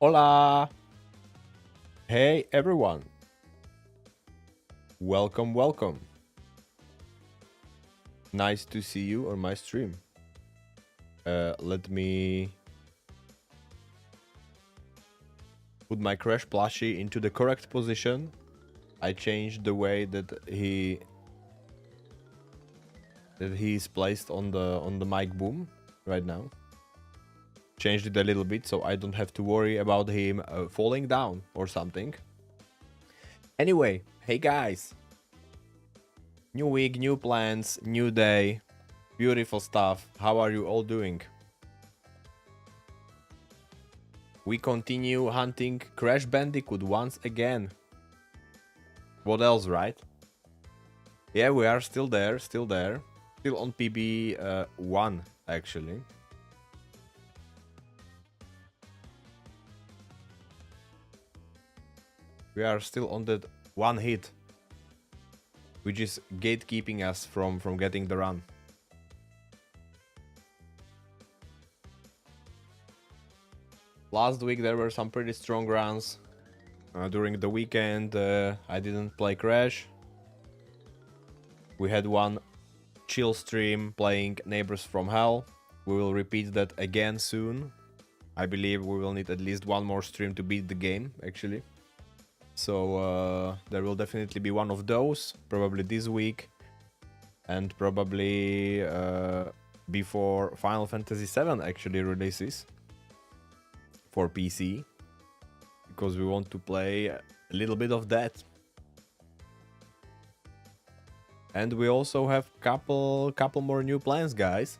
Hola! Hey everyone! Welcome, welcome. Nice to see you on my stream. Let me put my Crash plushie into the correct position. I changed the way that he is placed on the mic boom right now. Changed it a little bit so I don't have to worry about him falling down or something. Anyway, hey guys! New week, new plans, new day, beautiful stuff. How are you all doing? We continue hunting Crash Bandicoot once again. What else, right? Yeah, we are still there, still on PB 1 actually. We are still on that one hit, which is gatekeeping us from getting the run. Last week there were some pretty strong runs. During the weekend I didn't play Crash. We had one chill stream playing Neighbors from Hell. We will repeat that again soon. I believe we will need at least one more stream to beat the game, actually. So there will definitely be one of those, probably this week. And probably before Final Fantasy VII actually releases for PC. Because we want to play a little bit of that. And we also have couple more new plans, guys.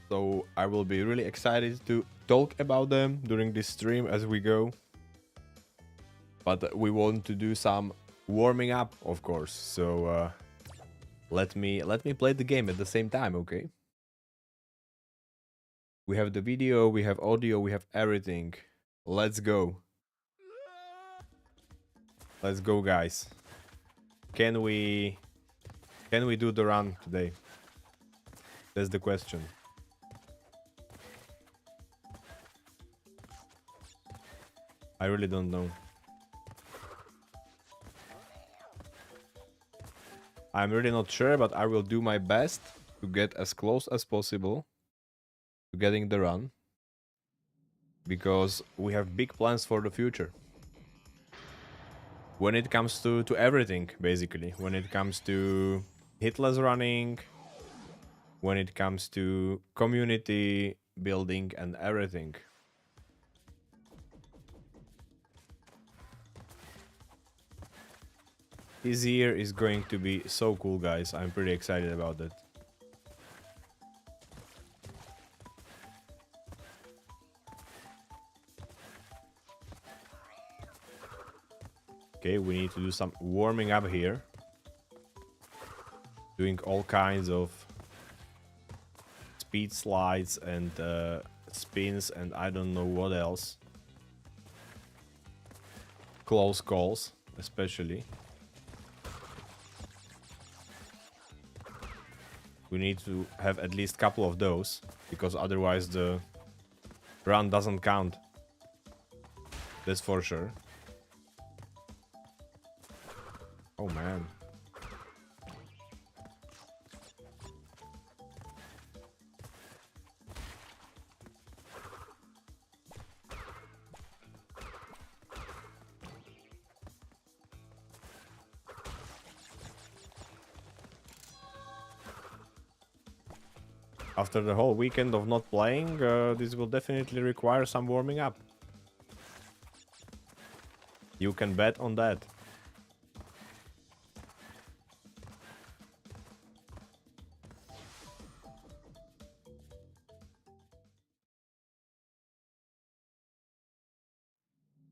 So I will be really excited to talk about them during this stream as we go. But we want to do some warming up, of course. So let me play the game at the same time, okay? We have the video, we have audio, we have everything. Let's go. Let's go, guys. Can we do the run today? That's the question. I really don't know. I'm really not sure, but I will do my best to get as close as possible to getting the run. Because we have big plans for the future. When it comes to everything, basically. When it comes to Hitless running, when it comes to community building and everything. This year is going to be so cool, guys. I'm pretty excited about that. Okay, we need to do some warming up here. Doing all kinds of speed slides and spins and I don't know what else. Close calls, especially. We need to have at least a couple of those, because otherwise the run doesn't count. That's for sure. Oh man. After the whole weekend of not playing, this will definitely require some warming up. You can bet on that.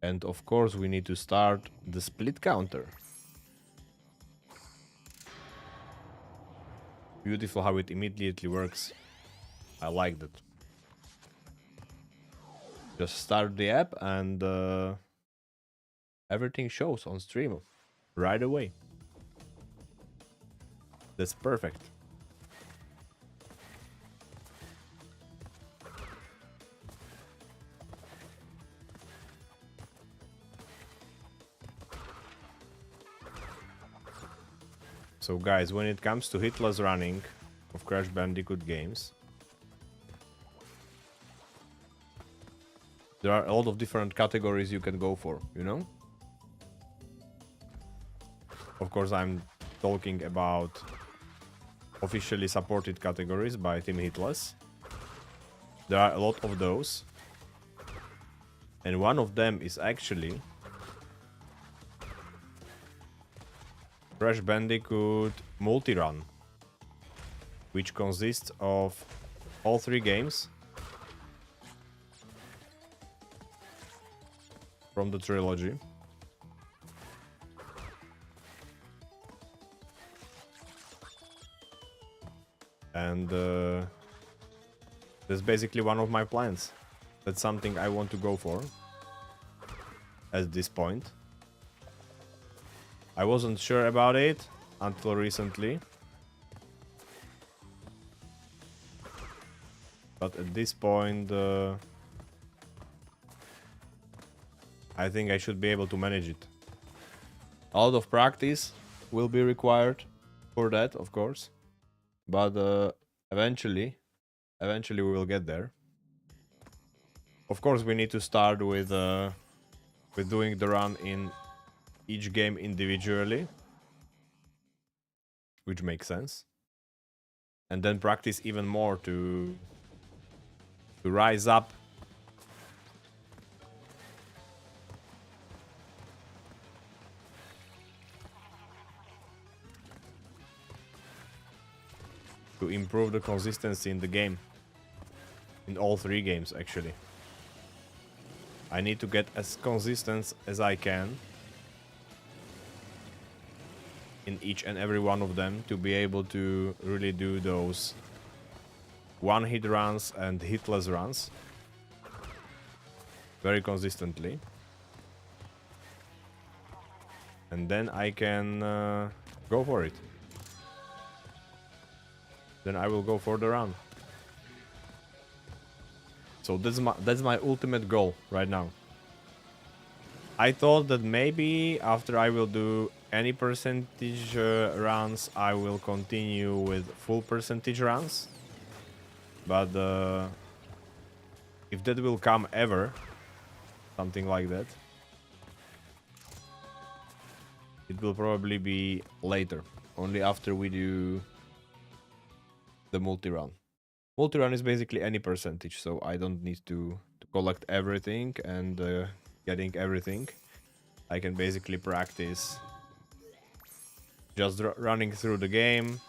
And of course we need to start the split counter. Beautiful how it immediately works. I like that. Just start the app and everything shows on stream right away. That's perfect. So guys, when it comes to Hitless running of Crash Bandicoot games, there are a lot of different categories you can go for, you know? Of course, I'm talking about officially supported categories by Team Hitless. There are a lot of those. And one of them is actually Crash Bandicoot Multi-Run, which consists of all 3 games from the trilogy. And that's basically one of my plans. That's something I want to go for at this point. I wasn't sure about it until recently. But at this point, I think I should be able to manage it. A lot of practice will be required for that, of course. But eventually we will get there. Of course, we need to start with doing the run in each game individually, which makes sense, and then practice even more to rise up to improve the consistency in the game, in all 3 games actually. I need to get as consistent as I can in each and every one of them to be able to really do those one-hit runs and hitless runs very consistently. And then I can go for it. Then I will go for the run. So that's my ultimate goal right now. I thought that maybe after I will do any percentage runs, I will continue with full percentage runs. But if that will come ever, something like that, it will probably be later, only after we do the multi-run. Multi-run is basically any percentage, so I don't need to collect everything and getting everything. I can basically practice just running through the game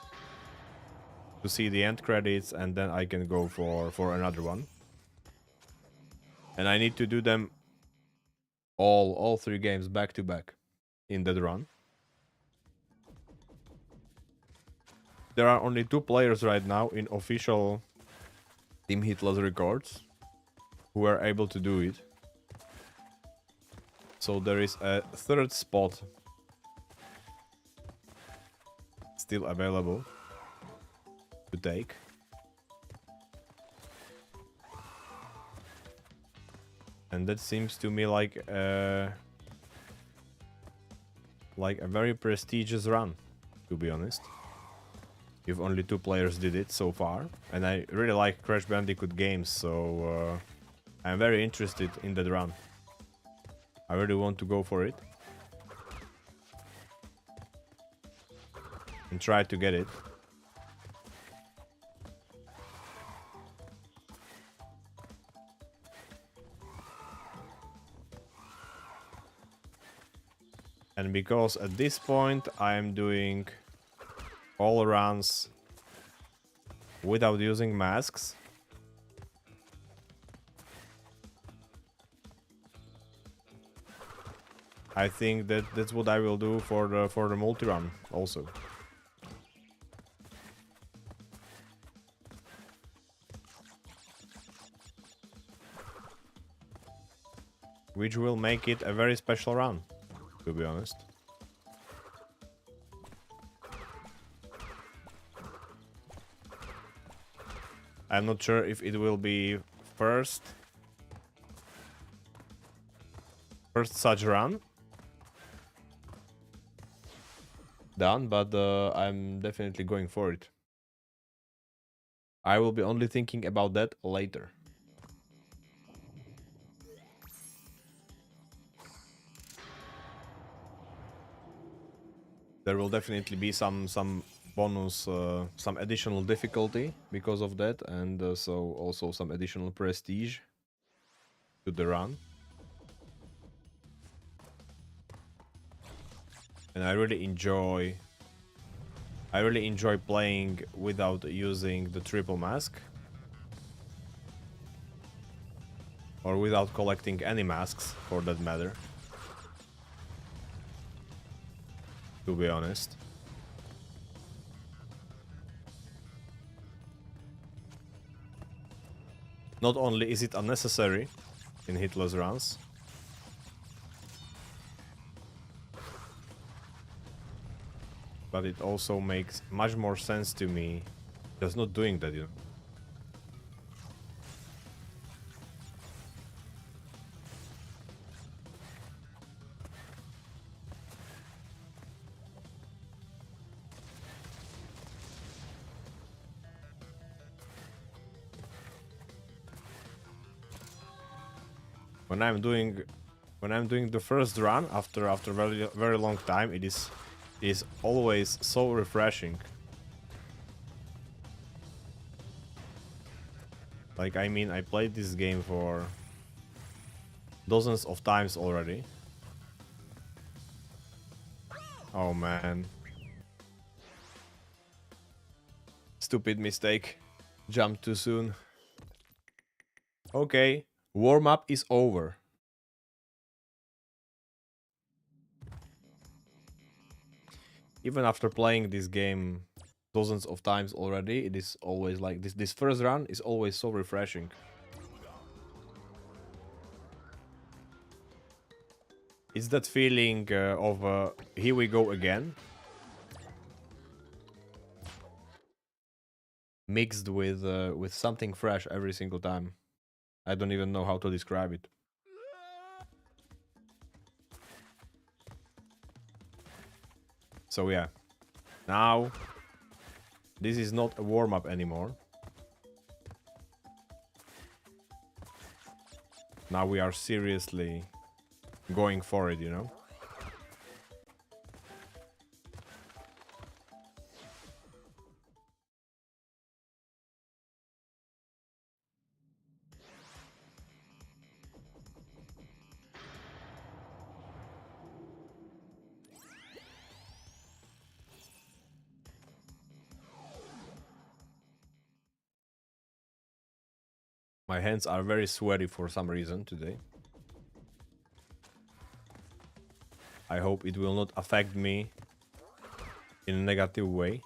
to see the end credits, and then I can go for another one. And I need to do them all 3 games back to back in that run. There are only 2 players right now in official Team Hitless records who are able to do it. So there is a 3rd spot still available to take. And that seems to me like a very prestigious run, to be honest. If only 2 players did it so far. And I really like Crash Bandicoot games, so I'm very interested in that run. I really want to go for it and try to get it. And because at this point I am doing all runs without using masks, I think that's what I will do for the multi-run also. Which will make it a very special run, to be honest. I'm not sure if it will be first such run, done, but I'm definitely going for it. I will be only thinking about that later. There will definitely be some bonus, some additional difficulty because of that, and so also some additional prestige to the run. And I really enjoy playing without using the triple mask, or without collecting any masks for that matter, to be honest. Not only is it unnecessary in Hitless runs, but it also makes much more sense to me just not doing that, you know. When I'm doing the first run after very long time, it is always so refreshing. Like, I mean, I played this game for dozens of times already. Oh man. Stupid mistake. Jumped too soon. Okay, warm-up is over. Even after playing this game dozens of times already, it is always like this. This first run is always so refreshing. It's that feeling of here we go again, mixed with something fresh every single time. I don't even know how to describe it. So yeah, now this is not a warm-up anymore. Now we are seriously going for it, you know? My hands are very sweaty for some reason today. I hope it will not affect me in a negative way.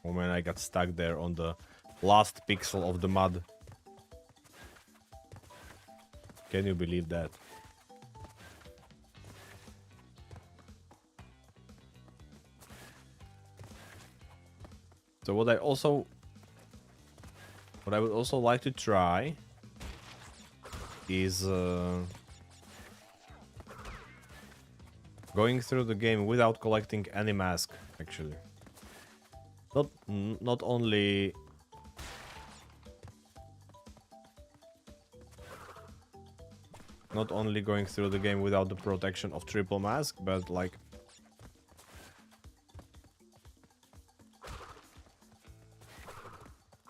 Oh man, I got stuck there on the last pixel of the mud. Can you believe that? So what I would also like to try is going through the game without collecting any mask, actually. Not only going through the game without the protection of triple mask, but like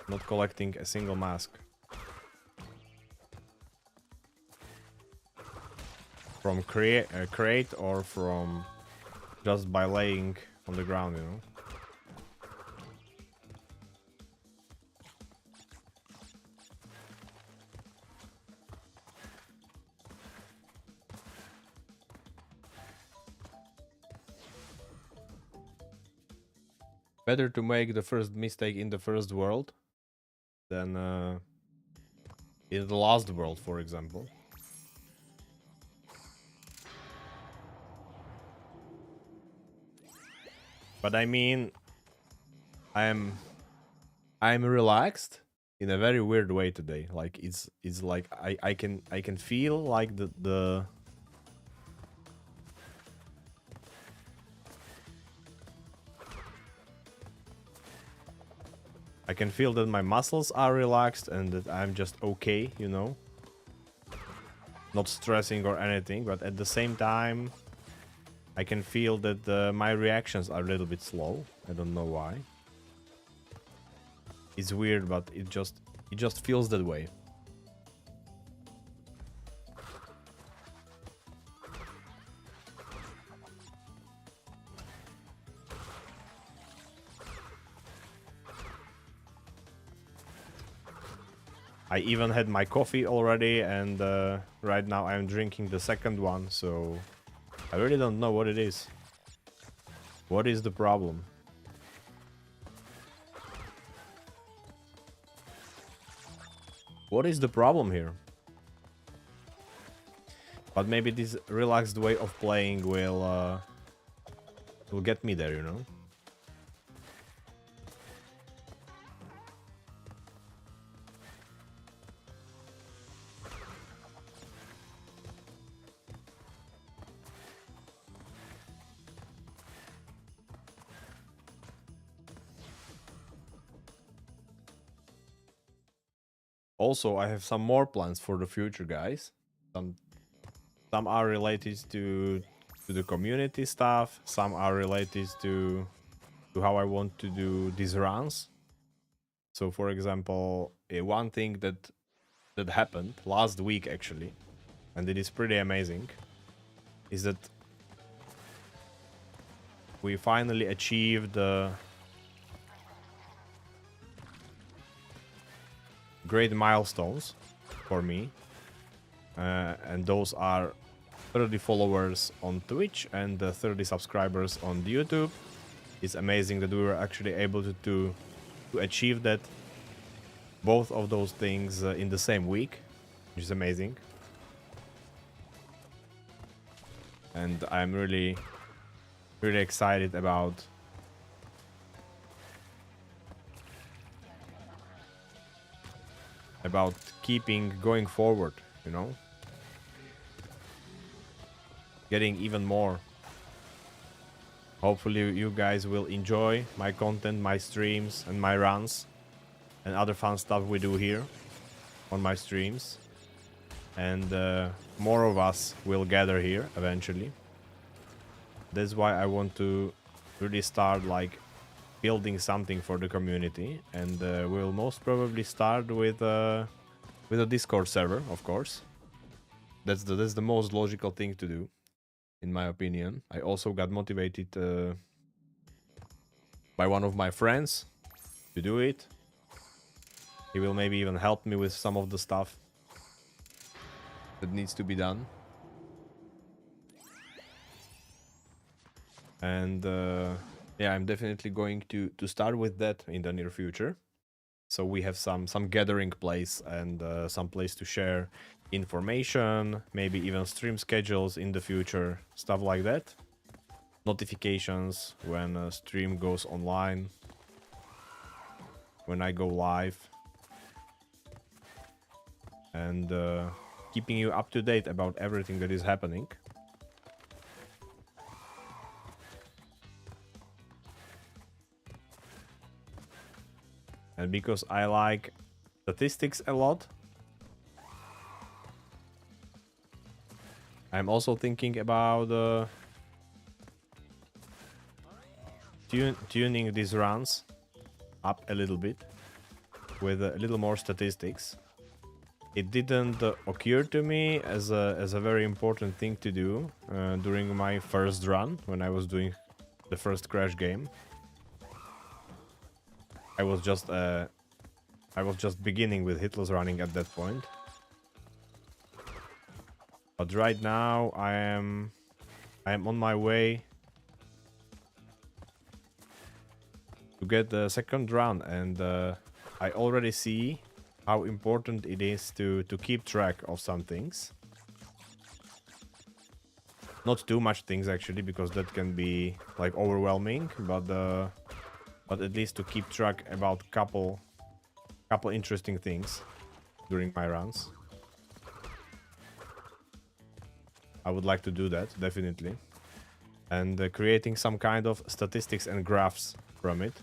not collecting a single mask from crate or from just by laying on the ground, you know. Better to make the first mistake in the first world than in the last world, for example. But I mean, I'm relaxed in a very weird way today. Like it's like I can feel like the I can feel that my muscles are relaxed and that I'm just okay, you know, not stressing or anything, but at the same time I can feel that my reactions are a little bit slow. I don't know why. It's weird, but it just feels that way. I even had my coffee already, and right now I'm drinking the second one, so I really don't know what it is. What is the problem? What is the problem here? But maybe this relaxed way of playing will get me there, you know? Also, I have some more plans for the future, guys. Some are related to the community stuff. Some are related to how I want to do these runs. So, for example, one thing that happened last week actually, and it is pretty amazing, is that we finally achieved great milestones for me, and those are 30 followers on Twitch and 30 subscribers on YouTube. It's amazing that we were actually able to achieve that, both of those things in the same week, which is amazing. And I'm really excited about keeping going forward, you know, getting even more. Hopefully you guys will enjoy my content, my streams and my runs and other fun stuff we do here on my streams, and more of us will gather here eventually. That's why I want to really start like building something for the community, and we'll most probably start with a Discord server, of course. That's the most logical thing to do, in my opinion. I also got motivated by one of my friends to do it. He will maybe even help me with some of the stuff that needs to be done. And yeah, I'm definitely going to start with that in the near future. So we have some gathering place and some place to share information, maybe even stream schedules in the future, stuff like that. Notifications when a stream goes online, when I go live, and keeping you up to date about everything that is happening. And because I like statistics a lot, I'm also thinking about tuning these runs up a little bit with a little more statistics. It didn't occur to me as a very important thing to do during my first run when I was doing the first Crash game. I was just beginning with Hitless running at that point. But right now I am on my way to get the second run, and I already see how important it is to keep track of some things. Not too much things actually, because that can be like overwhelming, but at least to keep track about couple couple interesting things during my runs. I would like to do that, definitely. And creating some kind of statistics and graphs from it.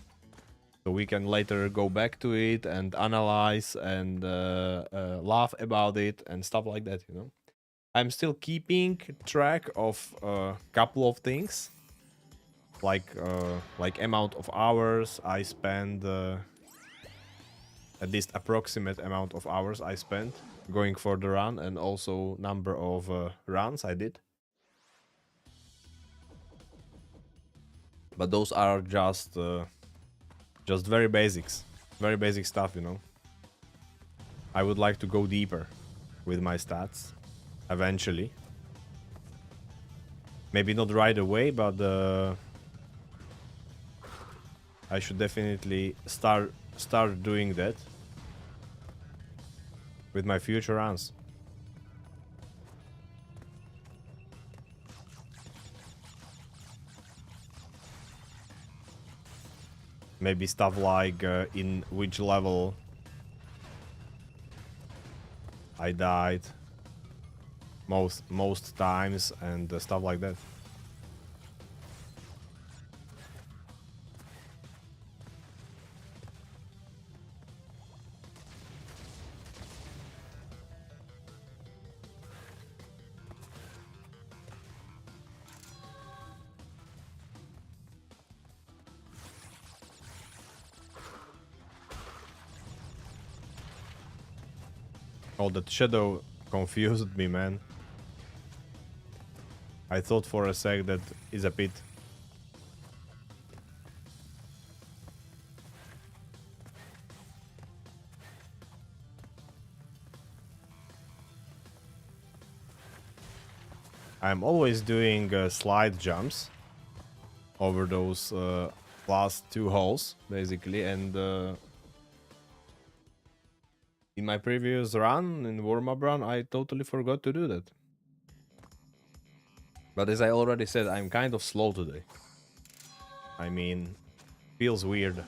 So we can later go back to it and analyze and laugh about it and stuff like that, you know. I'm still keeping track of a couple of things. Like amount of hours I spend, at least approximate amount of hours I spent going for the run, and also number of runs I did. But those are just very very basic stuff, you know. I would like to go deeper with my stats eventually. Maybe not right away, but I should definitely start doing that with my future runs. Maybe stuff like in which level I died most times and stuff like that. Oh, that shadow confused me, man. I thought for a sec that is a pit. I'm always doing slide jumps over those last two holes, basically, and in my previous run, in warm-up run, I totally forgot to do that. But as I already said, I'm kind of slow today. I mean, feels weird.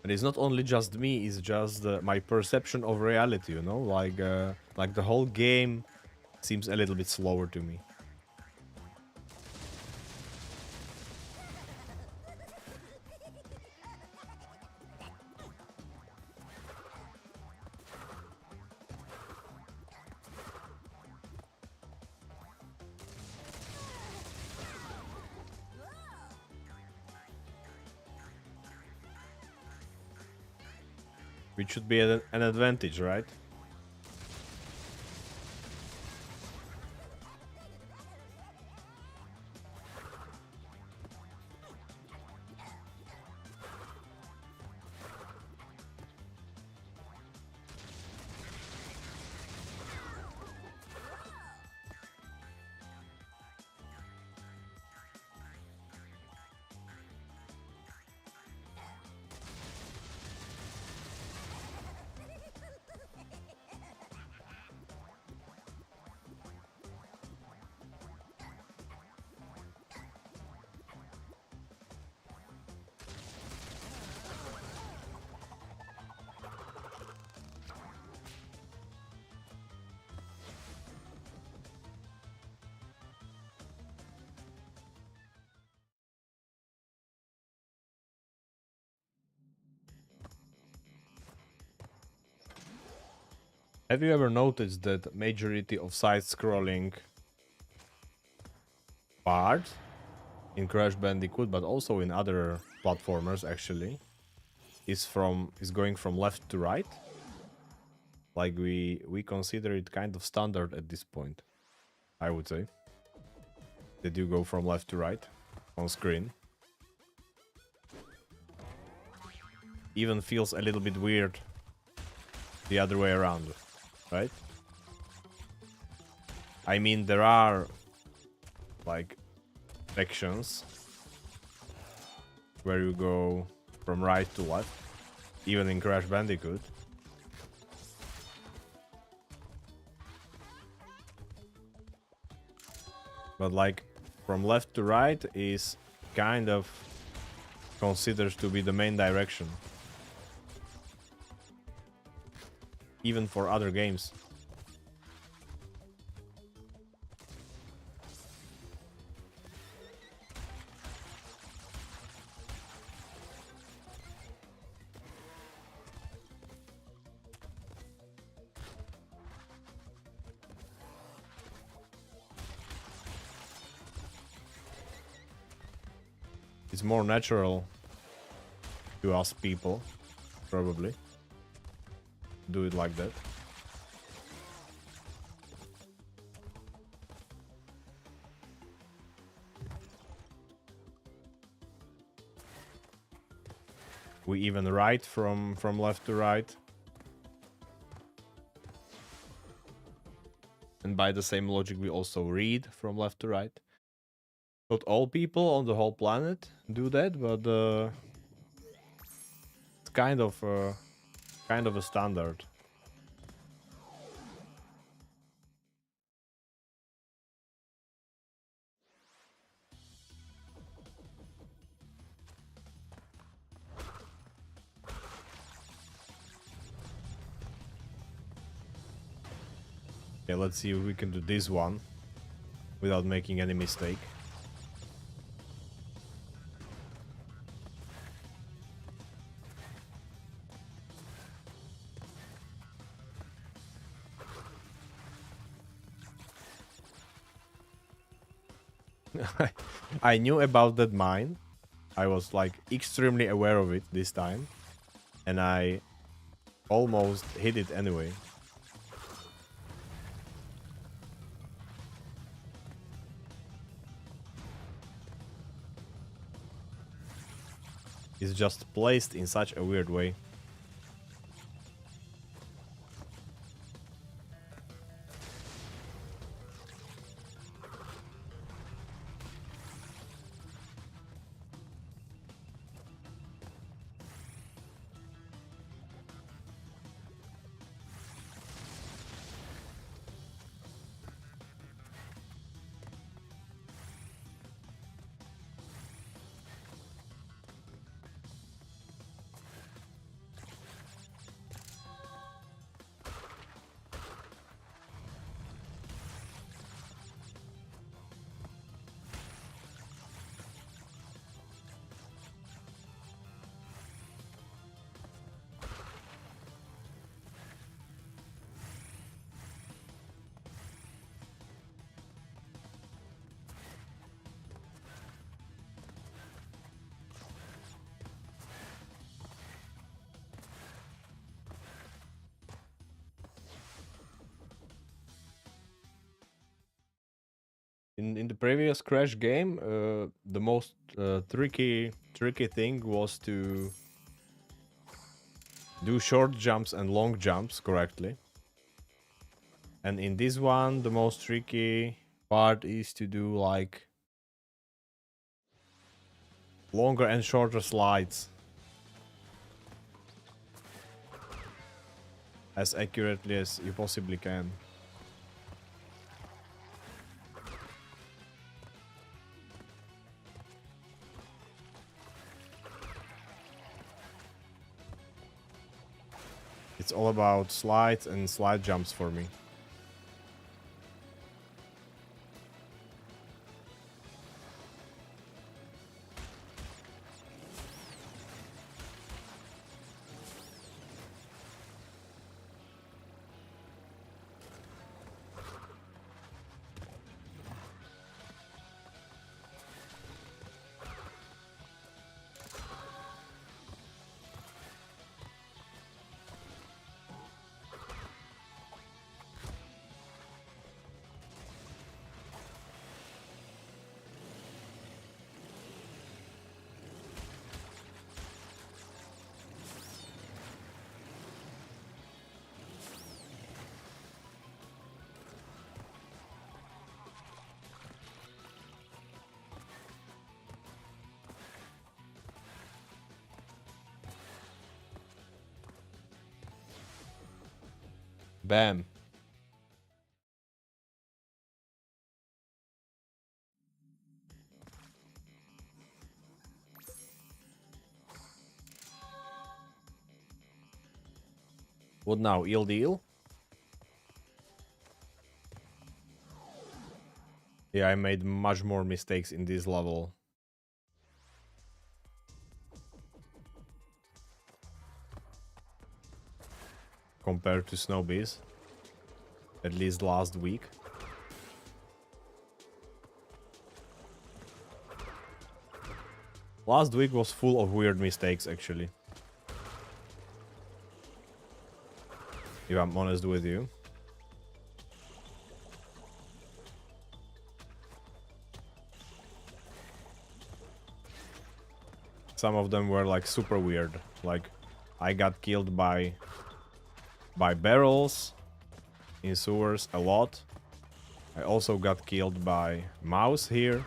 And it's not only just me, it's just my perception of reality, you know? Like the whole game seems a little bit slower to me. Which should be an advantage, right? Have you ever noticed that majority of side-scrolling parts in Crash Bandicoot, but also in other platformers actually, is going from left to right? Like we consider it kind of standard at this point, I would say. That you go from left to right on screen. Even feels a little bit weird the other way around, right? I mean, there are like sections where you go from right to left, even in Crash Bandicoot. But like from left to right is kind of considers to be the main direction, even for other games. It's more natural to us people, probably, do it like that. We even write from left to right. And by the same logic, we also read from left to right. Not all people on the whole planet do that, but it's kind of a standard. Okay, let's see if we can do this one without making any mistake. I knew about that mine. I was like extremely aware of it this time. And I almost hit it anyway. It's just placed in such a weird way. In the previous Crash game, the most tricky thing was to do short jumps and long jumps correctly. And in this one, the most tricky part is to do like longer and shorter slides as accurately as you possibly can. It's all about slides and slide jumps for me. Bam. What now? Eel deal? Yeah, I made much more mistakes in this level. Compared to Snowbees. At least last week. Last week was full of weird mistakes, actually. If I'm honest with you. Some of them were like super weird. Like I got killed by barrels in sewers a lot. I also got killed by mouse here.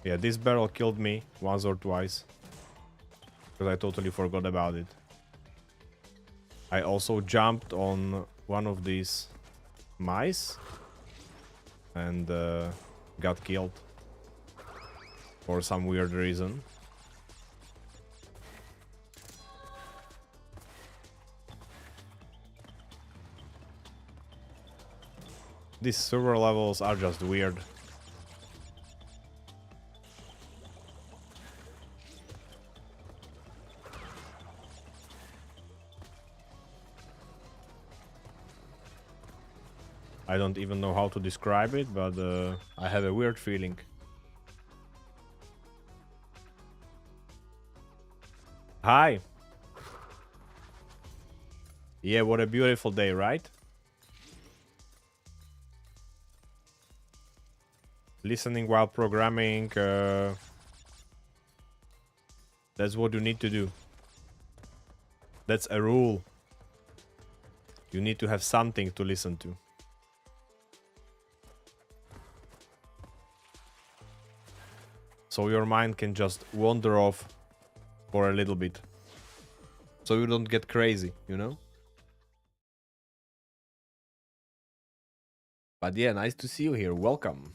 Yeah, this barrel killed me once or twice. Because I totally forgot about it. I also jumped on one of these mice. And got killed. For some weird reason. These server levels are just weird. I don't even know how to describe it, but I have a weird feeling. Hi! Yeah, what a beautiful day, right? Listening while programming, that's what you need to do. That's a rule. You need to have something to listen to. So your mind can just wander off for a little bit. So you don't get crazy, you know? But yeah, nice to see you here. Welcome.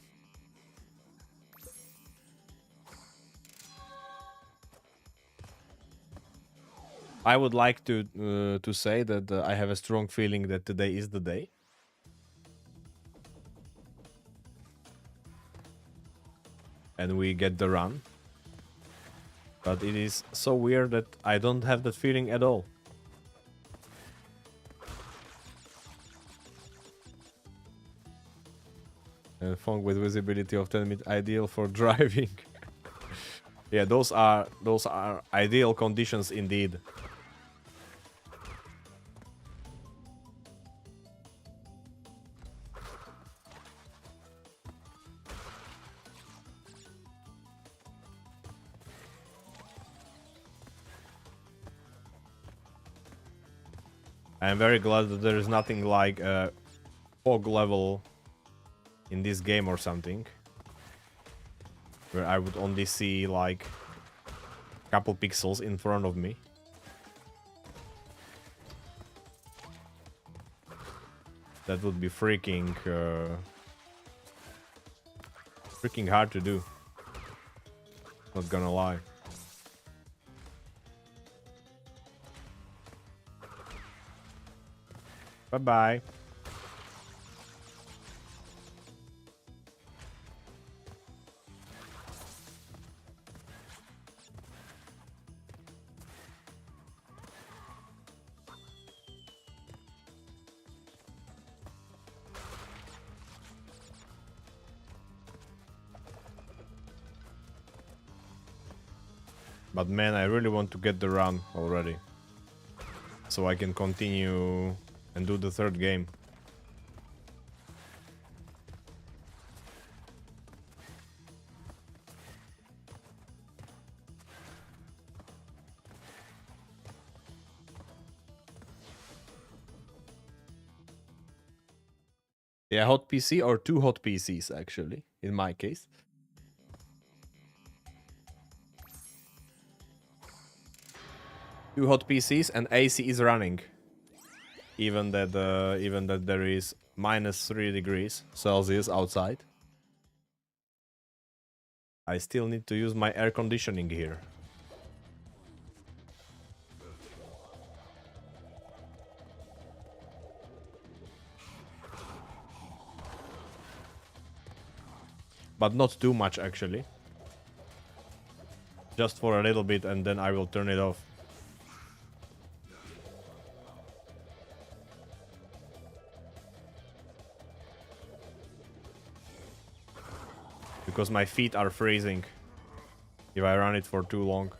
I would like to say that I have a strong feeling that today is the day. And we get the run. But it is so weird that I don't have that feeling at all. And fog with visibility of 10 meters, ideal for driving. Yeah, those are ideal conditions indeed. I'm very glad that there is nothing like a fog level in this game or something, where I would only see like a couple pixels in front of me. That would be freaking hard to do. Not gonna lie. Bye-bye. But man, I really want to get the run already. So I can continue and do the third game. Yeah, hot PC or two hot PCs actually, in my case. Two hot PCs and AC is running. Even that there is -3 degrees Celsius outside. I still need to use my air conditioning here. but not too much actually. Just for a little bit and then I will turn it off. Because my feet are freezing if I run it for too long.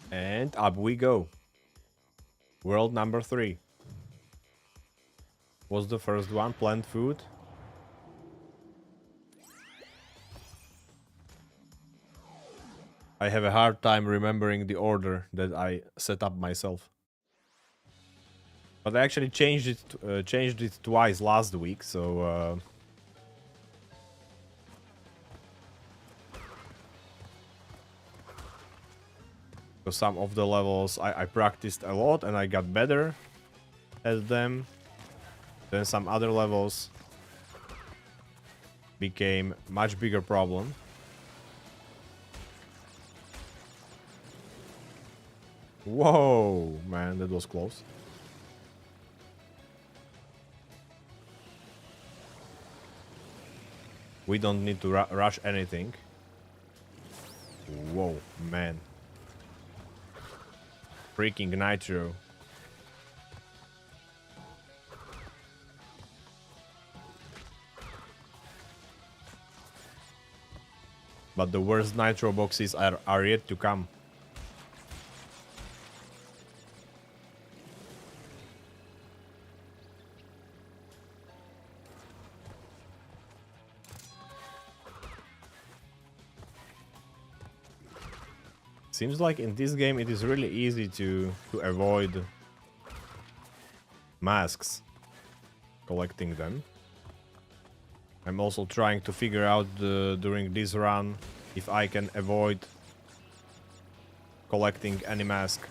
And up we go. World number 3. Was the first one plant food? I have a hard time remembering the order that I set up myself. But I actually changed it twice last week, so some of the levels I practiced a lot and I got better at them. Then some other levels became much bigger problem. Whoa, man, that was close. We don't need to rush anything. Whoa, man. Freaking nitro. But the worst nitro boxes are yet to come. Seems like in this game it is really easy to avoid masks, collecting them. I'm also trying to figure out during this run if I can avoid collecting any mask.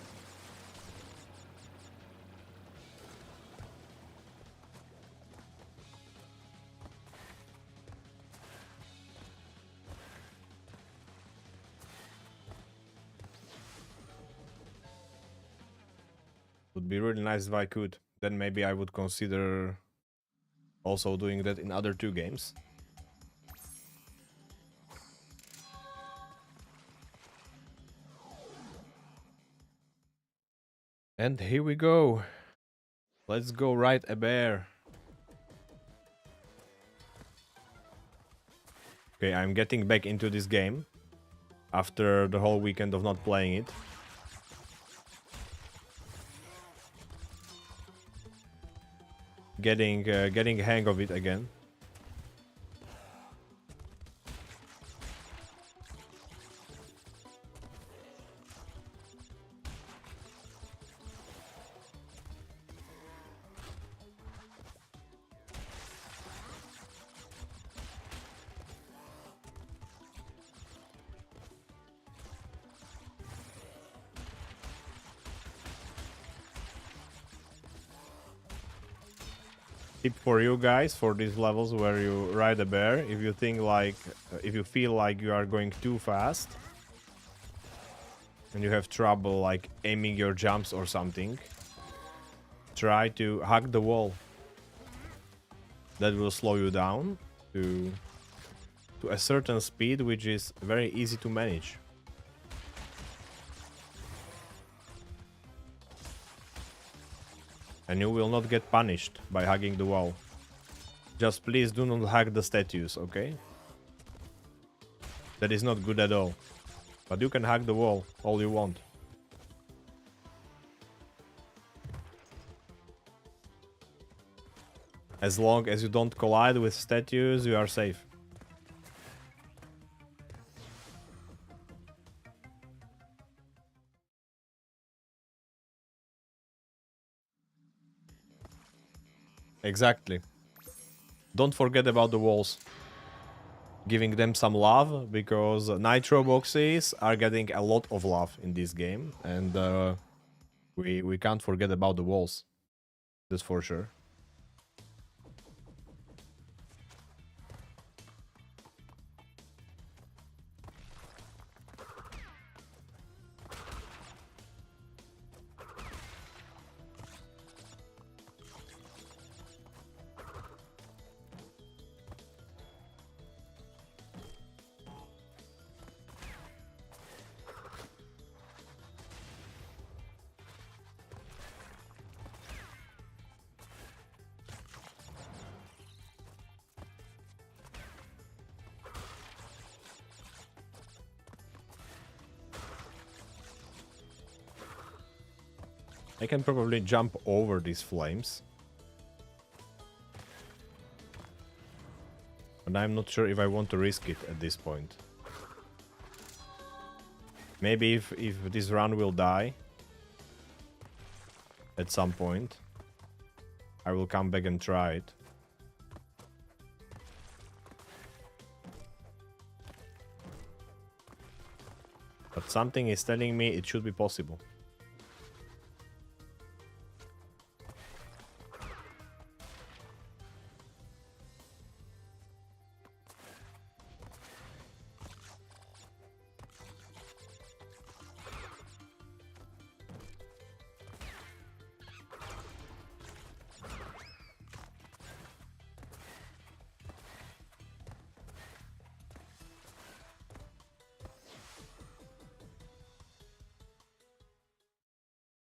Would be really nice if I could. Then maybe I would consider also doing that in other 2 games. And here we go. Let's go ride a bear. Okay, I'm getting back into this game after the whole weekend of not playing it. Getting a hang of it again. Tip for you guys for these levels where you ride a bear: if you think like if you feel like you are going too fast and you have trouble like aiming your jumps or something, try to hug the wall. That will slow you down to a certain speed which is very easy to manage. And you will not get punished by hugging the wall. Just please do not hug the statues, okay? That is not good at all. But you can hug the wall all you want. As long as you don't collide with statues, you are safe. exactly. Don't forget about the walls. Giving them some love, because nitro boxes are getting a lot of love in this game, and we can't forget about the walls. That's for sure. I can probably jump over these flames. But I'm not sure if I want to risk it at this point. Maybe if this run will die at some point, I will come back and try it. But something is telling me it should be possible.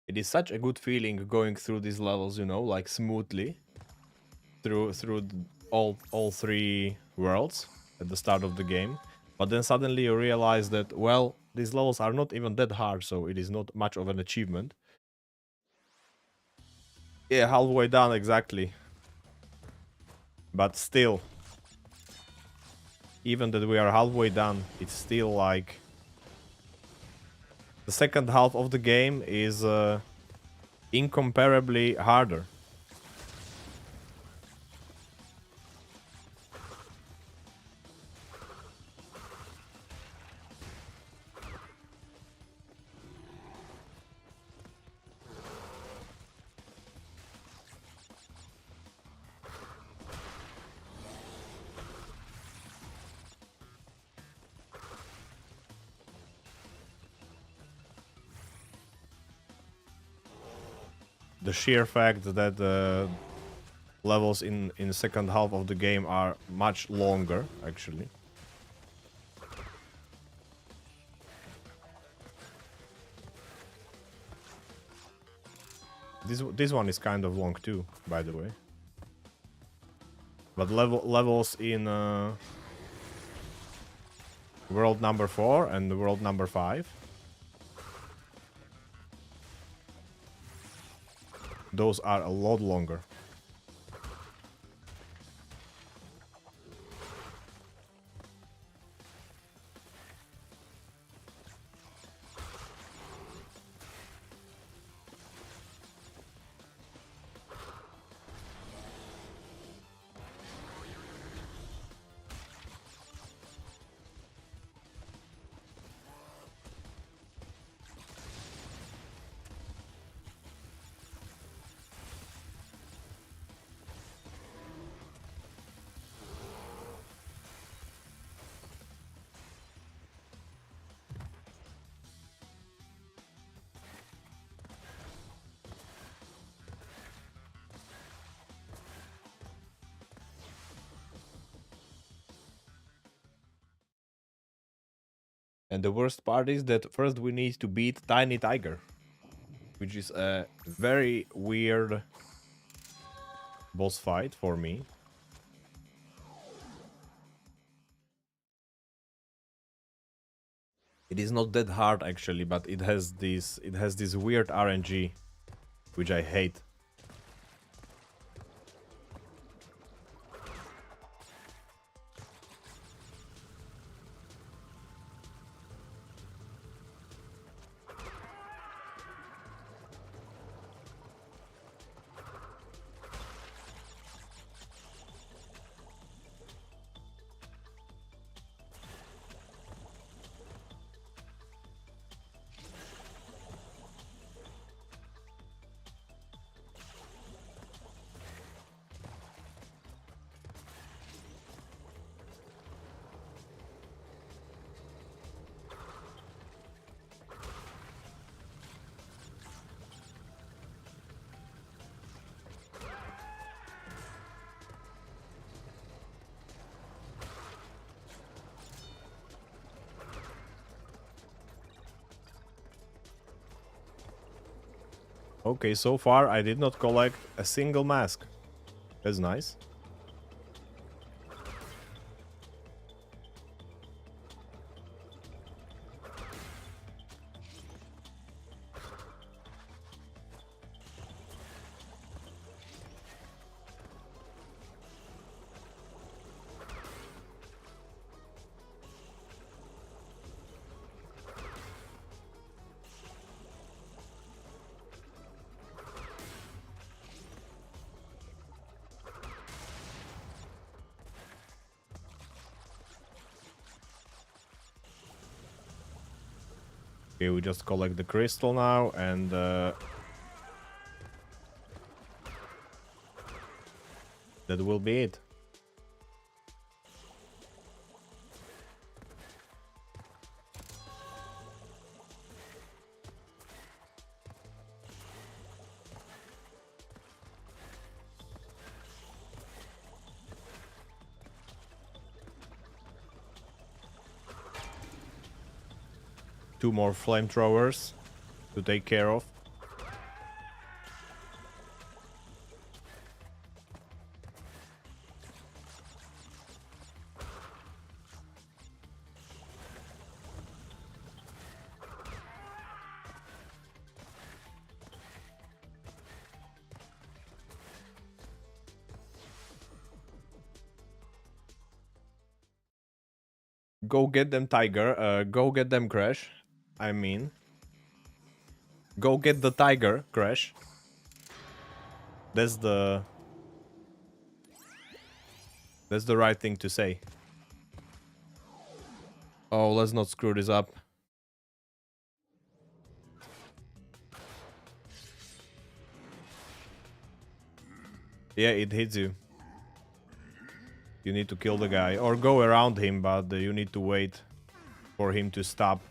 It is such a good feeling going through these levels, you know, like smoothly through all three worlds at the start of the game. But then suddenly you realize that, well, these levels are not even that hard, so it is not much of an achievement. Yeah, halfway done exactly. But still, even that we are halfway done, it's still like the second half of the game is incomparably harder. The sheer fact that levels in the second half of the game are much longer, actually. This one is kind of long too, by the way. But levels in world number 4 and world number 5, those are a lot longer. And the worst part is that first we need to beat Tiny Tiger, which is a very weird boss fight for me. It is not that hard actually, but it has this weird RNG, which I hate. Okay, so far I did not collect a single mask. That's nice. Okay, we just collect the crystal now, and that will be it. Two more flamethrowers to take care of. Go get them, Tiger. Go get them, Crash. I mean, go get the tiger, Crash. That's the right thing to say. Oh, let's not screw this up. Yeah, it hits you. You need to kill the guy or go around him, but you need to wait for him to stop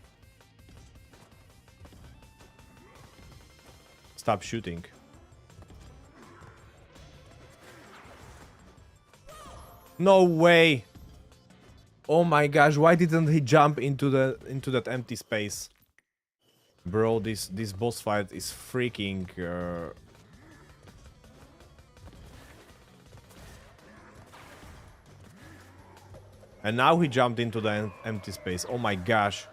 shooting. No way. Oh my gosh, why didn't he jump into that empty space? Bro, this boss fight is freaking And now he jumped into the empty space. Oh my gosh.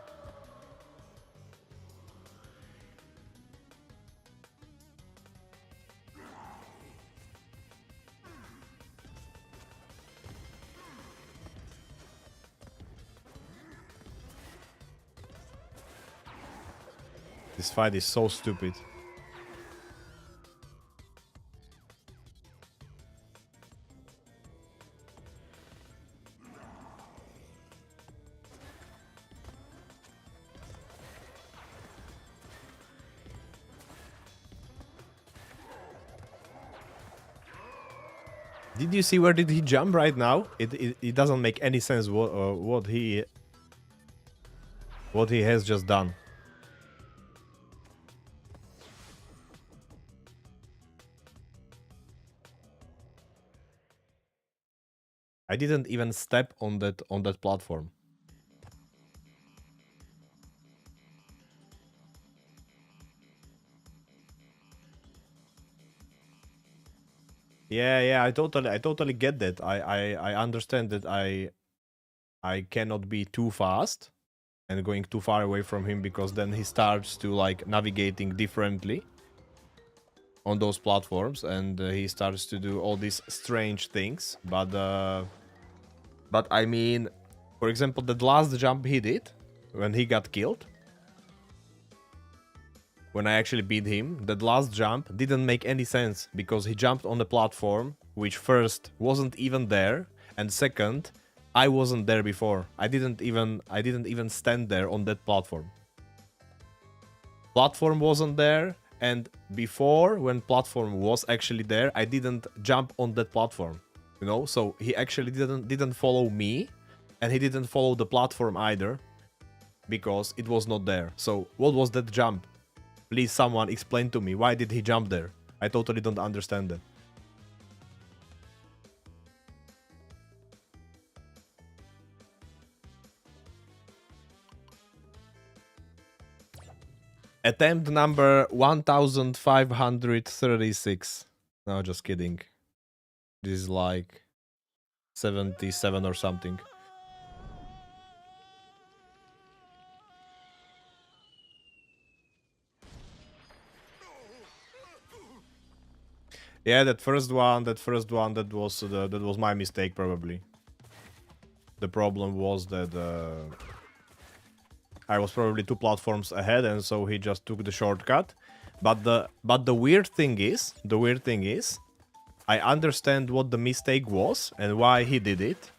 This fight is so stupid. Did you see where did he jump right now? It doesn't make any sense what he has just done. I didn't even step on that platform. Yeah, I totally get that. I understand that I cannot be too fast and going too far away from him, because then he starts to like navigating differently on those platforms, and he starts to do all these strange things. But I mean, for example, that last jump he did when he got killed, when I actually beat him, that last jump didn't make any sense, because he jumped on a platform which first wasn't even there, and second, I wasn't there before. I didn't even stand there on that platform. Platform wasn't there, and before, when platform was actually there, I didn't jump on that platform. You know, so he actually didn't follow me, and he didn't follow the platform either, because it was not there. So what was that jump? Please, someone explain to me, why did he jump there? I totally don't understand that. Attempt number 1536. No, just kidding. This is like 77 or something. Yeah, that first one, that was my mistake probably. The problem was that I was probably 2 platforms ahead, and so he just took the shortcut. But the weird thing is, I understand what the mistake was and why he did it.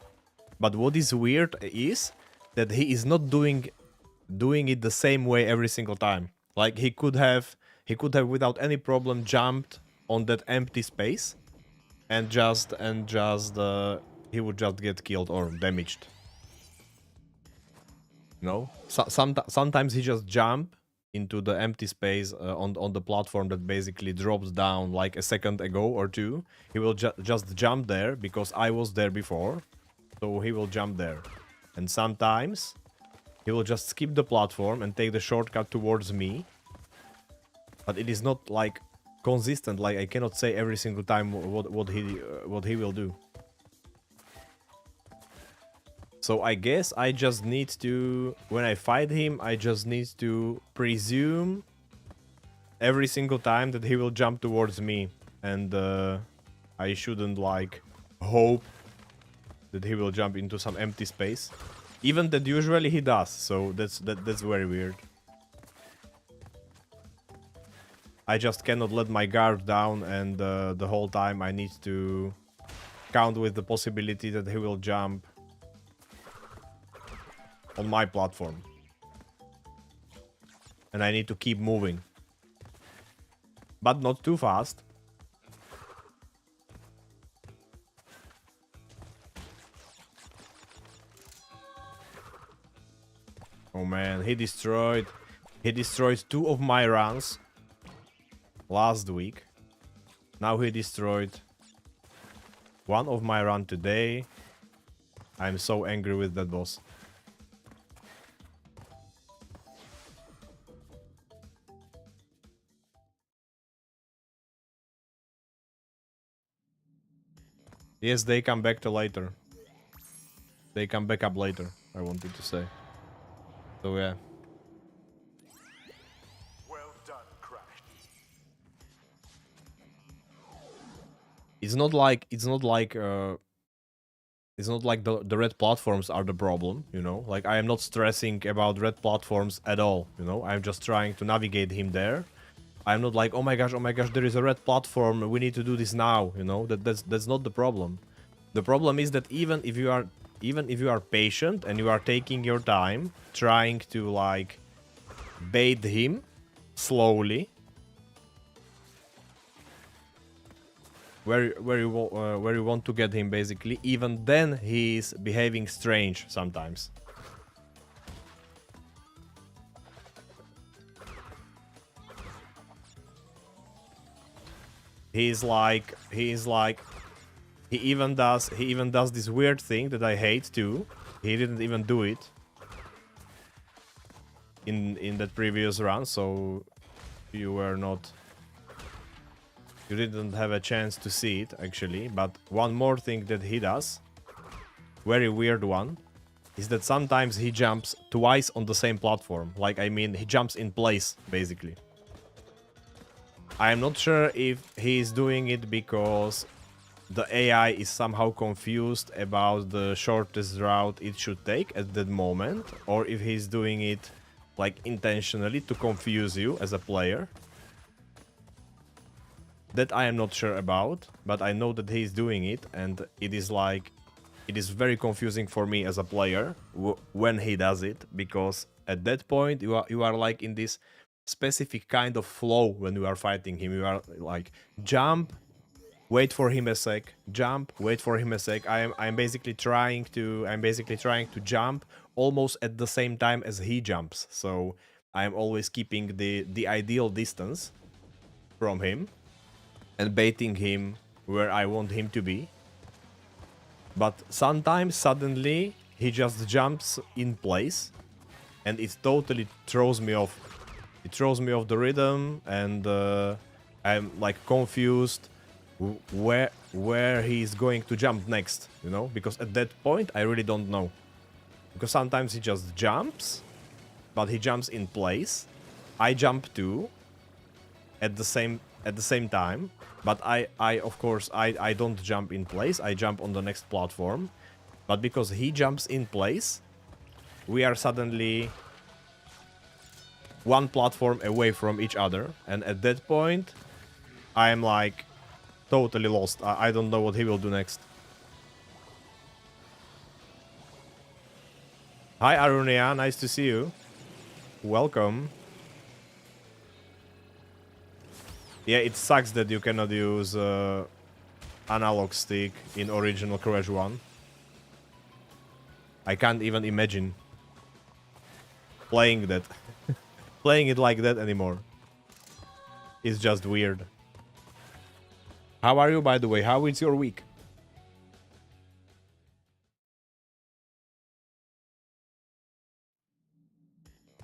But what is weird is that he is not doing it the same way every single time. Like he could have without any problem jumped on that empty space, and just he would just get killed or damaged. No, sometimes he just jump into the empty space on the platform that basically drops down like a second ago or two. He will just jump there because I was there before, so he will jump there. And sometimes he will just skip the platform and take the shortcut towards me. But it is not like consistent. Like I cannot say every single time what he will do. So I guess I just need to, when I fight him, I just need to presume every single time that he will jump towards me, and I shouldn't like hope that he will jump into some empty space, even that usually he does. So that's very weird. I just cannot let my guard down, and the whole time I need to count with the possibility that he will jump on my platform. And I need to keep moving. But not too fast. Oh man, he destroyed 2 of my runs last week. Now he destroyed 1 of my run today. I'm so angry with that boss. Yes, they come back to later. They come back up later, I wanted to say. So yeah. Well done, Crash. It's not like the red platforms are the problem, you know? Like I am not stressing about red platforms at all, you know? I'm just trying to navigate him there. I'm not like, oh my gosh, there is a red platform, we need to do this now, you know? That's not the problem. The problem is that even if you are patient and you are taking your time trying to like bait him slowly, where you want to get him basically, even then he's behaving strange sometimes. He even does this weird thing that I hate too. He didn't even do it in that previous run, so you didn't have a chance to see it actually. But one more thing that he does, very weird one, is that sometimes he jumps twice on the same platform. Like, I mean, he jumps in place basically. I am not sure if he's doing it because the AI is somehow confused about the shortest route it should take at that moment, or if he's doing it like intentionally to confuse you as a player. That I am not sure about, but I know that he's doing it, and it is very confusing for me as a player when he does it, because at that point you are like in this specific kind of flow when you are fighting him. You are like jump, wait for him a sec, jump, wait for him a sec. I'm basically trying to jump almost at the same time as he jumps. So I'm always keeping the ideal distance from him and baiting him where I want him to be. But sometimes suddenly he just jumps in place and it totally throws me off. It throws me off the rhythm, and I'm like confused where he's going to jump next, you know? Because at that point, I really don't know. Because sometimes he just jumps, but he jumps in place. I jump too at the same time, but I of course I don't jump in place. I jump on the next platform. But because he jumps in place, we are suddenly one platform away from each other, and at that point I am like totally lost. I don't know what he will do next. Hi Arunia, nice to see you. Welcome. Yeah, it sucks that you cannot use analog stick in original Crash 1. I can't even imagine playing that. Playing it like that anymore. It's just weird. How are you, by the way? How is your week?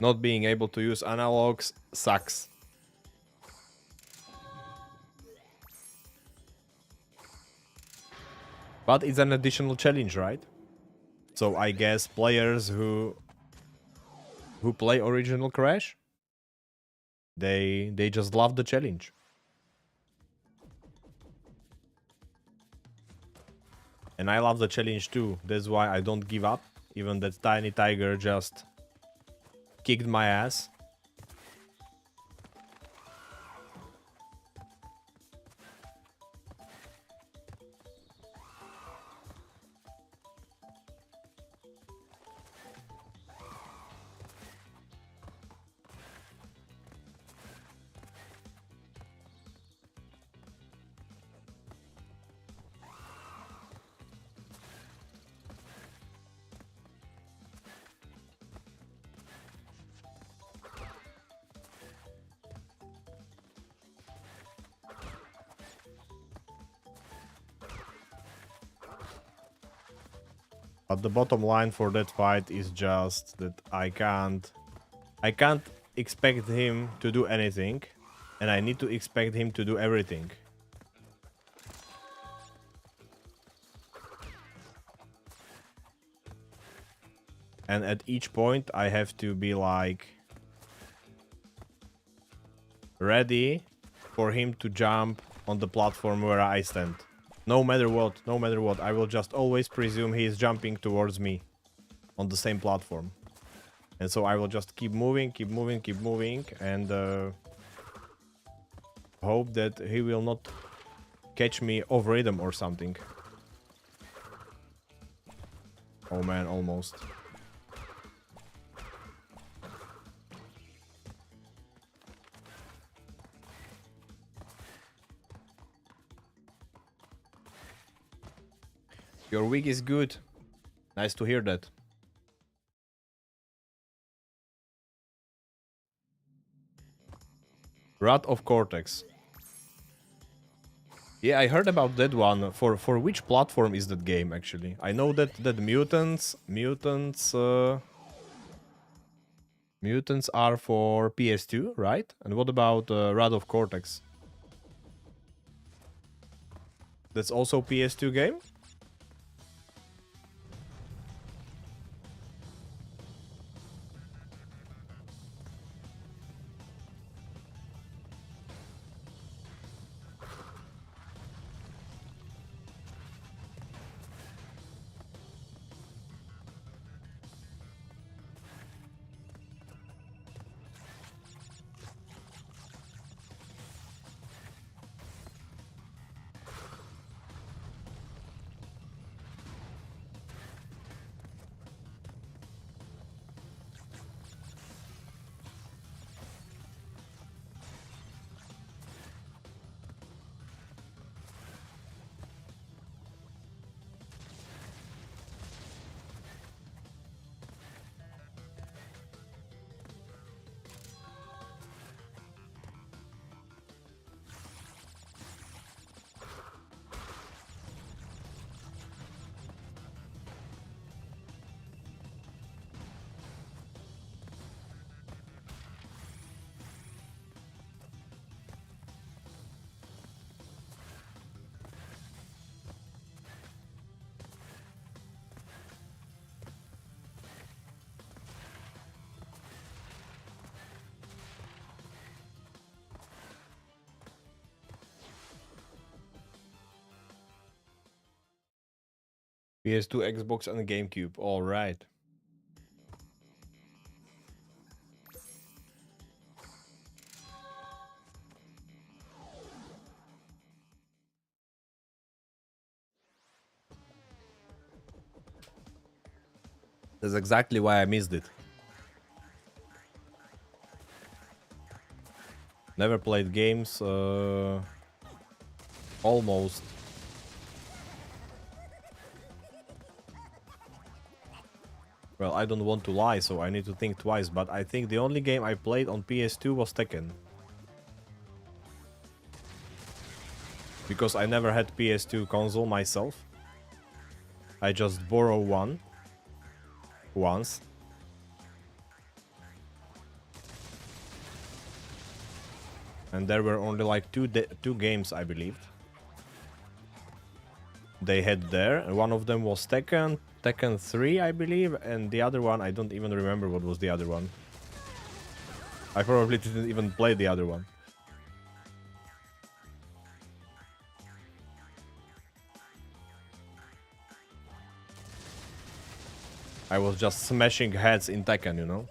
Not being able to use analogs sucks. But it's an additional challenge, right? So I guess players who play original Crash, they just love the challenge. And I love the challenge too. That's why I don't give up. Even that tiny tiger just kicked my ass. But the bottom line for that fight is just that I can't expect him to do anything, and I need to expect him to do everything. And at each point I have to be like ready for him to jump on the platform where I stand. No matter what, I will just always presume he is jumping towards me on the same platform. And so I will just keep moving, and hope that he will not catch me off rhythm or something. Oh man, almost. Your week is good. Nice to hear that. Wrath of Cortex. Yeah, I heard about that one. For which platform is that game actually? I know that mutants are for PS2, right? And what about Wrath of Cortex? That's also PS2 game? PS2, Xbox, and GameCube. All right. That's exactly why I missed it. Never played games. Almost. Well, I don't want to lie, so I need to think twice, but I think the only game I played on PS2 was Tekken. Because I never had PS2 console myself. I just borrow one. Once. And there were only like two games, I believe. They had there, and one of them was Tekken 3, I believe, and the other one, I don't even remember what was the other one. I probably didn't even play the other one. I was just smashing heads in Tekken, you know?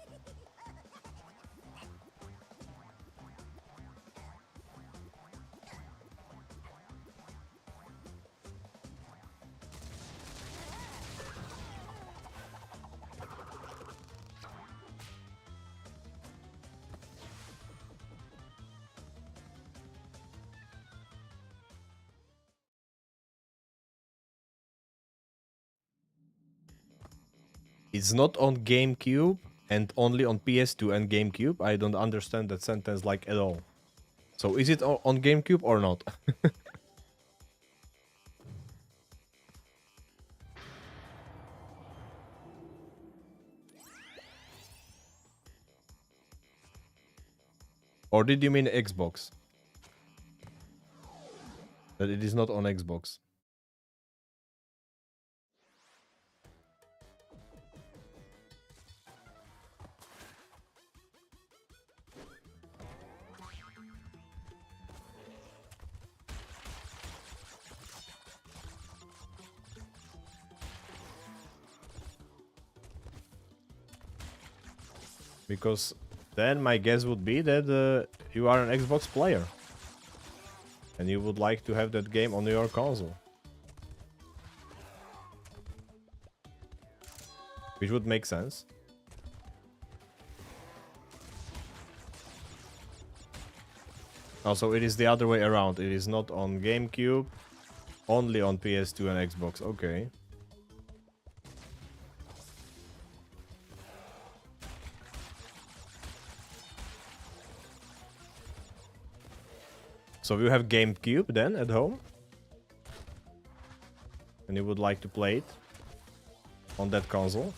It's not on GameCube and only on PS2 and GameCube. I don't understand that sentence like at all. So is it on GameCube or not? Or did you mean Xbox? That it is not on Xbox. Because then my guess would be that you are an Xbox player. And you would like to have that game on your console. Which would make sense. Also, it is the other way around. It is not on GameCube, only on PS2 and Xbox. Okay. So you have GameCube then at home? And you would like to play it on that console?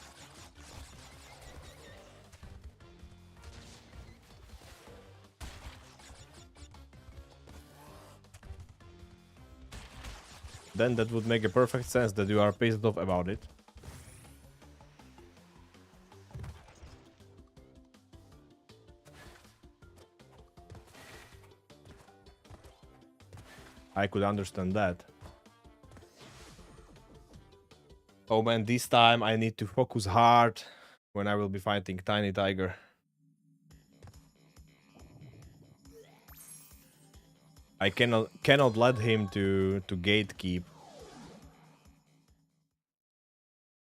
Then that would make a perfect sense that you are pissed off about it. I could understand that. Oh man, this time I need to focus hard when I will be fighting Tiny Tiger. I cannot let him to gatekeep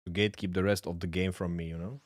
the rest of the game from me, you know?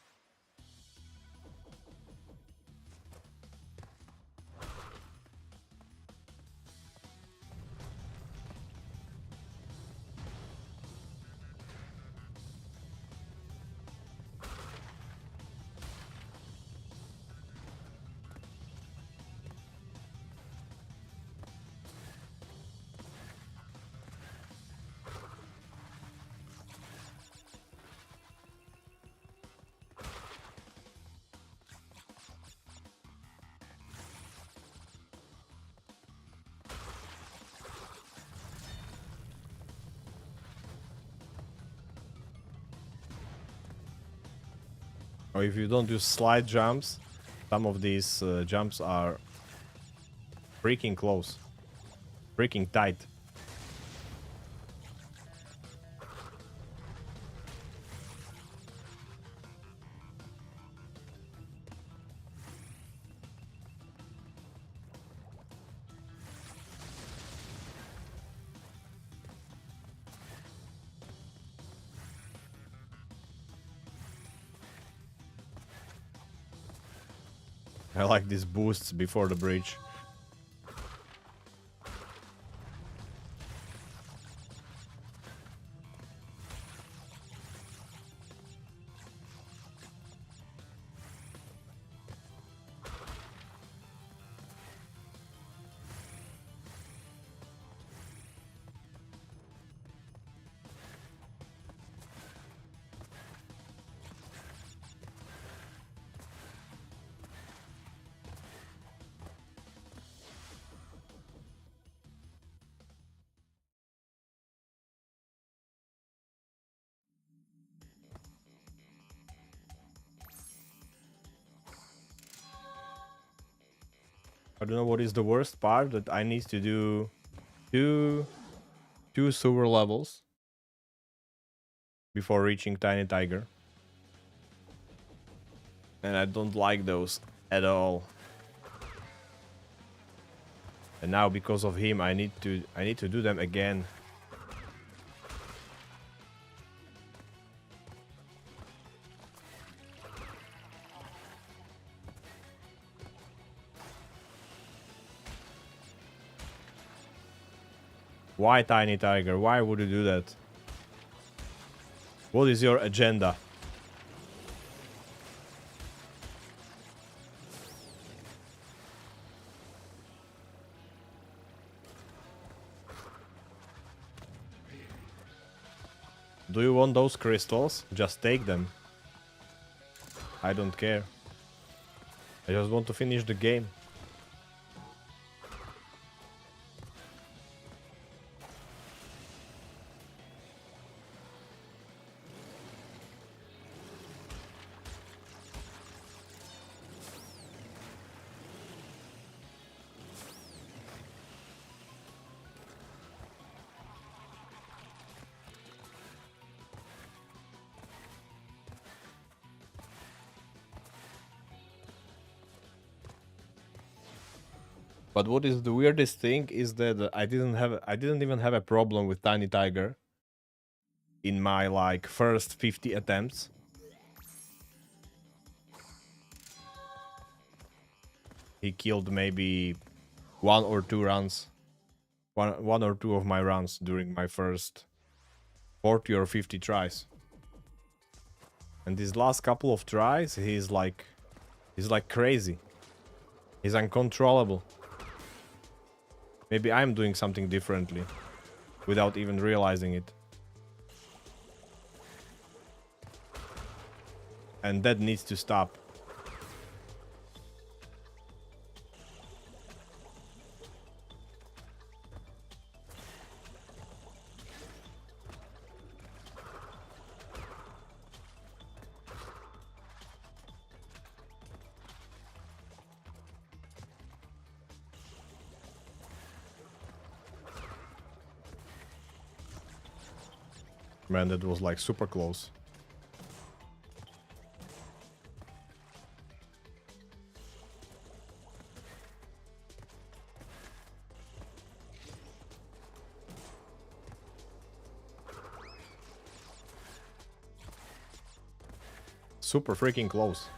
Or if you don't do slide jumps, some of these jumps are freaking close. Freaking tight. I like these boosts before the breach. I don't know what is the worst part, that I need to do two silver levels before reaching Tiny Tiger. And I don't like those at all. And now because of him I need to do them again. Why, Tiny Tiger? Why would you do that? What is your agenda? Do you want those crystals? Just take them. I don't care. I just want to finish the game. But what is the weirdest thing is that I didn't even have a problem with Tiny Tiger in my like first 50 attempts. He killed maybe one or two runs. One or two of my runs during my first 40 or 50 tries. And these last couple of tries, he's like crazy. He's uncontrollable. Maybe I'm doing something differently without even realizing it. And that needs to stop. Man, that was like super close. Super freaking close.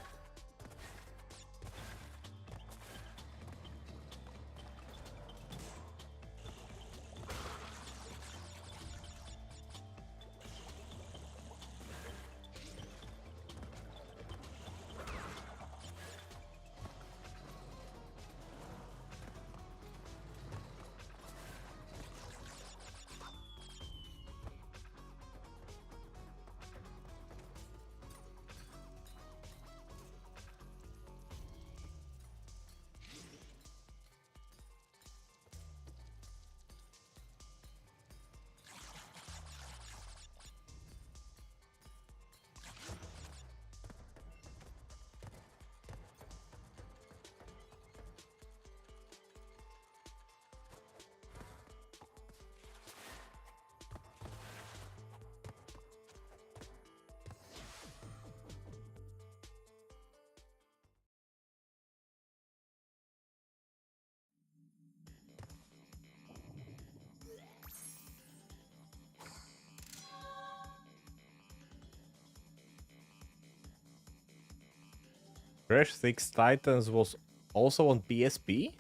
Crash 6 Titans was also on PSP?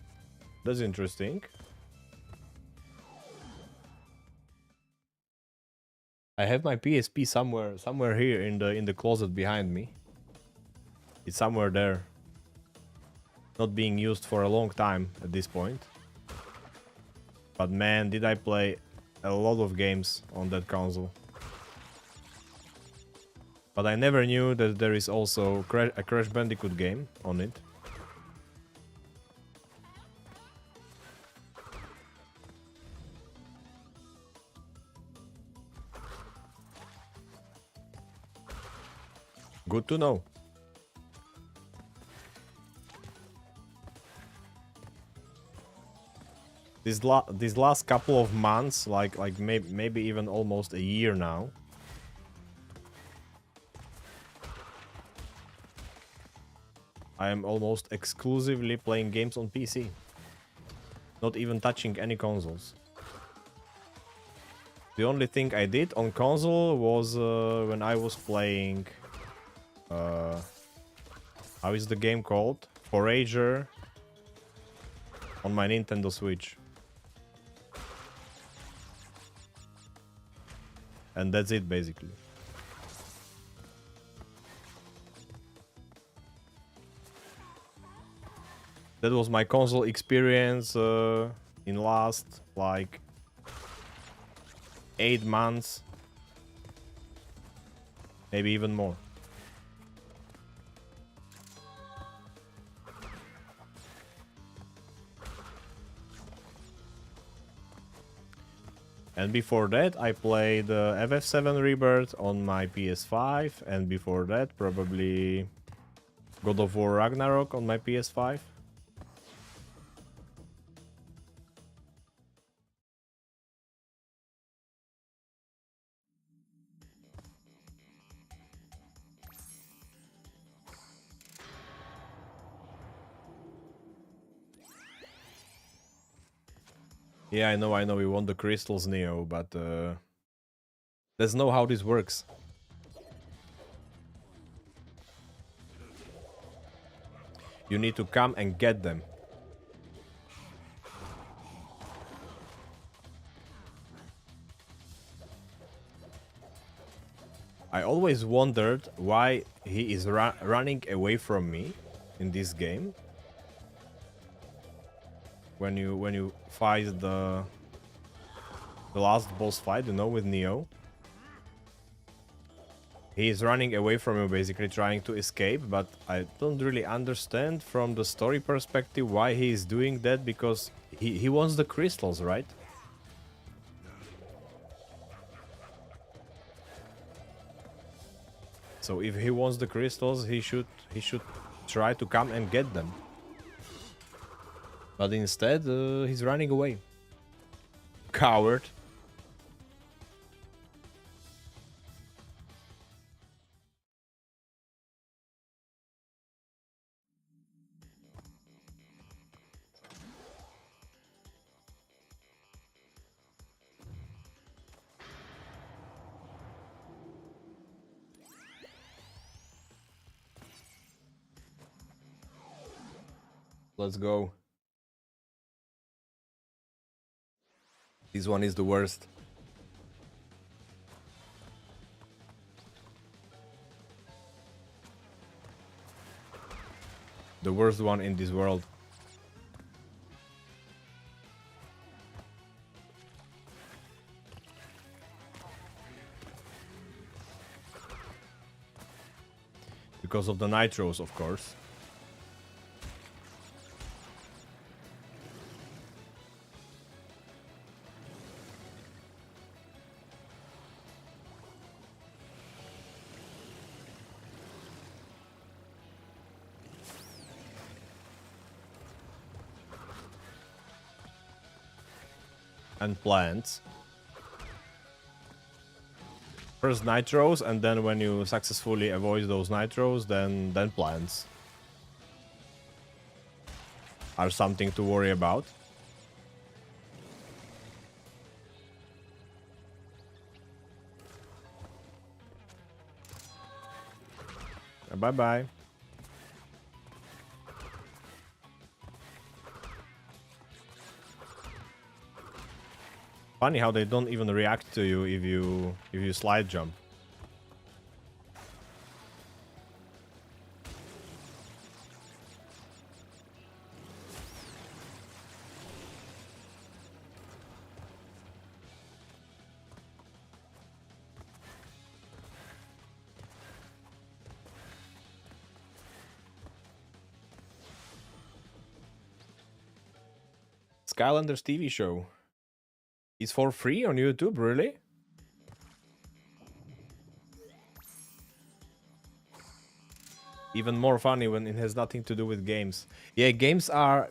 That's interesting. I have my PSP somewhere here in the closet behind me. It's somewhere there. Not being used for a long time at this point. But man, did I play a lot of games on that console. But I never knew that there is also a Crash Bandicoot game on it. Good to know. These last couple of months, like maybe even almost a year now, I am almost exclusively playing games on PC. Not even touching any consoles. The only thing I did on console was when I was playing... how is the game called? Forager on my Nintendo Switch. And that's it, basically. That was my console experience in last, like, 8 months. Maybe even more. And before that, I played FF7 Rebirth on my PS5, and before that, probably God of War Ragnarok on my PS5. Yeah, I know, we want the crystals, Neo, but let's know how this works. You need to come and get them. I always wondered why he is running away from me in this game. When you fight the last boss fight, you know, with Neo. He is running away from you, basically trying to escape, but I don't really understand from the story perspective why he is doing that, because he wants the crystals, right? So if he wants the crystals, he should try to come and get them. But instead, he's running away. Coward. Let's go. This one is the worst. The worst one in this world. Because of the nitros, of course. And plants. First nitros, and then when you successfully avoid those nitros, then plants are something to worry about. Bye bye. Funny how they don't even react to you if you slide jump. Skylanders TV show is for free on YouTube, really? Even more funny when it has nothing to do with games. Yeah, games are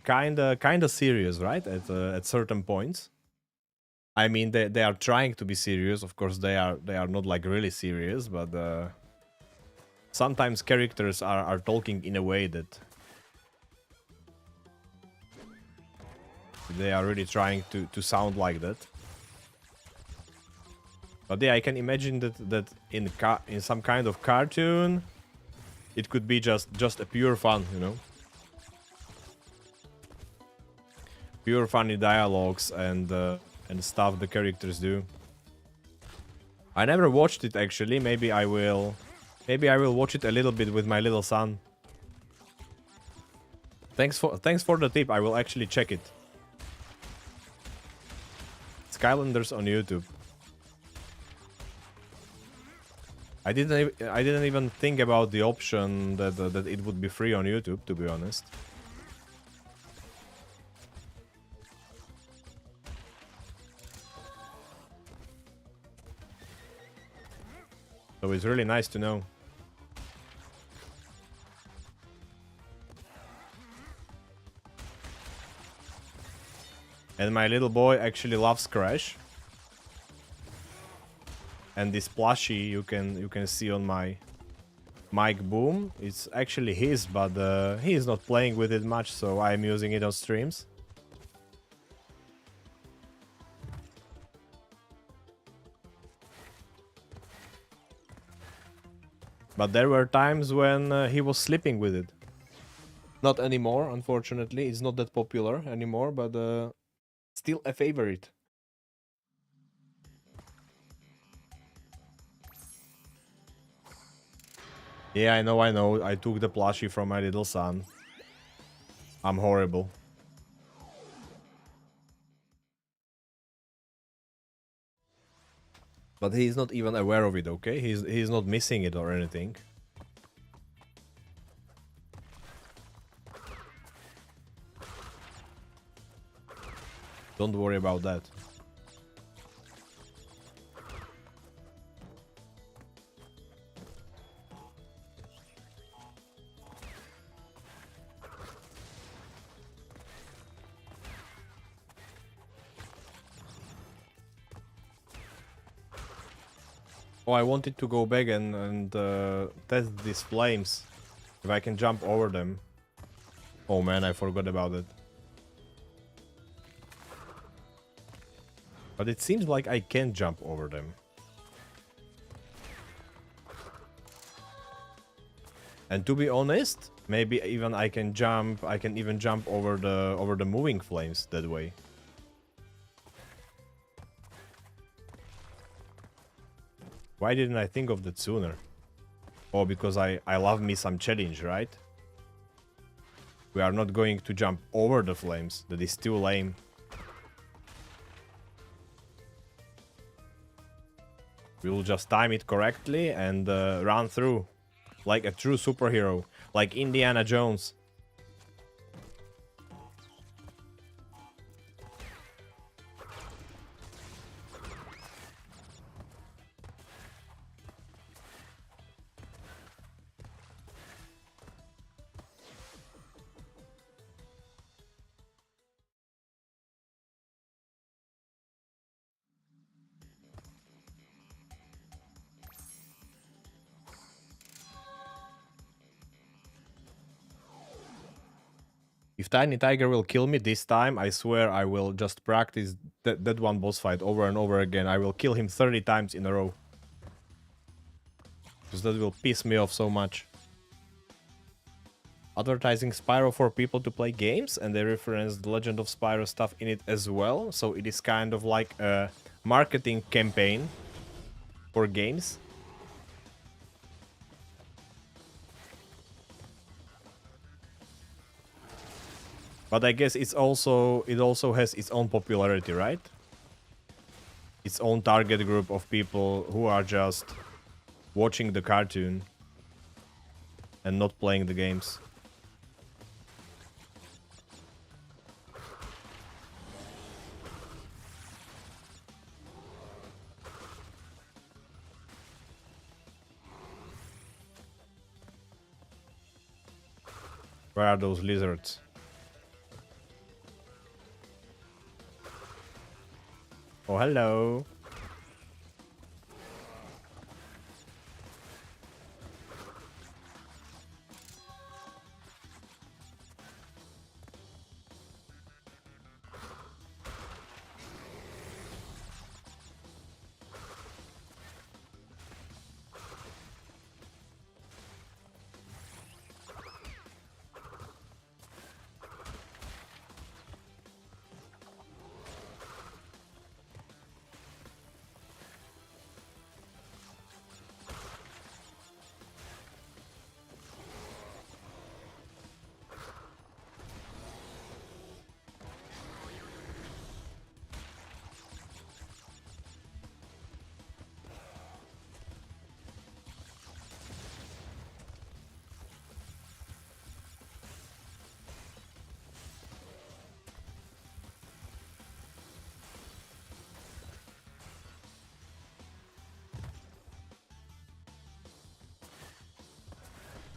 kinda serious, right? At certain points. I mean, they are trying to be serious. Of course, they are not like really serious, but sometimes characters are talking in a way that they are really trying to sound like that. But yeah, I can imagine that in some kind of cartoon, it could be just a pure fun, you know, pure funny dialogues and stuff the characters do. I never watched it actually. Maybe I will watch it a little bit with my little son. Thanks for the tip. I will actually check it. Skylanders on YouTube. I didn't even think about the option that it would be free on YouTube, to be honest. So it's really nice to know. And my little boy actually loves Crash. And this plushie you can see on my mic boom, it's actually his, but he is not playing with it much, so I'm using it on streams. But there were times when he was sleeping with it. Not anymore, unfortunately. It's not that popular anymore, but still a favorite. Yeah, I know. I took the plushie from my little son. I'm horrible. But he's not even aware of it, okay? He's not missing it or anything. Don't worry about that. Oh, I wanted to go back and test these flames. If I can jump over them. Oh man, I forgot about it. But it seems like I can jump over them. And to be honest, maybe even I can even jump over the moving flames that way. Why didn't I think of that sooner? Oh, because I love me some challenge, right? We are not going to jump over the flames. That is too lame. We will just time it correctly and run through. Like a true superhero. Like Indiana Jones. If Tiny Tiger will kill me this time, I swear I will just practice that one boss fight over and over again. I will kill him 30 times in a row. Because that will piss me off so much. advertising Spyro for people to play games, and they reference the Legend of Spyro stuff in it as well. So it is kind of like a marketing campaign for games. But I guess it also has its own popularity, right? Its own target group of people who are just watching the cartoon and not playing the games. Where are those lizards? Oh, hello.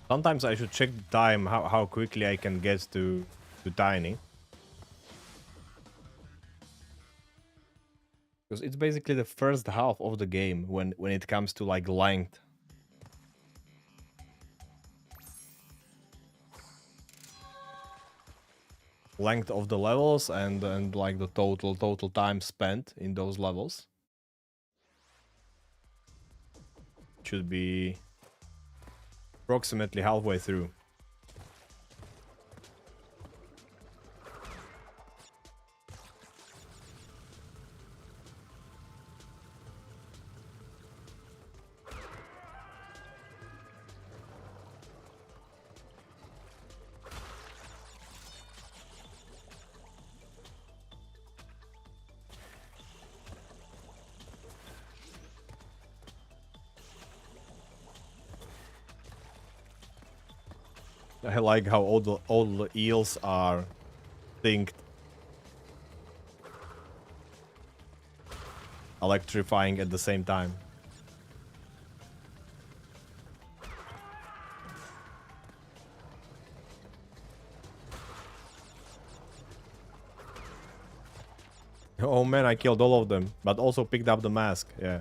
Sometimes I should check the time, how quickly I can get to Tiny. Because it's basically the first half of the game when it comes to like length. Length of the levels and like the total time spent in those levels. Should be approximately halfway through. I like how all the eels are synced. Electrifying at the same time. Oh man, I killed all of them, but also picked up the mask, yeah.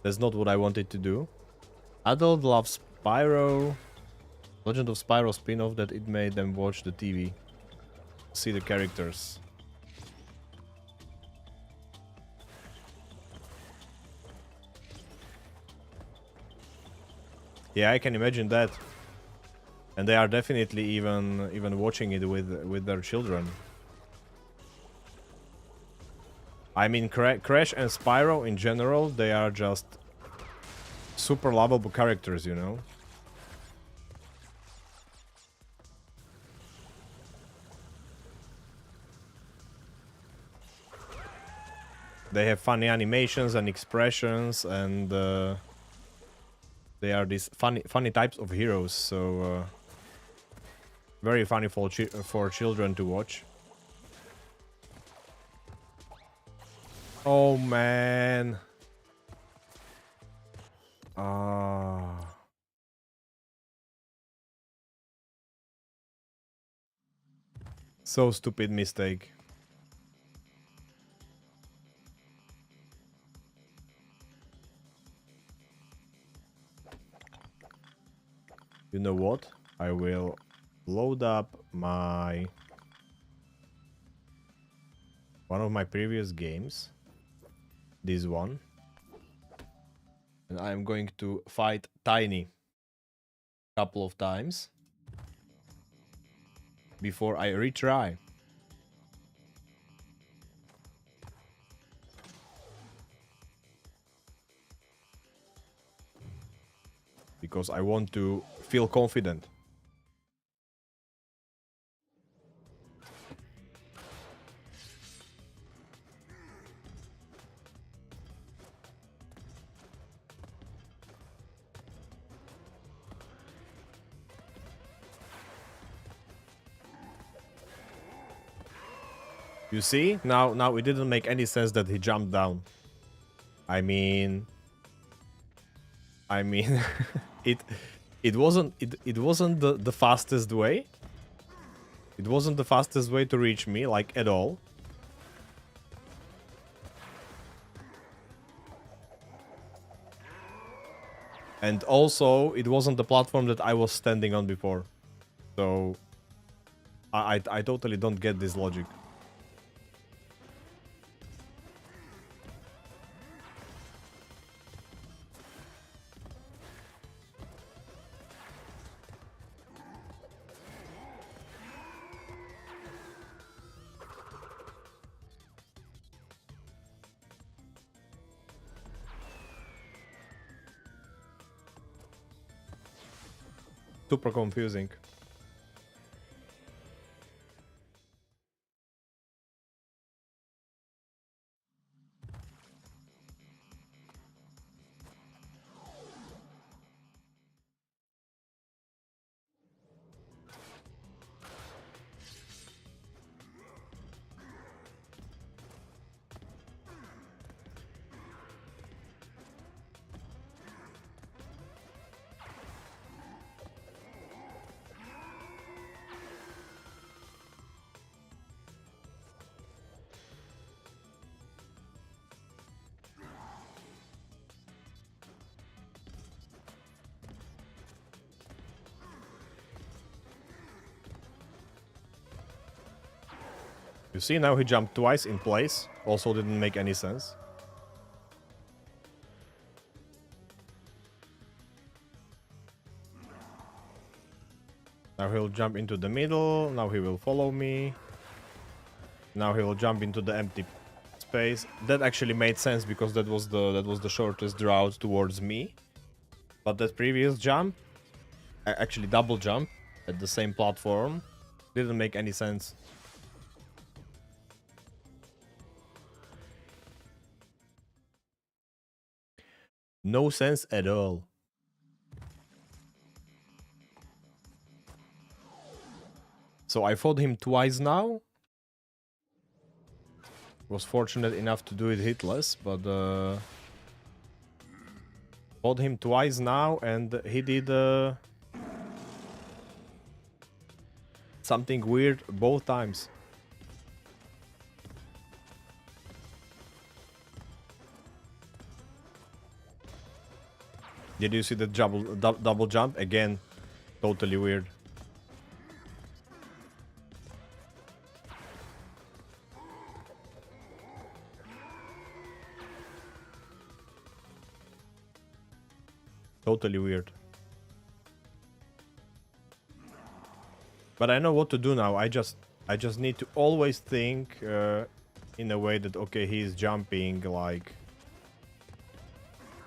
That's not what I wanted to do. Adult loves Spyro. Legend of Spyro spin-off that it made them watch the TV. See the characters. Yeah, I can imagine that. And they are definitely even watching it with their children. I mean, Crash and Spyro in general, they are just super lovable characters, you know? They have funny animations and expressions, and they are these funny types of heroes, so very funny for children to watch. Oh man. So stupid mistake. You know what? I will load up one of my previous games. This one. And I'm going to fight Tiny. couple of times before I retry. Because I want to feel confident. You see? Now it didn't make any sense that he jumped down. I mean it it wasn't the fastest way. It wasn't the fastest way to reach me, like, at all. And also, it wasn't the platform that I was standing on before. So, I totally don't get this logic. Super confusing. You see, now he jumped twice in place. Also didn't make any sense. Now he'll jump into the middle. Now he will follow me. Now he will jump into the empty space. That actually made sense because that was the shortest route towards me. But that previous jump, actually double jump at the same platform, didn't make any sense. No sense at all. So I fought him twice now. Was fortunate enough to do it hitless, but fought him twice now, and he did something weird both times. Did you see the double jump? Again, totally weird. Totally weird. But I know what to do now. I just need to always think in a way that, okay, he's jumping, like,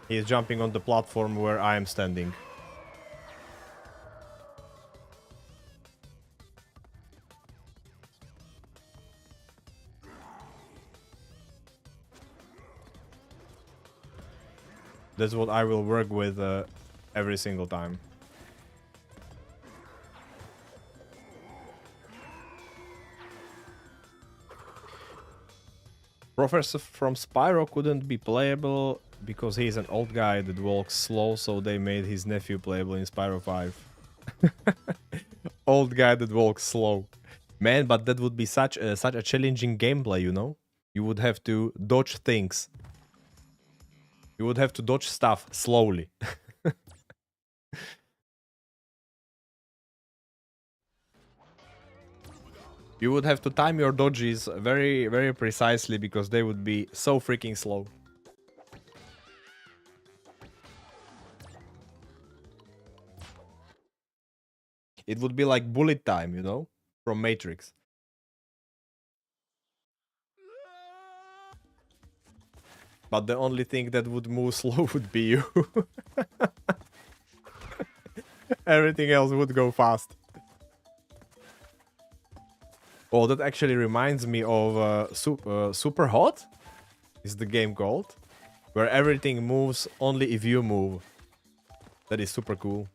he is jumping on the platform where I am standing. That's what I will work with every single time. Professor from Spyro couldn't be playable because he's an old guy that walks slow, so they made his nephew playable in Spyro 5. Old guy that walks slow. Man, but that would be such a challenging gameplay, you know? You would have to dodge things. You would have to dodge stuff slowly. You would have to time your dodges very, very precisely because they would be so freaking slow. It would be like bullet time, you know, from Matrix. But the only thing that would move slow would be you. Everything else would go fast. Oh, that actually reminds me of Super Hot, is the game called, where everything moves only if you move. That is super cool.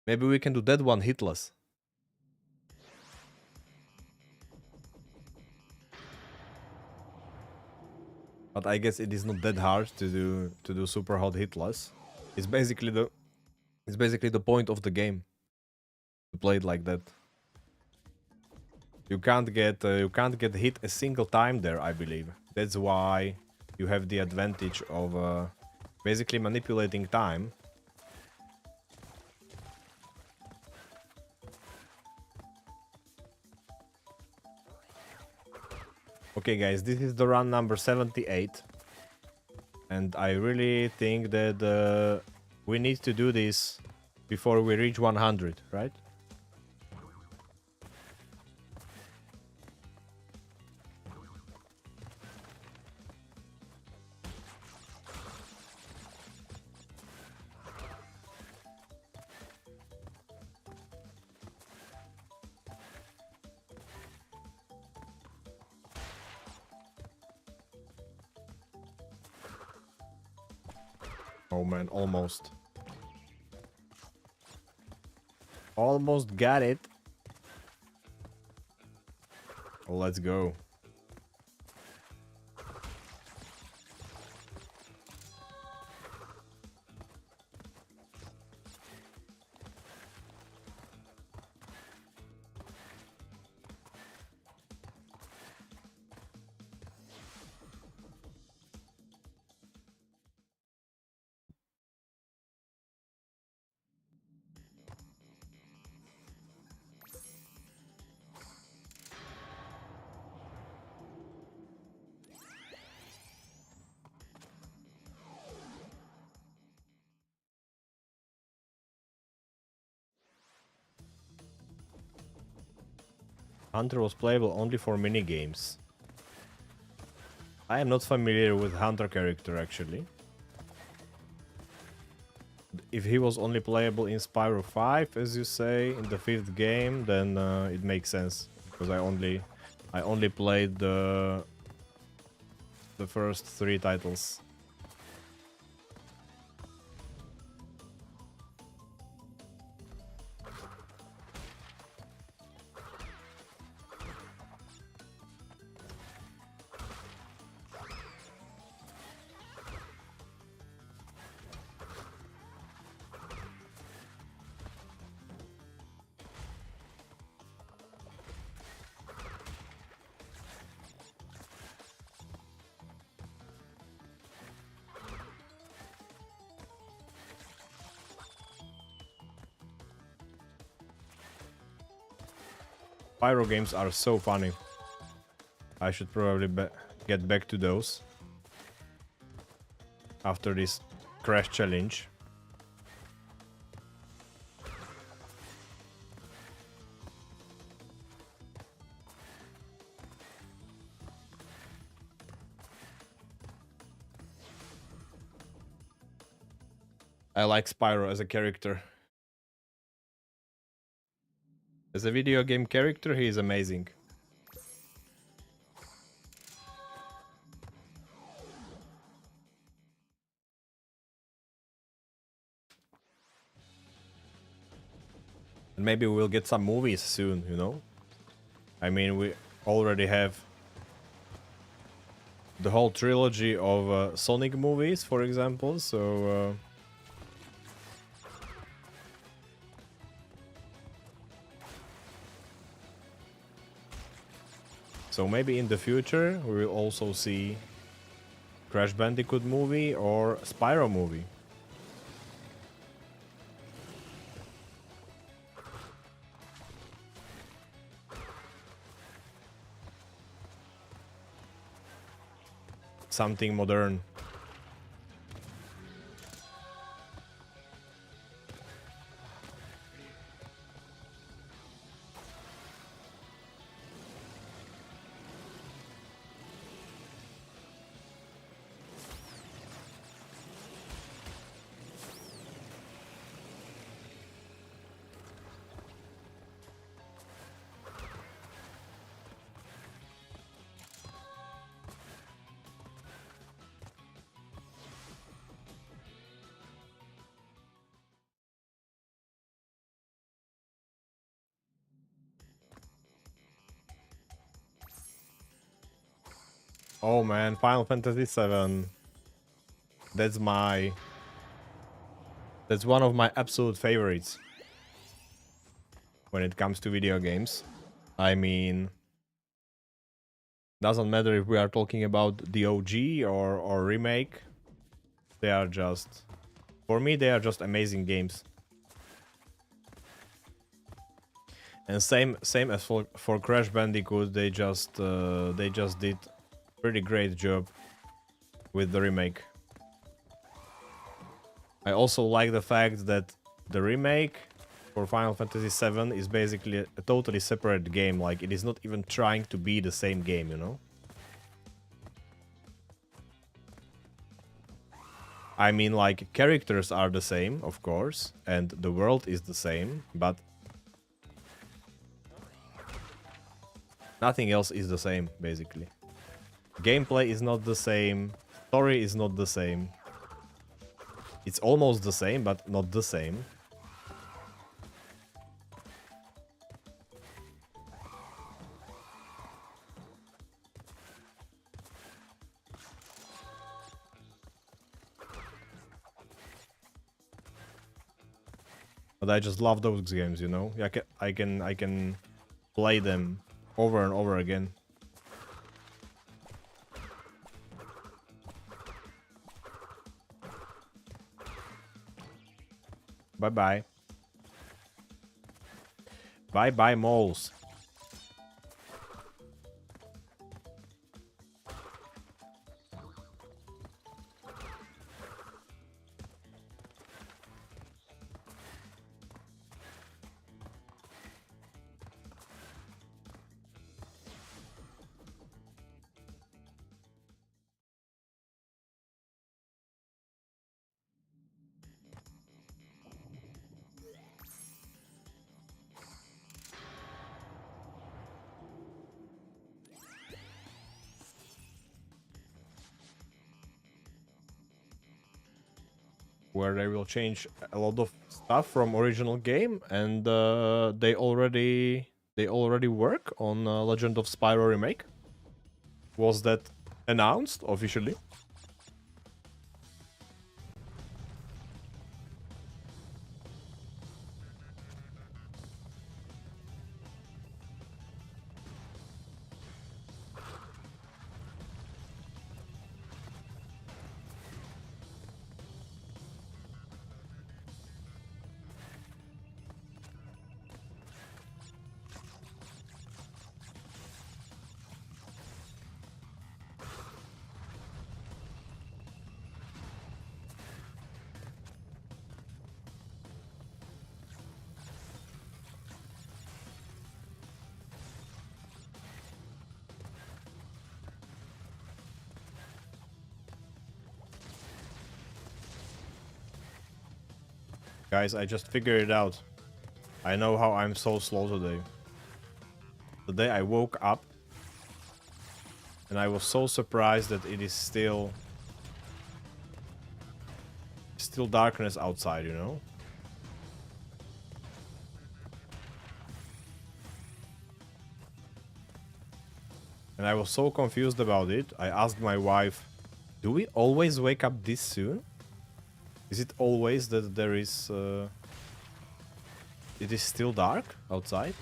Maybe we can do that one hitless. But I guess it is not that hard to do super hot hitless. It's basically the point of the game to play it like that. You can't get hit a single time there, I believe. That's why you have the advantage of basically manipulating time. Okay, guys, this is the run number 78. And I really think that we need to do this before we reach 100, right? Oh man, almost. Almost got it. Well, let's go. Hunter was playable only for minigames. I am not familiar with Hunter character actually. If he was only playable in Spyro 5, as you say, in the 5th game, then it makes sense. Because I only played the first 3 titles. Pyro games are so funny. I should probably get back to those after this crash challenge. I like Spyro as a character. As a video game character, he is amazing. And maybe we'll get some movies soon, you know? I mean, we already have the whole trilogy of Sonic movies, for example, so... So maybe in the future we will also see Crash Bandicoot movie or Spyro movie. Something modern. Oh man, Final Fantasy VII. That's one of my absolute favorites when it comes to video games. I mean, doesn't matter if we are talking about the OG or remake. They are just, for me, they are just amazing games. And same as for Crash Bandicoot, they just did pretty great job with the remake. I also like the fact that the remake for Final Fantasy VII is basically a totally separate game. Like, it is not even trying to be the same game, you know? I mean, like, characters are the same, of course, and the world is the same, but nothing else is the same, basically. Gameplay is not the same, story is not the same. It's almost the same, but not the same. But I just love those games, you know? I can play them over and over again. Bye-bye. Bye-bye, moles. Where they will change a lot of stuff from original game, and they already work on Legend of Spyro remake. Was that announced officially? Guys, I just figured it out. I know how I'm so slow today. Today I woke up and I was so surprised that it is still darkness outside, you know? And I was so confused about it. I asked my wife, do we always wake up this soon? Is it always that there is... it is still dark outside?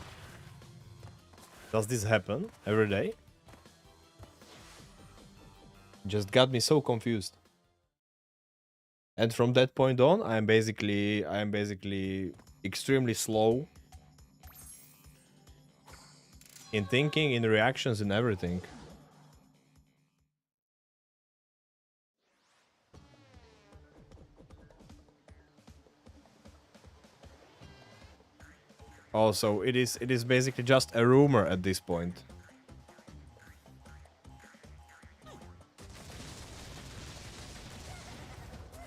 Does this happen every day? Just got me so confused. And from that point on, I am basically extremely slow in thinking, in reactions, in everything. Also, it is basically just a rumor at this point.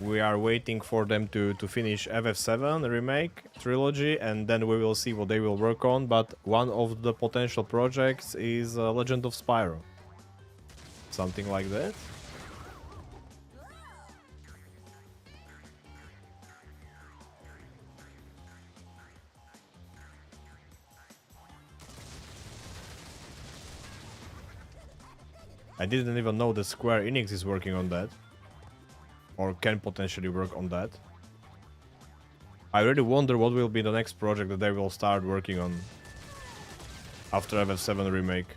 We are waiting for them to finish FF7 remake trilogy, and then we will see what they will work on. But one of the potential projects is Legend of Spyro. Something like that. I didn't even know that Square Enix is working on that. Or can potentially work on that. I really wonder what will be the next project that they will start working on after FF7 remake.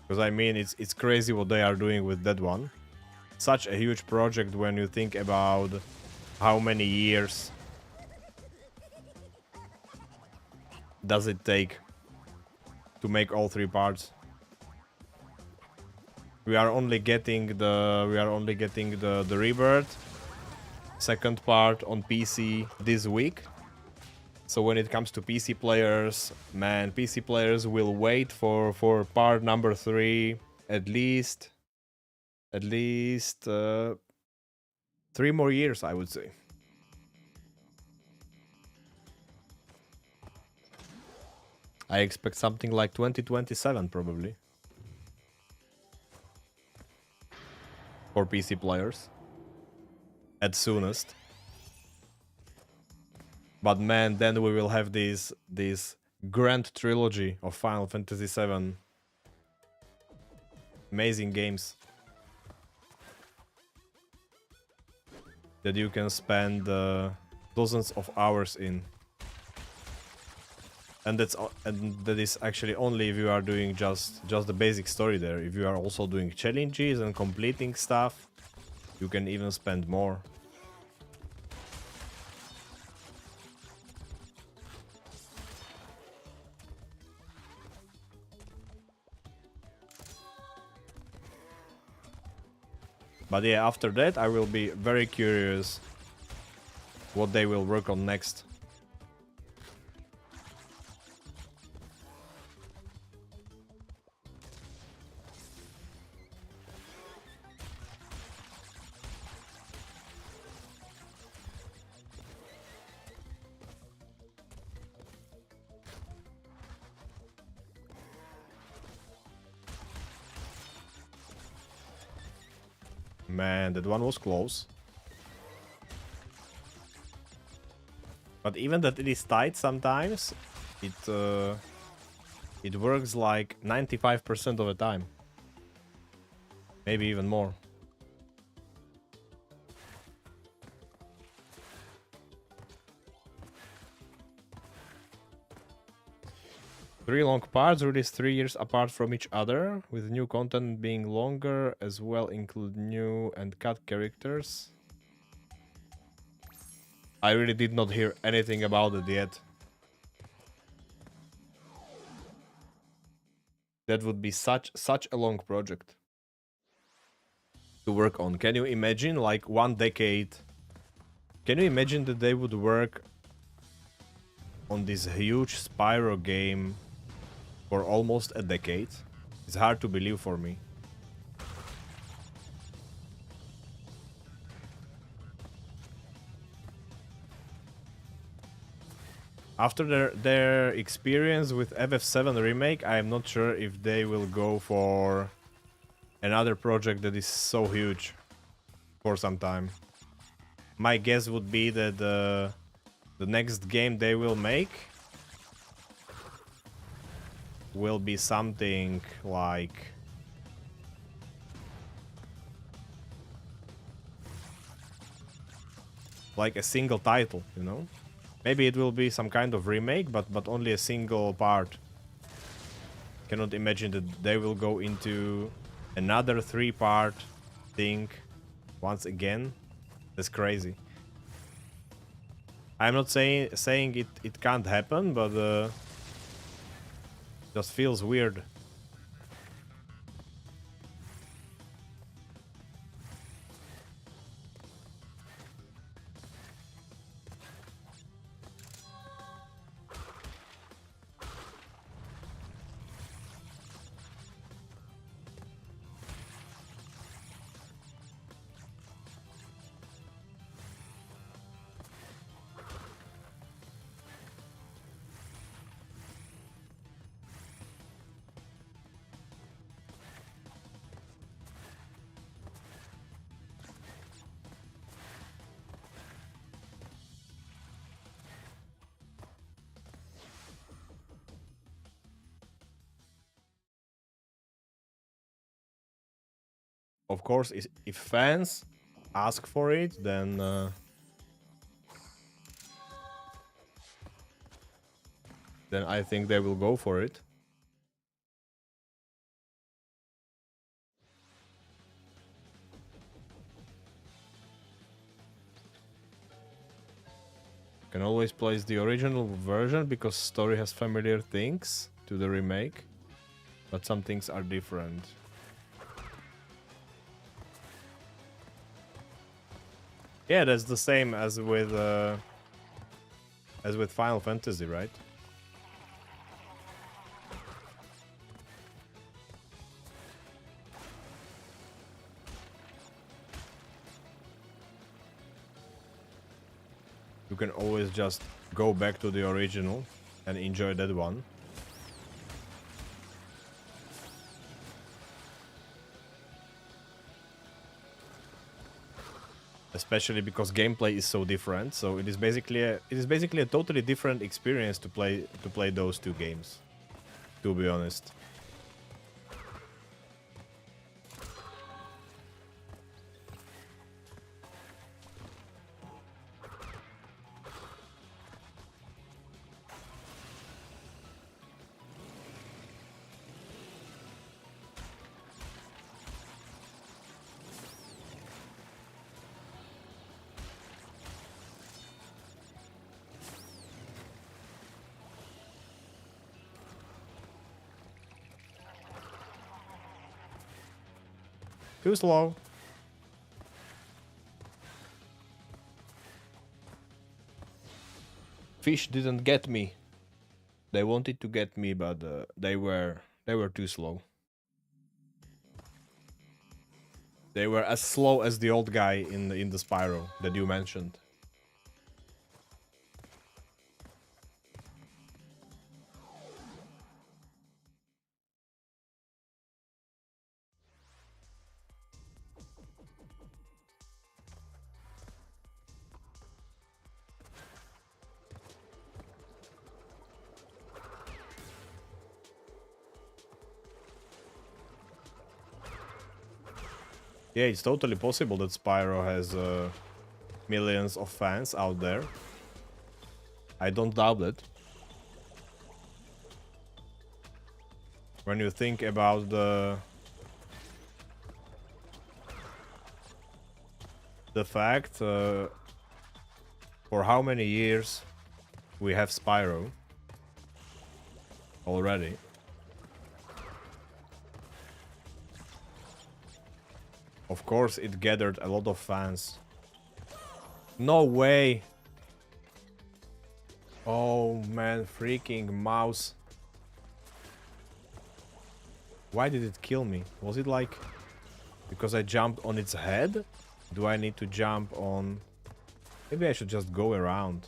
Because I mean, it's crazy what they are doing with that one. Such a huge project when you think about how many years does it take to make all 3 parts. We are only getting the Rebirth second part on PC this week. So when it comes to PC players, man, PC players will wait for part number 3 at least 3 more years, I would say. I expect something like 2027 probably for PC players at soonest. But man, then we will have this grand trilogy of Final Fantasy VII. Amazing games that you can spend dozens of hours in. And that is actually only if you are doing just the basic story there. If you are also doing challenges and completing stuff, you can even spend more. But yeah, after that I will be very curious what they will work on next. Man, that one was close. But even that it is tight sometimes, it works like 95% of the time. Maybe even more. Three long parts released 3 years apart from each other, with new content being longer, as well include new and cut characters. I really did not hear anything about it yet. That would be such a long project to work on. Can you imagine, like, 1 decade? Can you imagine that they would work on this huge Spyro game for almost a decade? It's hard to believe for me. After their experience with FF7 remake, I am not sure if they will go for another project that is so huge for some time. My guess would be that the next game they will make will be something like a single title, you know? Maybe it will be some kind of remake, but only a single part. Cannot imagine that they will go into another 3-part thing once again. That's crazy. I'm not saying it can't happen, but just feels weird. Of course, if fans ask for it, then I think they will go for it. Can always place the original version because story has familiar things to the remake, but some things are different. Yeah, that's the same as with Final Fantasy, right? You can always just go back to the original and enjoy that one. Especially because gameplay is so different, so it is basically a totally different experience to play those two games, to be honest. Too slow. Fish didn't get me. They wanted to get me, but they were too slow. They were as slow as the old guy in the Spyro that you mentioned. Yeah, it's totally possible that Spyro has millions of fans out there. I don't doubt it. When you think about the fact for how many years we have Spyro already. Of course, it gathered a lot of fans. No way! Oh man, freaking mouse. Why did it kill me? Was it like because I jumped on its head? Do I need to jump on... Maybe I should just go around.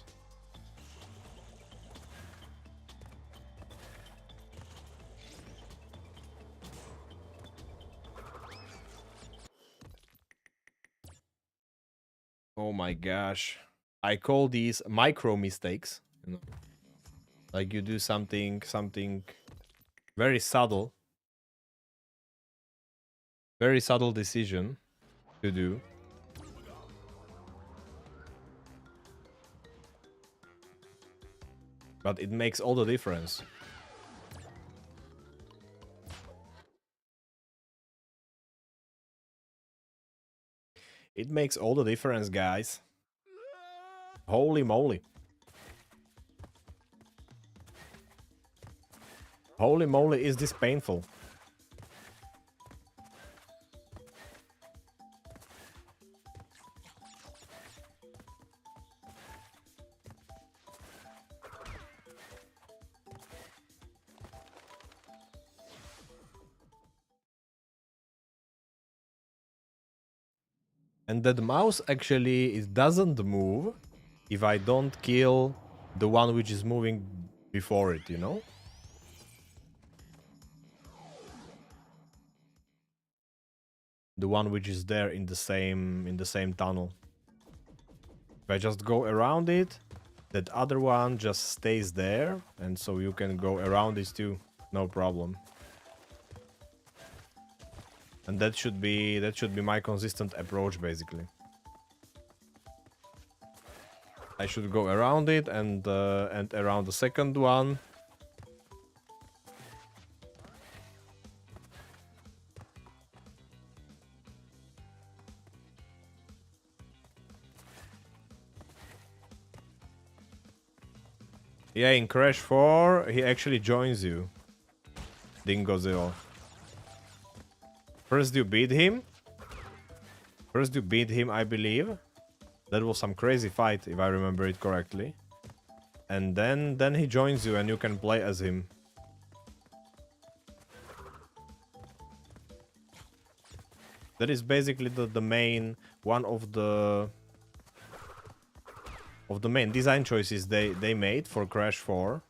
Oh my gosh. I call these micro mistakes, you know. Like you do something very subtle. Very subtle decision to do. But it makes all the difference. It makes all the difference, guys. Holy moly. Holy moly, is this painful. And that mouse actually it doesn't move if I don't kill the one which is moving before it, you know? The one which is there in the same tunnel. If I just go around it, that other one just stays there, and so you can go around this too, no problem. And that should be my consistent approach basically. I should go around it and around the second one. Yeah, in Crash 4, he actually joins you. Dingozil. First you beat him. I believe. That was some crazy fight, if I remember it correctly. And then he joins you and you can play as him. That is basically the main one of the main design choices they made for Crash 4.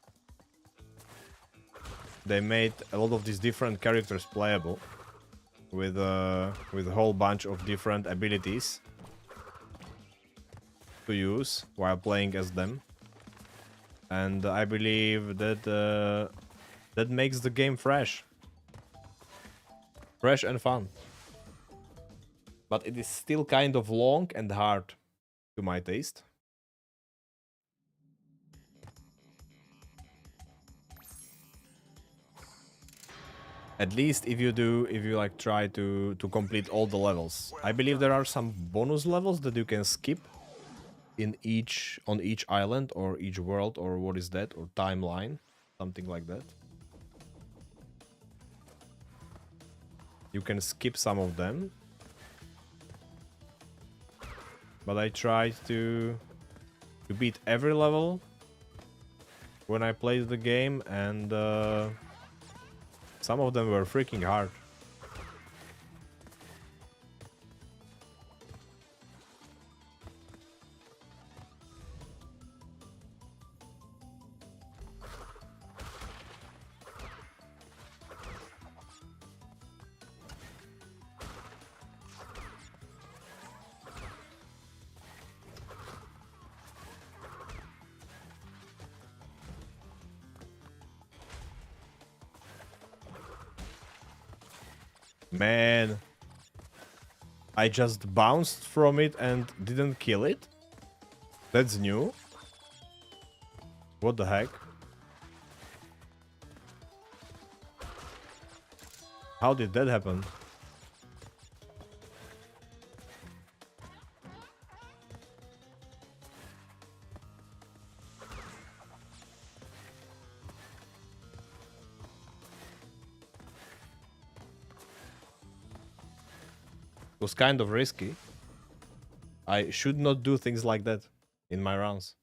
They made a lot of these different characters playable with a whole bunch of different abilities to use while playing as them. And I believe that that makes the game fresh and fun. But it is still kind of long and hard to my taste. At least if you like try to complete all the levels. I believe there are some bonus levels that you can skip on each island or each world, or what is that, or timeline, something like that. You can skip some of them. But I tried to beat every level when I played the game, and some of them were freaking hard. Man, I just bounced from it and didn't kill it? That's new. What the heck? How did that happen? Was kind of risky. I should not do things like that in my rounds.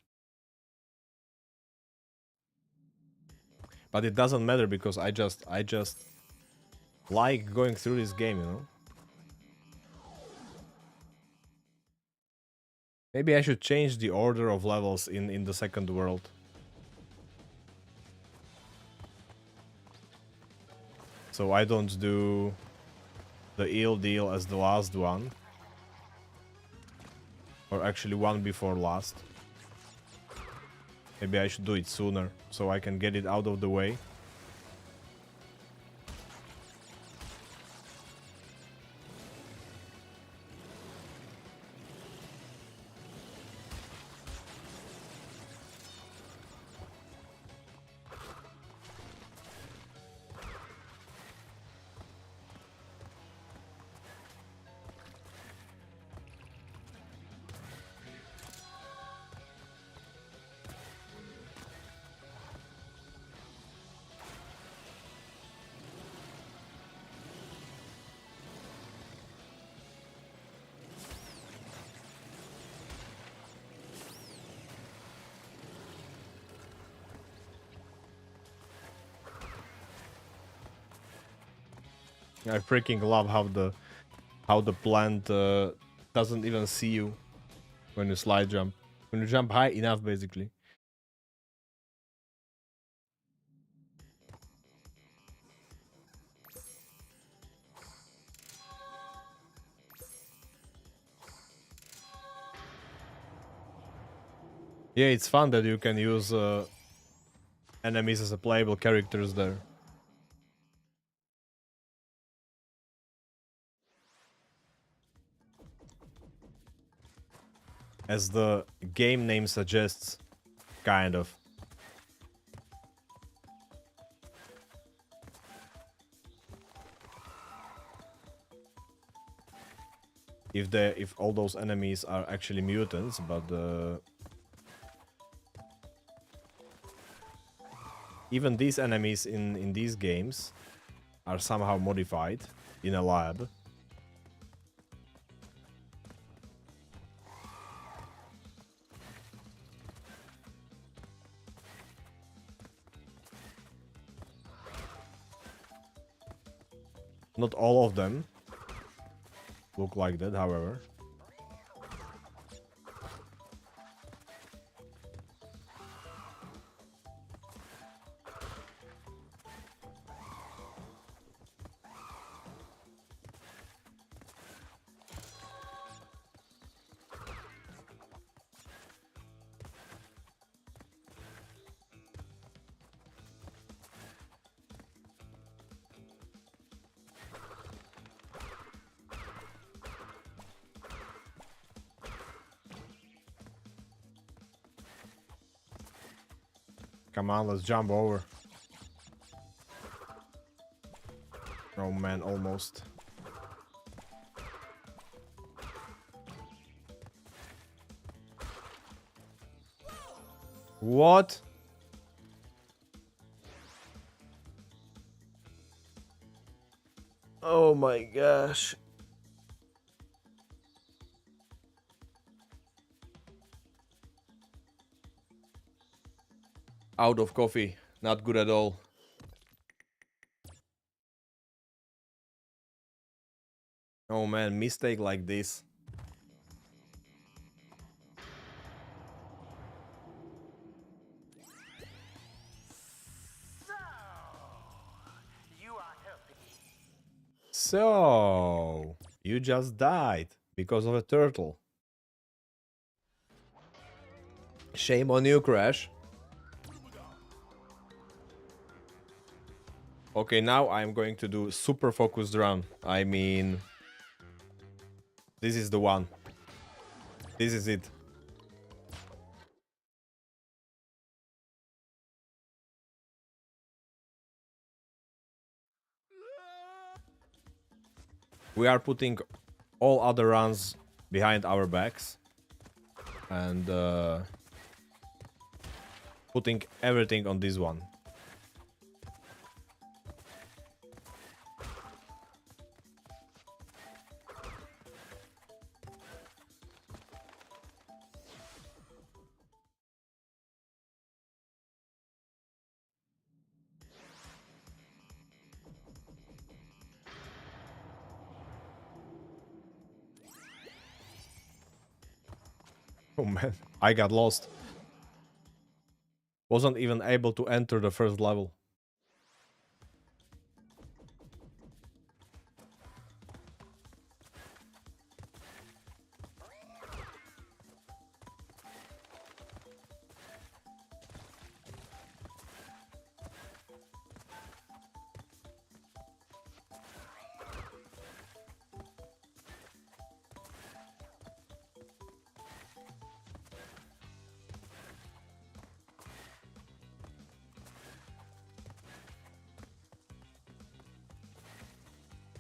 But it doesn't matter because I just like going through this game, you know? Maybe I should change the order of levels in the second world. So I don't do the eel deal as the last one. Or actually one before last. Maybe I should do it sooner, so I can get it out of the way. I freaking love how the plant doesn't even see you when you slide jump. When you jump high enough, basically. Yeah, it's fun that you can use enemies as a playable characters there. As the game name suggests, kind of. If all those enemies are actually mutants, but even these enemies in these games are somehow modified in a lab. Not all of them look like that, however. Come on, let's jump over. Oh man, almost. What? Oh my gosh. Out of coffee. Not good at all. Oh man, mistake like this. You are helping. So, you just died because of a turtle. Shame on you, Crash. Okay, now I'm going to do super focused run. I mean, this is the one. This is it. We are putting all other runs behind our backs and putting everything on this one. Oh man, I got lost. Wasn't even able to enter the first level.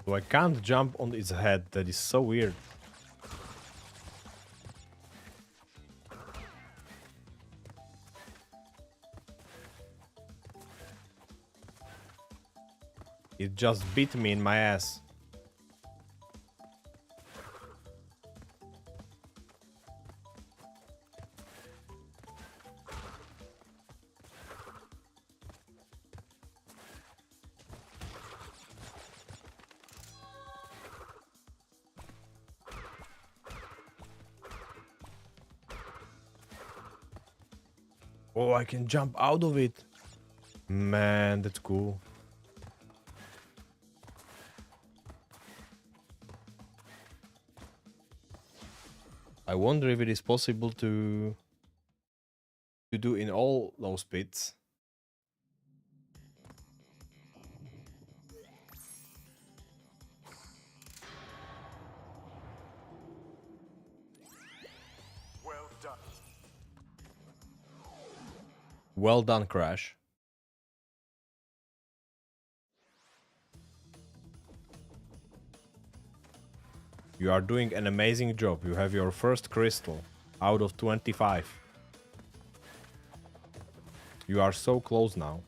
So I can't jump on its head. That is so weird. It just beat me in my ass. Oh, I can jump out of it. Man, that's cool. I wonder if it is possible to do in all those pits. Well done, Crash. You are doing an amazing job. You have your first crystal out of 25. You are so close now.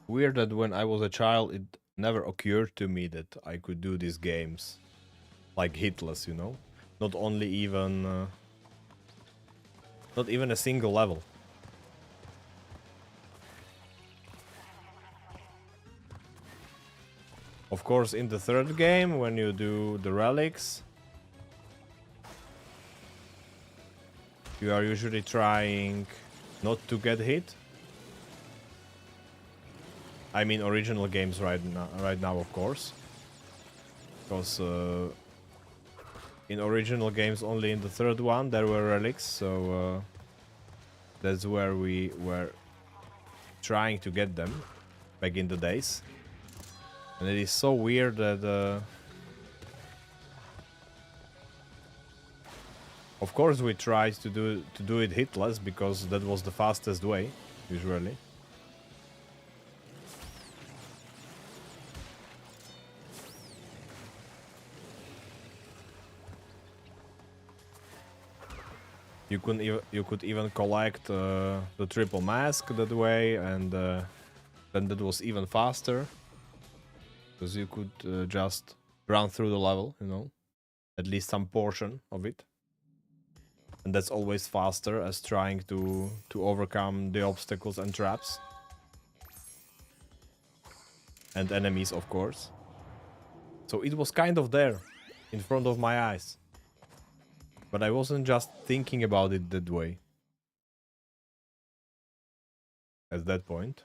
Weird that when I was a child, it never occurred to me that I could do these games. Like Hitless, you know? Not only even... not even a single level. Of course, in the third game, when you do the relics, you are usually trying not to get hit. I mean, original games right now, of course. Because in original games, only in the third one, there were relics, so that's where we were trying to get them back in the days. And it is so weird that... of course we tried to do it hitless, because that was the fastest way, usually. You could even collect the triple mask that way, and then that was even faster. Because you could just run through the level, you know, at least some portion of it. And that's always faster as trying to overcome the obstacles and traps. And enemies, of course. So it was kind of there, in front of my eyes. But I wasn't just thinking about it that way. At that point.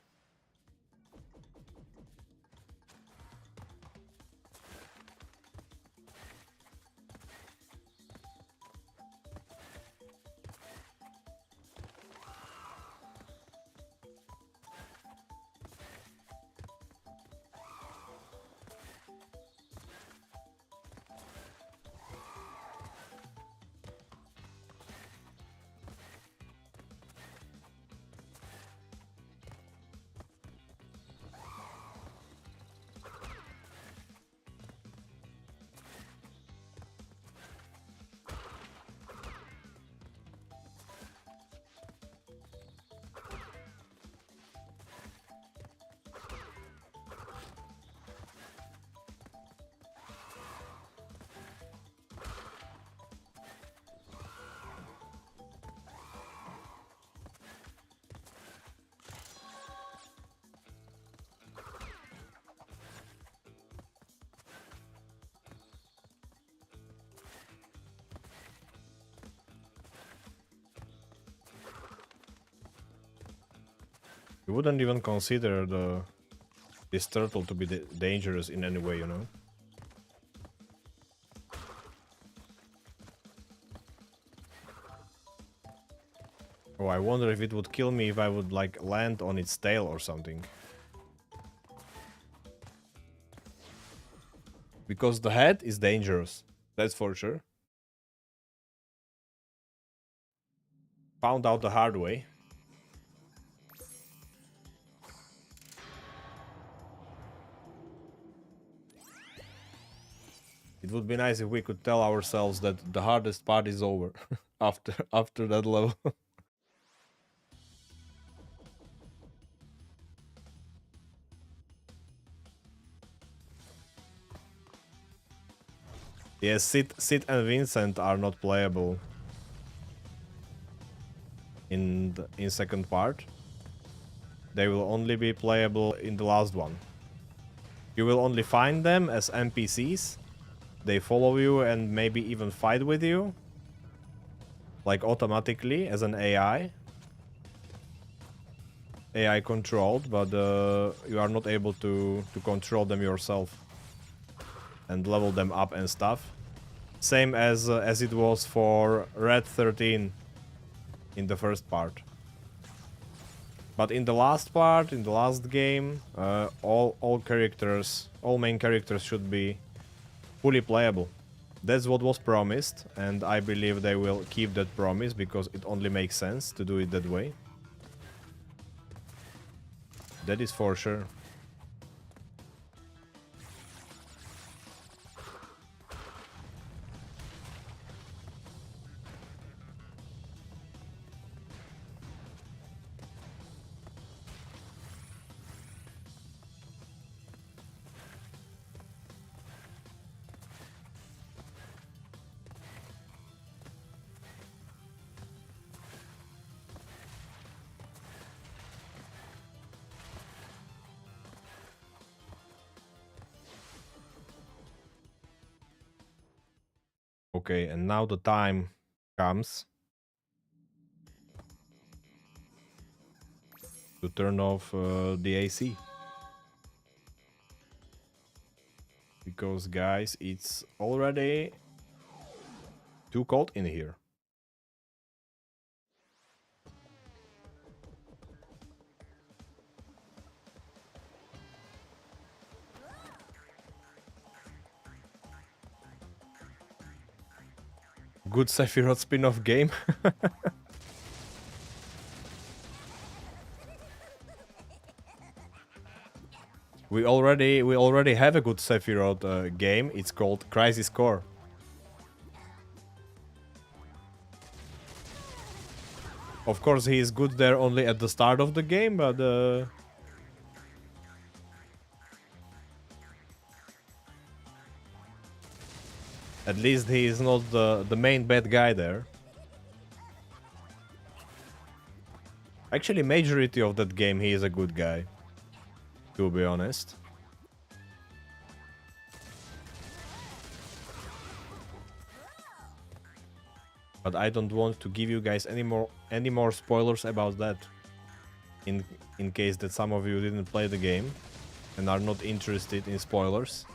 You wouldn't even consider this turtle to be dangerous in any way, you know? Oh, I wonder if it would kill me if I would, like, land on its tail or something. Because the head is dangerous. That's for sure. Found out the hard way. It would be nice if we could tell ourselves that the hardest part is over after that level. Yes, Sid and Vincent are not playable in second part. They will only be playable in the last one. You will only find them as NPCs. They follow you and maybe even fight with you, like automatically as an AI controlled, but you are not able to control them yourself and level them up and stuff. Same as it was for Red 13 in the first part. But in the last part, in the last game, all main characters should be fully playable. That's what was promised, and I believe they will keep that promise because it only makes sense to do it that way. That is for sure. Okay, and now the time comes to turn off the AC. Because, guys, it's already too cold in here. Good Sephiroth spin-off game. We already have a good Sephiroth game. It's called Crisis Core. Of course, he is good there only at the start of the game, but at least he is not the main bad guy there. Actually, majority of that game, he is a good guy, to be honest. But I don't want to give you guys any more spoilers about that. In case that some of you didn't play the game and are not interested in spoilers.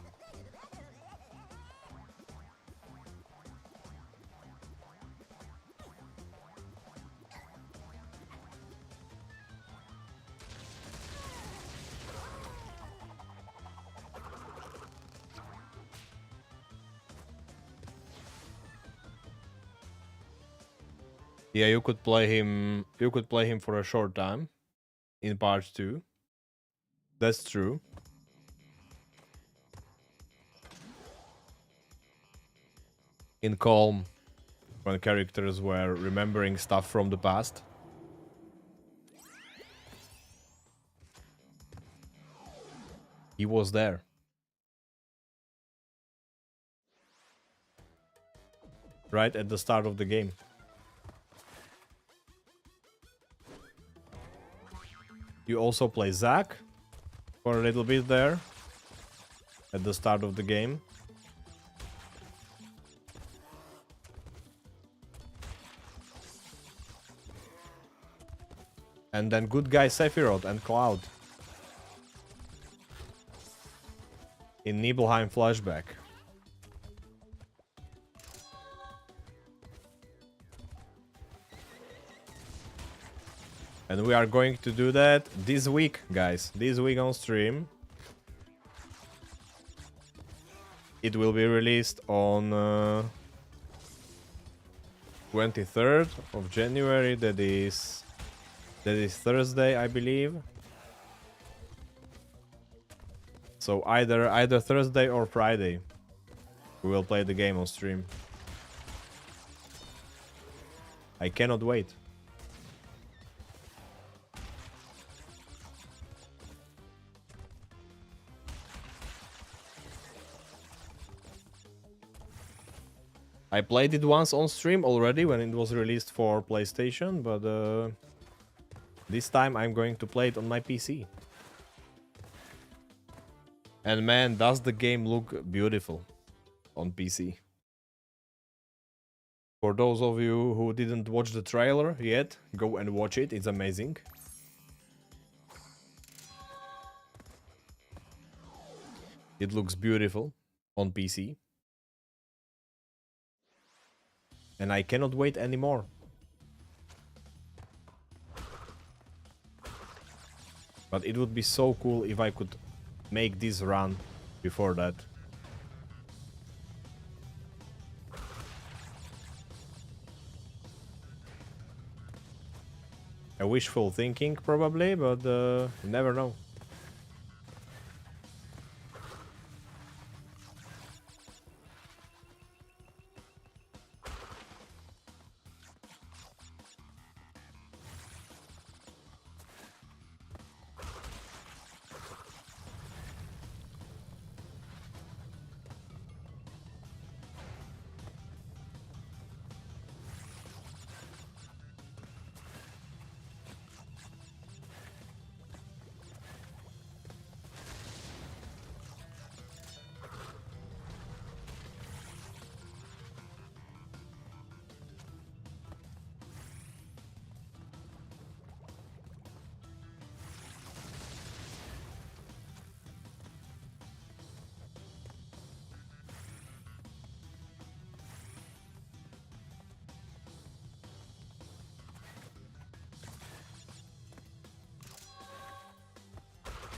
Yeah, you could play him. You could play him for a short time in part 2. That's true. In Calm, when characters were remembering stuff from the past. He was there. Right at the start of the game. You also play Zack for a little bit there at the start of the game. And then good guy Sephiroth and Cloud in Nibelheim flashback. And we are going to do that this week, guys. This week on stream. It will be released on 23rd of January. That is Thursday, I believe. So either Thursday or Friday, we will play the game on stream. I cannot wait. I played it once on stream already when it was released for PlayStation, but this time I'm going to play it on my PC. And man, does the game look beautiful on PC. For those of you who didn't watch the trailer yet, go and watch it, it's amazing. It looks beautiful on PC. And I cannot wait anymore. But it would be so cool if I could make this run before that. A wishful thinking probably, but you never know.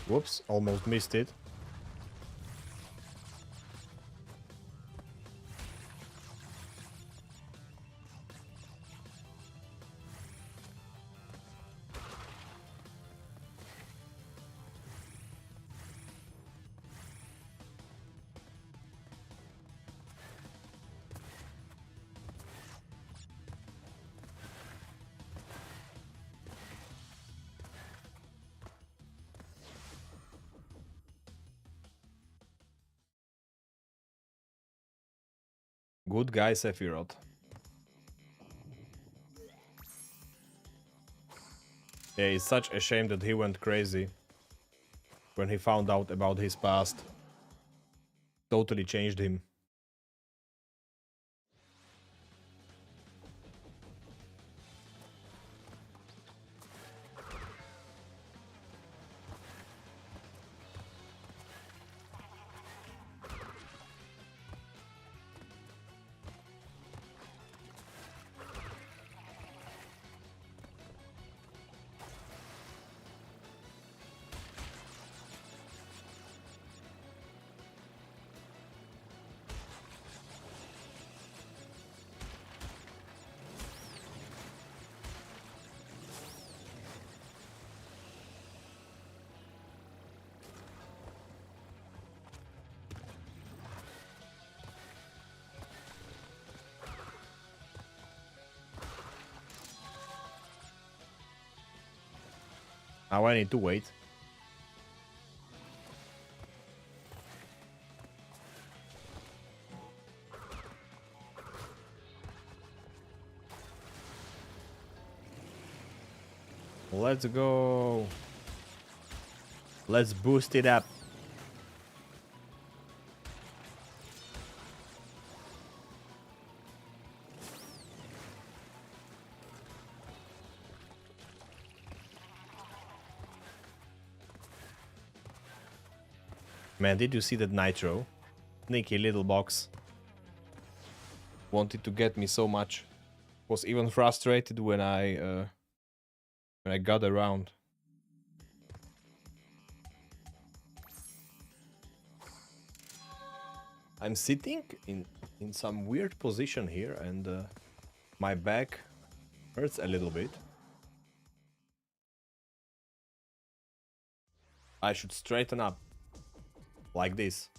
Whoops, almost missed it. Good guy, Sephiroth. Yeah, it's such a shame that he went crazy when he found out about his past. Totally changed him. Now I need to wait. Let's go. Let's boost it up. Man, did you see that Nitro? Sneaky little box. Wanted to get me so much. Was even frustrated when I got around. I'm sitting in some weird position here, and my back hurts a little bit. I should straighten up like this.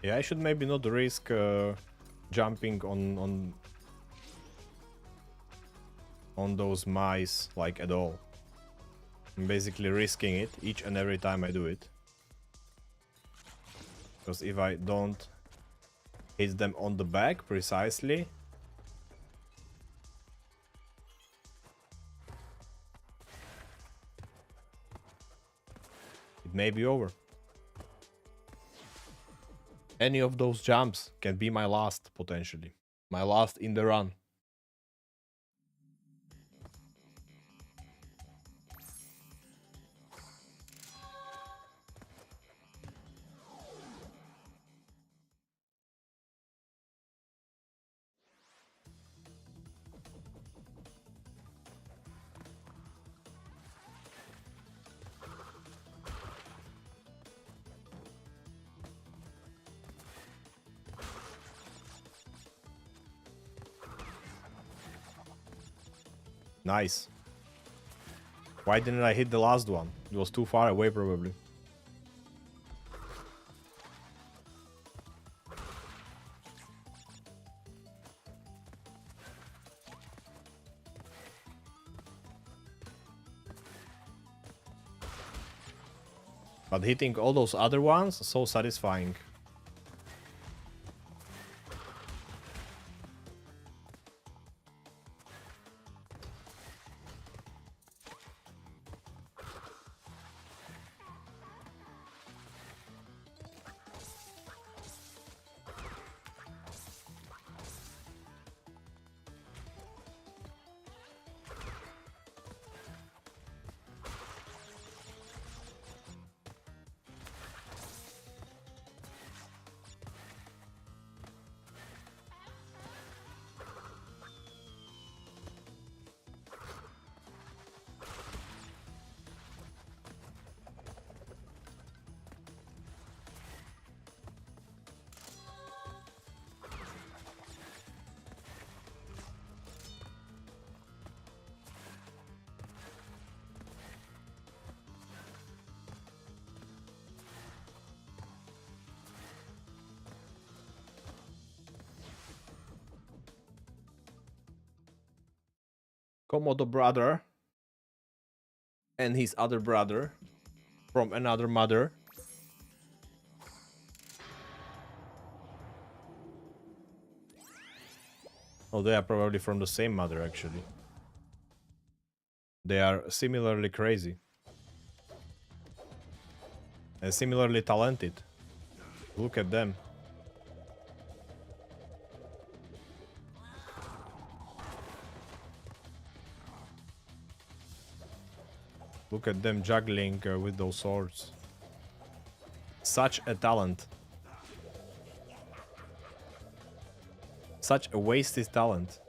Yeah, I should maybe not risk jumping on those mice like at all. I'm basically risking it each and every time I do it. Because if I don't hit them on the back precisely, it may be over. Any of those jumps can be my last, potentially. My last in the run. Nice. Why didn't I hit the last one? It was too far away, probably. But hitting all those other ones, so satisfying. Komodo brother and his other brother from another mother. Oh, they are probably from the same mother, actually. They are similarly crazy. And similarly talented. Look at them. Look at them juggling with those swords. Such a talent. Such a wasted talent.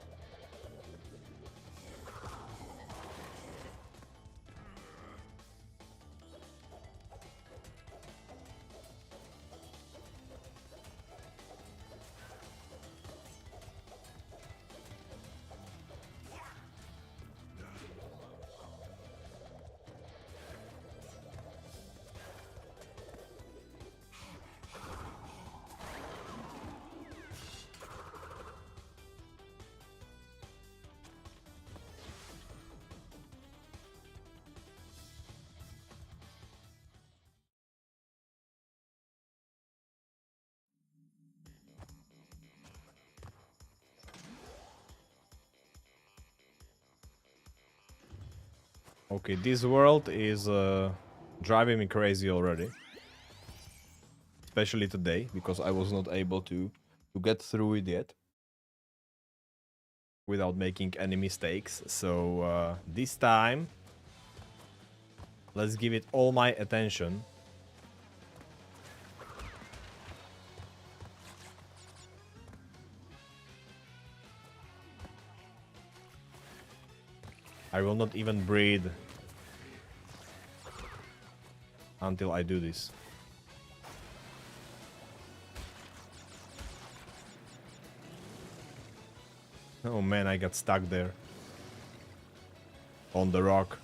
Okay, this world is driving me crazy already. Especially today, because I was not able to get through it yet. Without making any mistakes. So this time, let's give it all my attention. I will not even breathe until I do this. Oh man, I got stuck there. On the rock.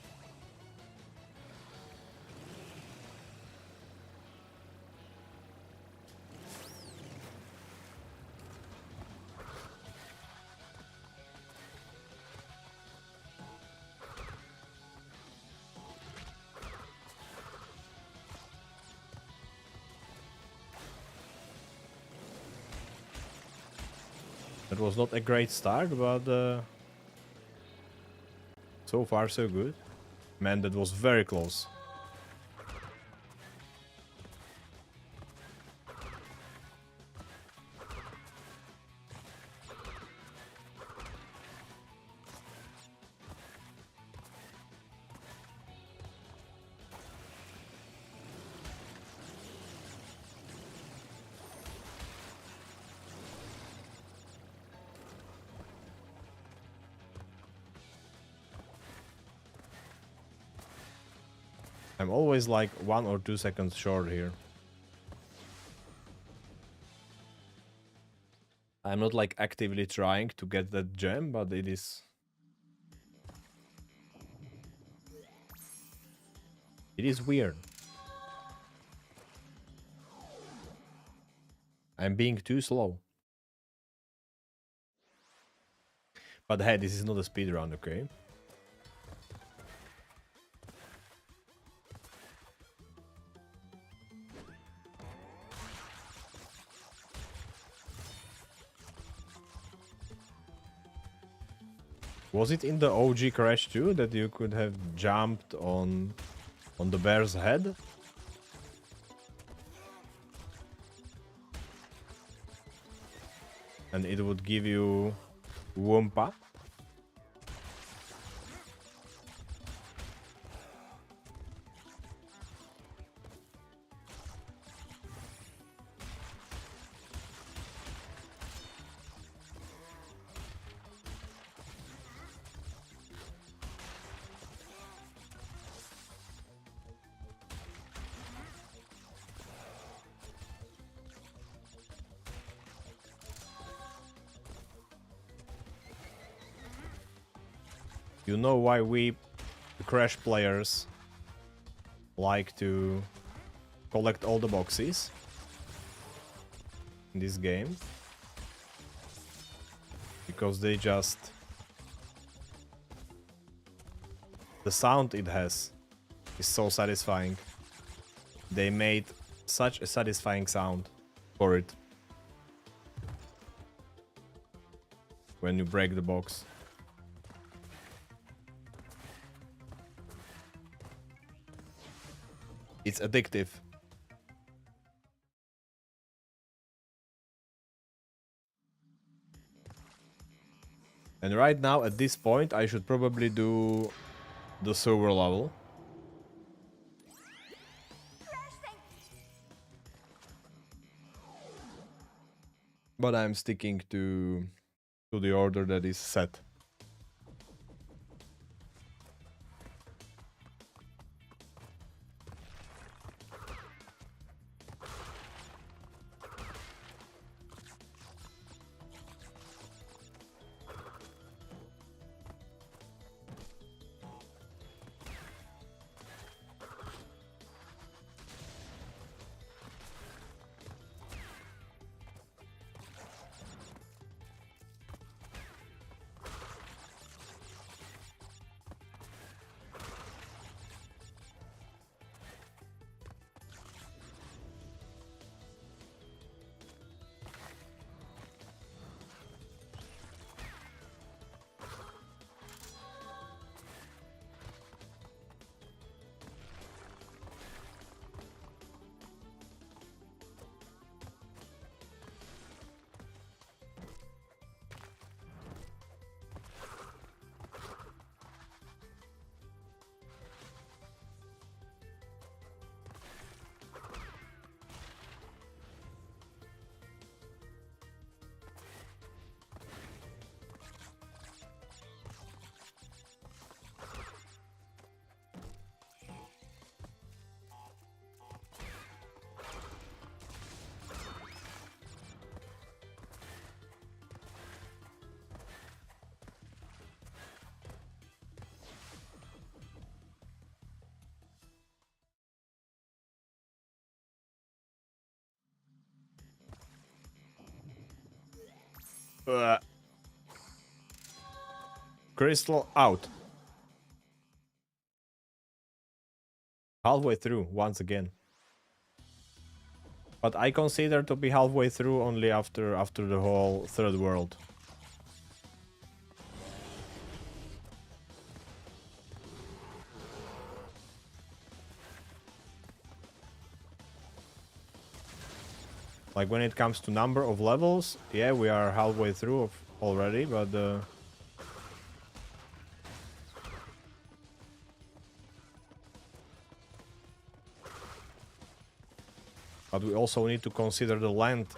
That was not a great start, but so far so good. Man, that was very close. I'm always like 1 or 2 seconds short here. I'm not like actively trying to get that gem, but it is... It is weird. I'm being too slow. But hey, this is not a speed run, okay? Was it in the OG Crash 2 that you could have jumped on the bear's head? And it would give you Wumpa? You know why we, the Crash players, like to collect all the boxes in this game? Because they just... The sound it has is so satisfying. They made such a satisfying sound for it. When you break the box. It's addictive. And right now, at this point, I should probably do the silver level. But I'm sticking to the order that is set. Crystal out. Halfway through once again. But I consider to be halfway through only after the whole third world. Like when it comes to number of levels, yeah, we are halfway through already, but we also need to consider the length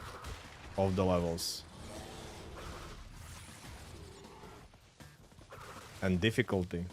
of the levels and difficulty.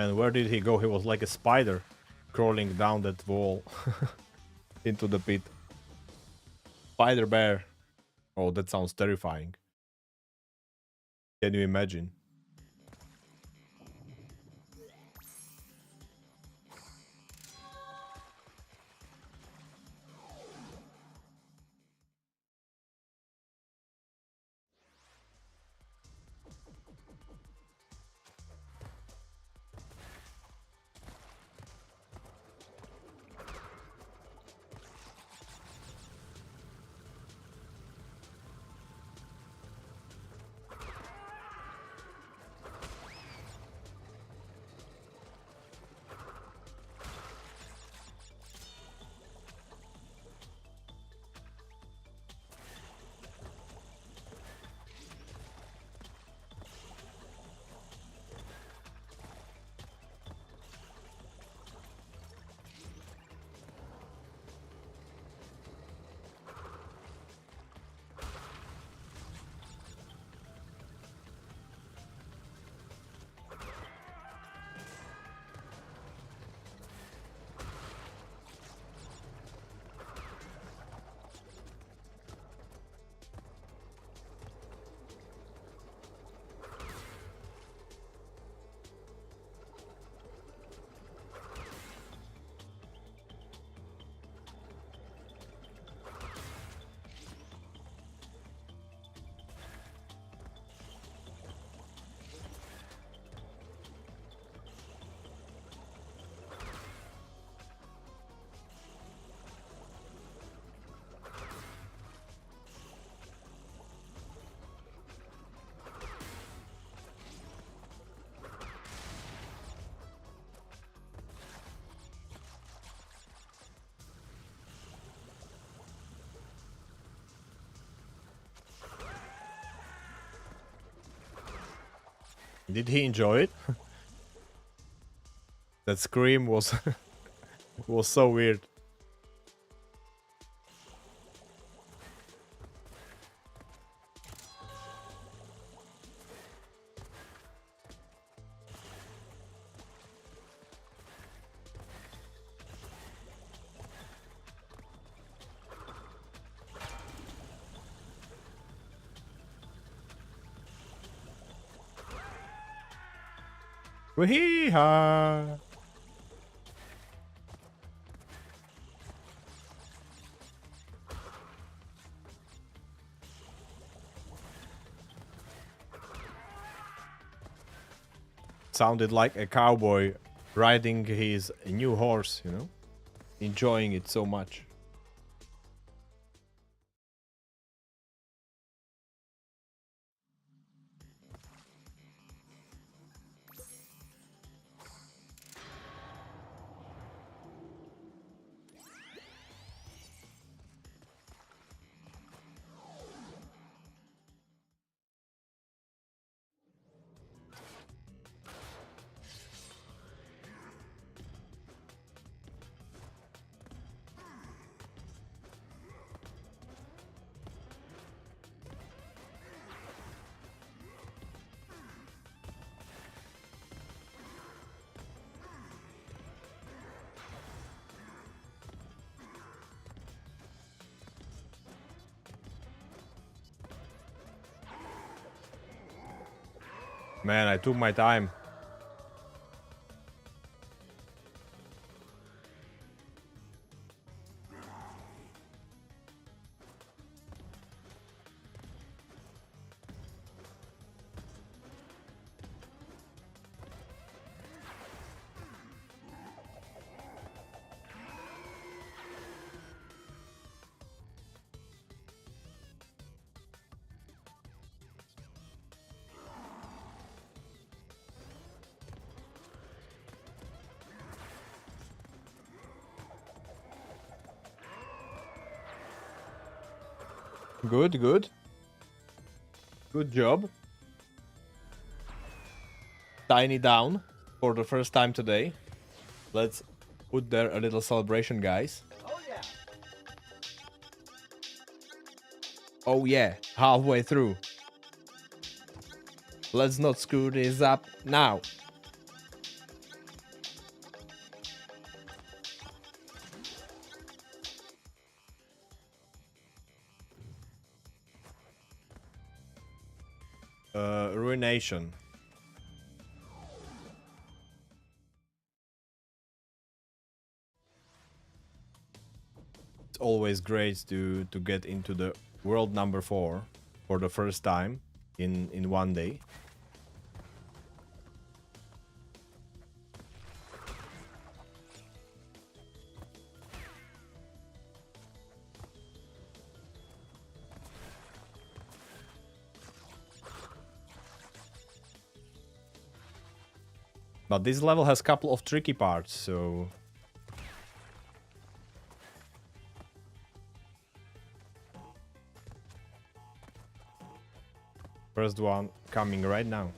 And where did he go? He was like a spider crawling down that wall into the pit. Spider bear. Oh, that sounds terrifying. Can you imagine? Did he enjoy it? That scream was was so weird. Wee-ha! sounded like a cowboy riding his new horse, you know? Enjoying it so much. Man, I took my time. Good, good. Good job. Tiny down for the first time today. Let's put there a little celebration, guys. Oh yeah, halfway through. Let's not screw this up now. Ruination. It's always great to get into the world number 4 for the first time in one day. But this level has a couple of tricky parts, so... First one coming right now.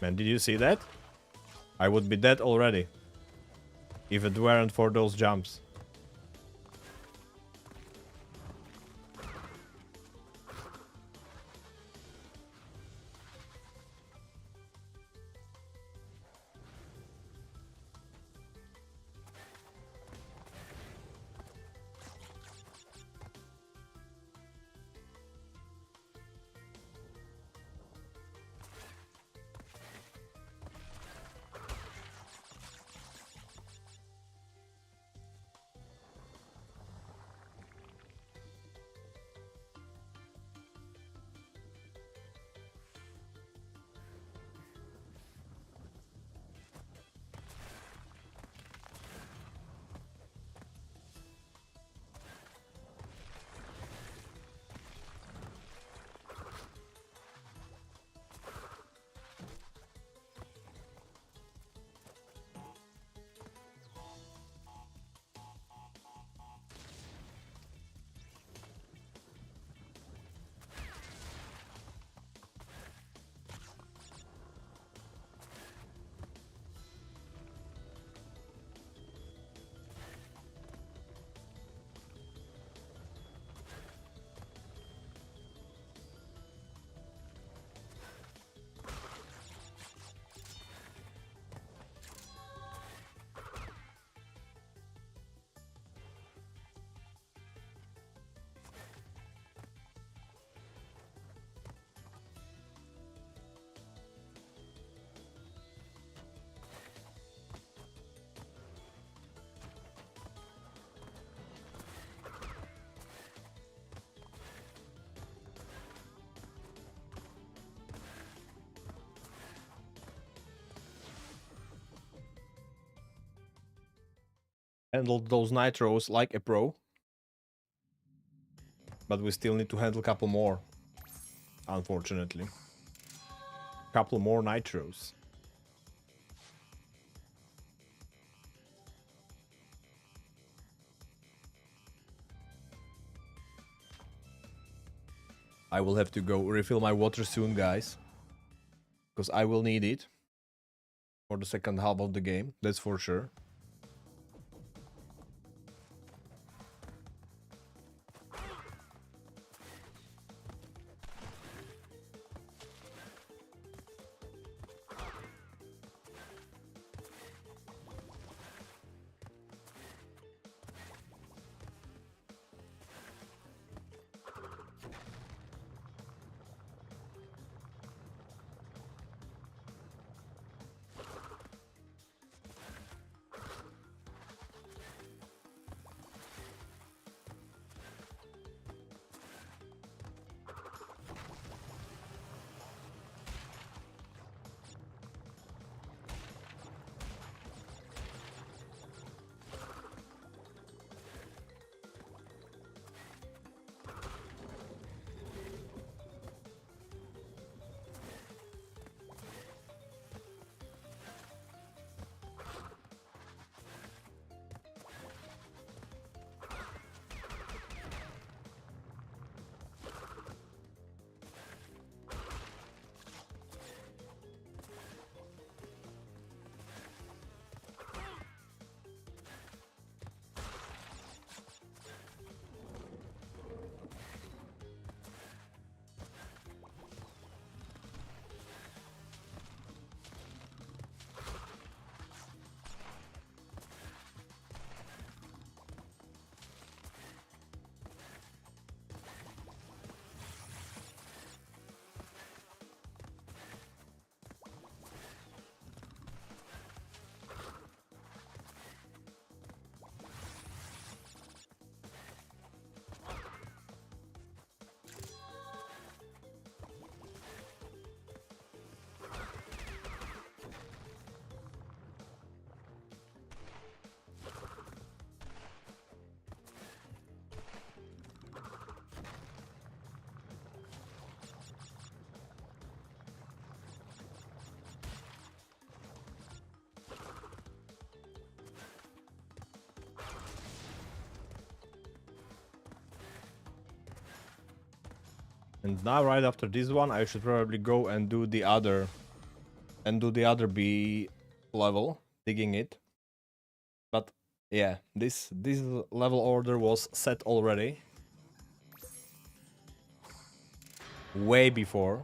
Man, did you see that? I would be dead already. If it weren't for those jumps. handled those nitros like a pro. But we still need to handle a couple more, unfortunately. Couple more nitros. I will have to go refill my water soon, guys. Because I will need it for the second half of the game, that's for sure. And now right after this one, I should probably go and do the other B level, digging it. But yeah, this level order was set already. Way before.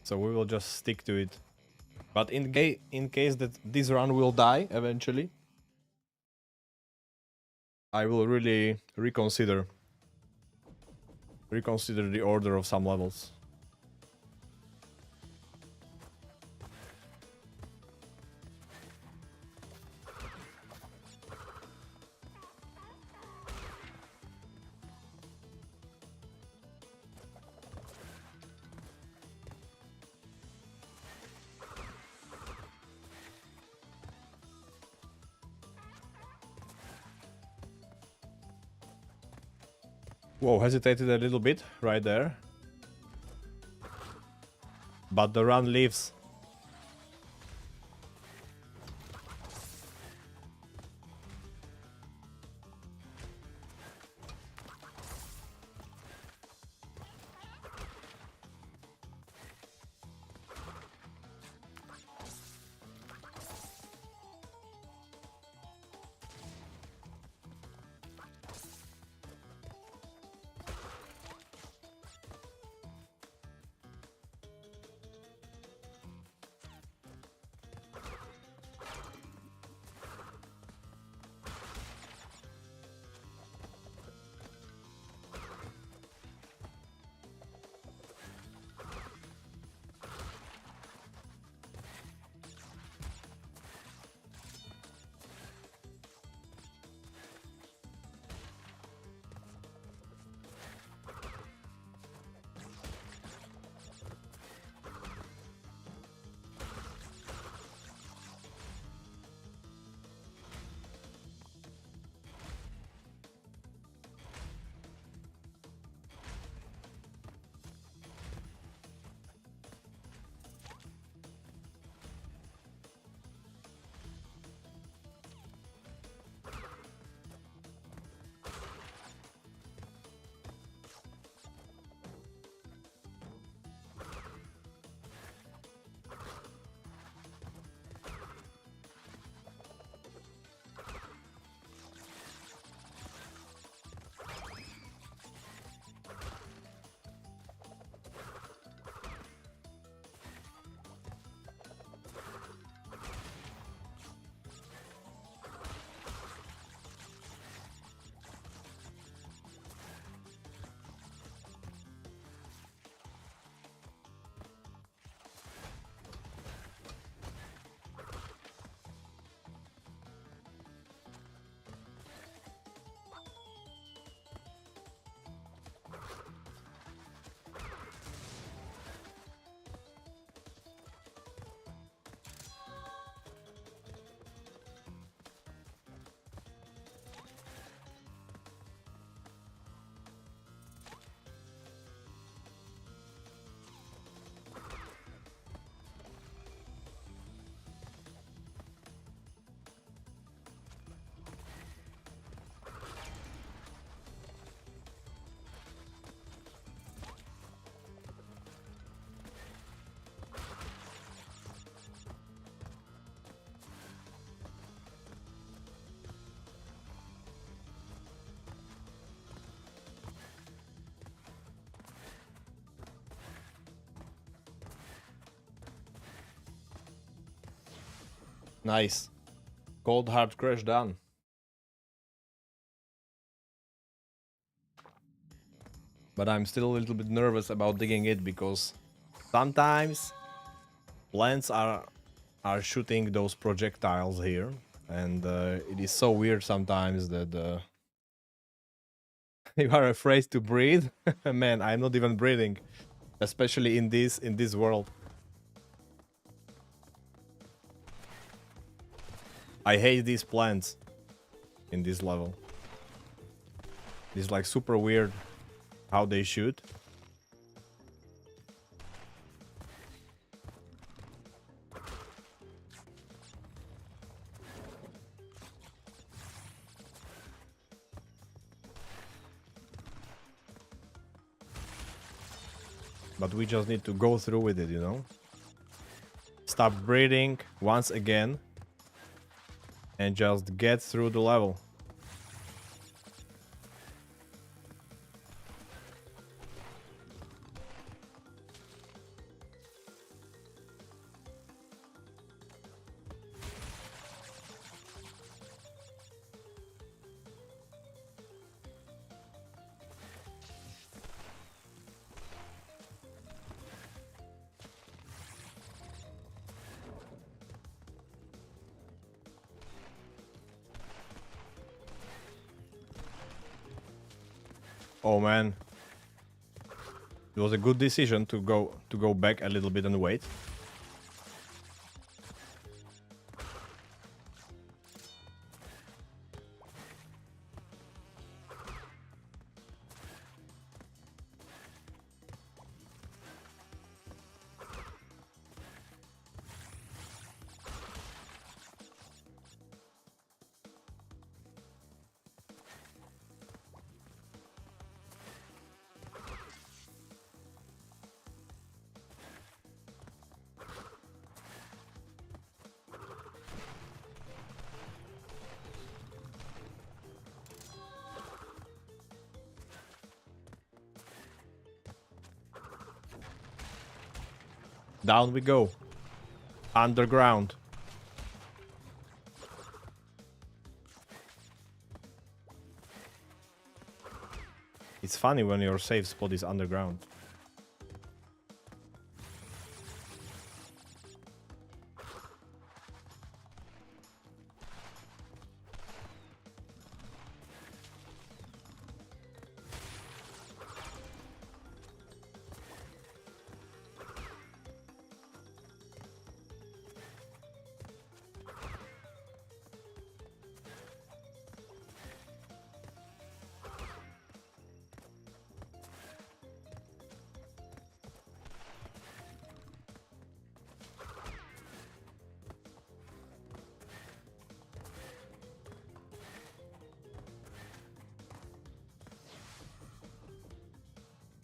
So we will just stick to it. But in case that this run will die eventually, I will really reconsider the order of some levels. Whoa, hesitated a little bit right there. But the run lives. Nice. Cold hard crash done. But I'm still a little bit nervous about digging it because sometimes plants are shooting those projectiles here, and it is so weird sometimes that you are afraid to breathe. Man, I'm not even breathing, especially in this world. I hate these plants in this level. It's like super weird how they shoot. But we just need to go through with it, you know? Stop breathing once again and just get through the level. Oh man. It was a good decision to go back a little bit and wait. Down we go. Underground. It's funny when your safe spot is underground.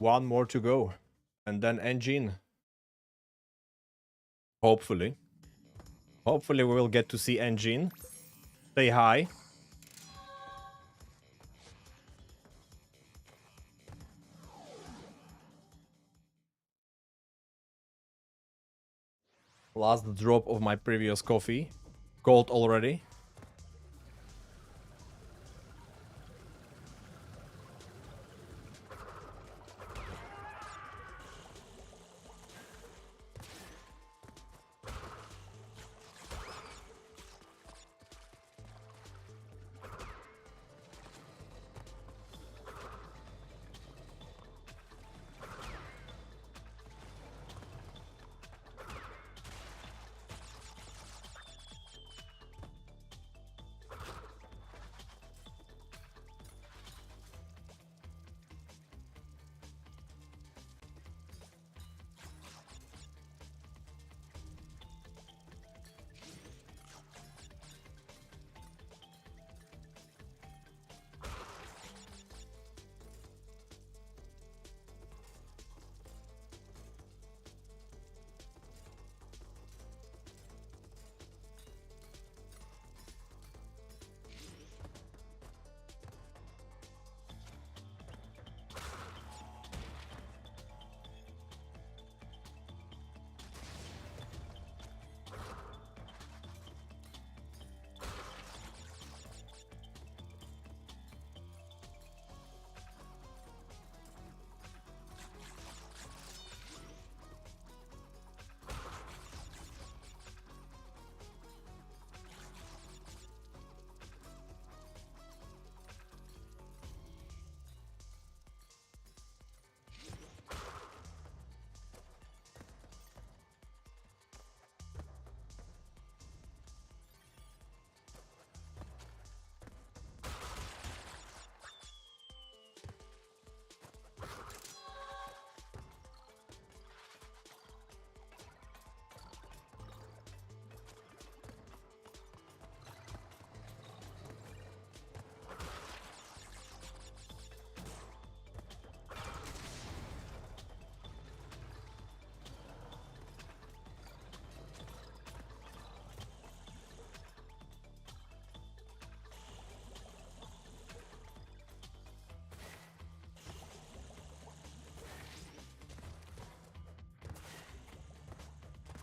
One more to go. And then engine. Hopefully. Hopefully we will get to see engine. Say hi. Last drop of my previous coffee. Cold already.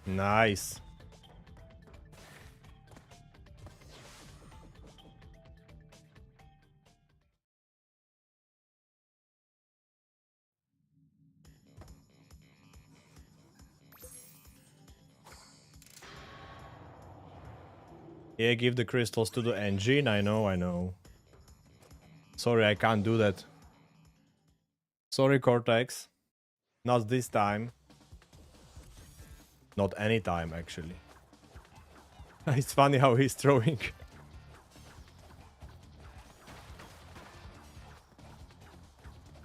Nice. Yeah, give the crystals to the engine. I know, I know. Sorry, I can't do that. Sorry, Cortex. Not this time. Not any time, actually. It's funny how he's throwing.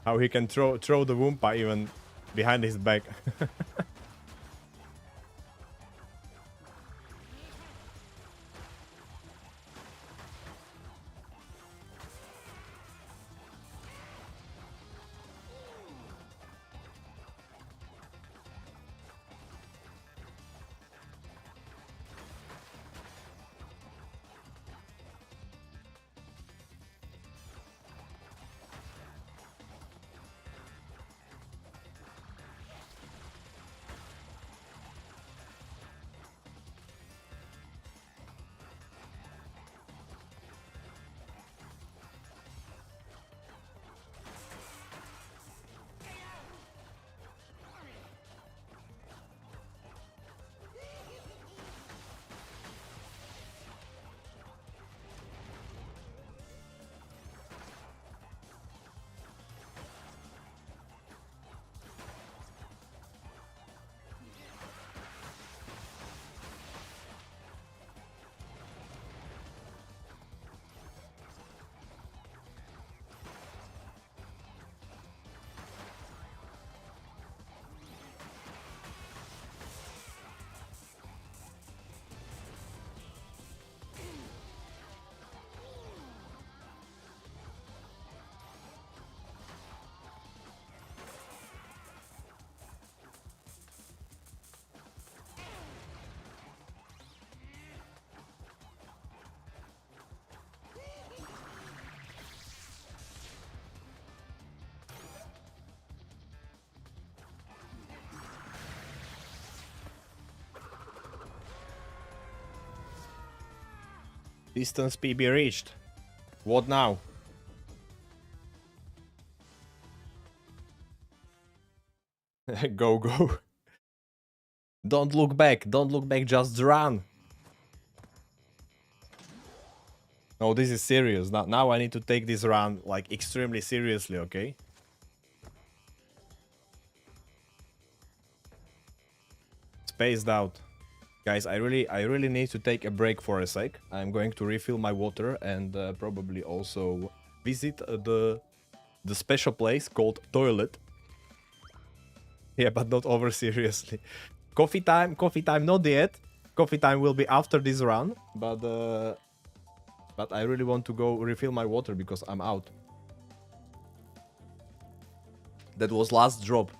How he can throw the Wumpa even behind his back. Distance PB reached. What now? Go, go. Don't look back. Don't look back. Just run. No, this is serious. Now I need to take this run like extremely seriously, okay? Spaced out. Guys, I really need to take a break for a sec. I'm going to refill my water and probably also visit the special place called toilet. Yeah, but not over seriously. Coffee time not yet. Coffee time will be after this run, but I really want to go refill my water because I'm out. That was last drop.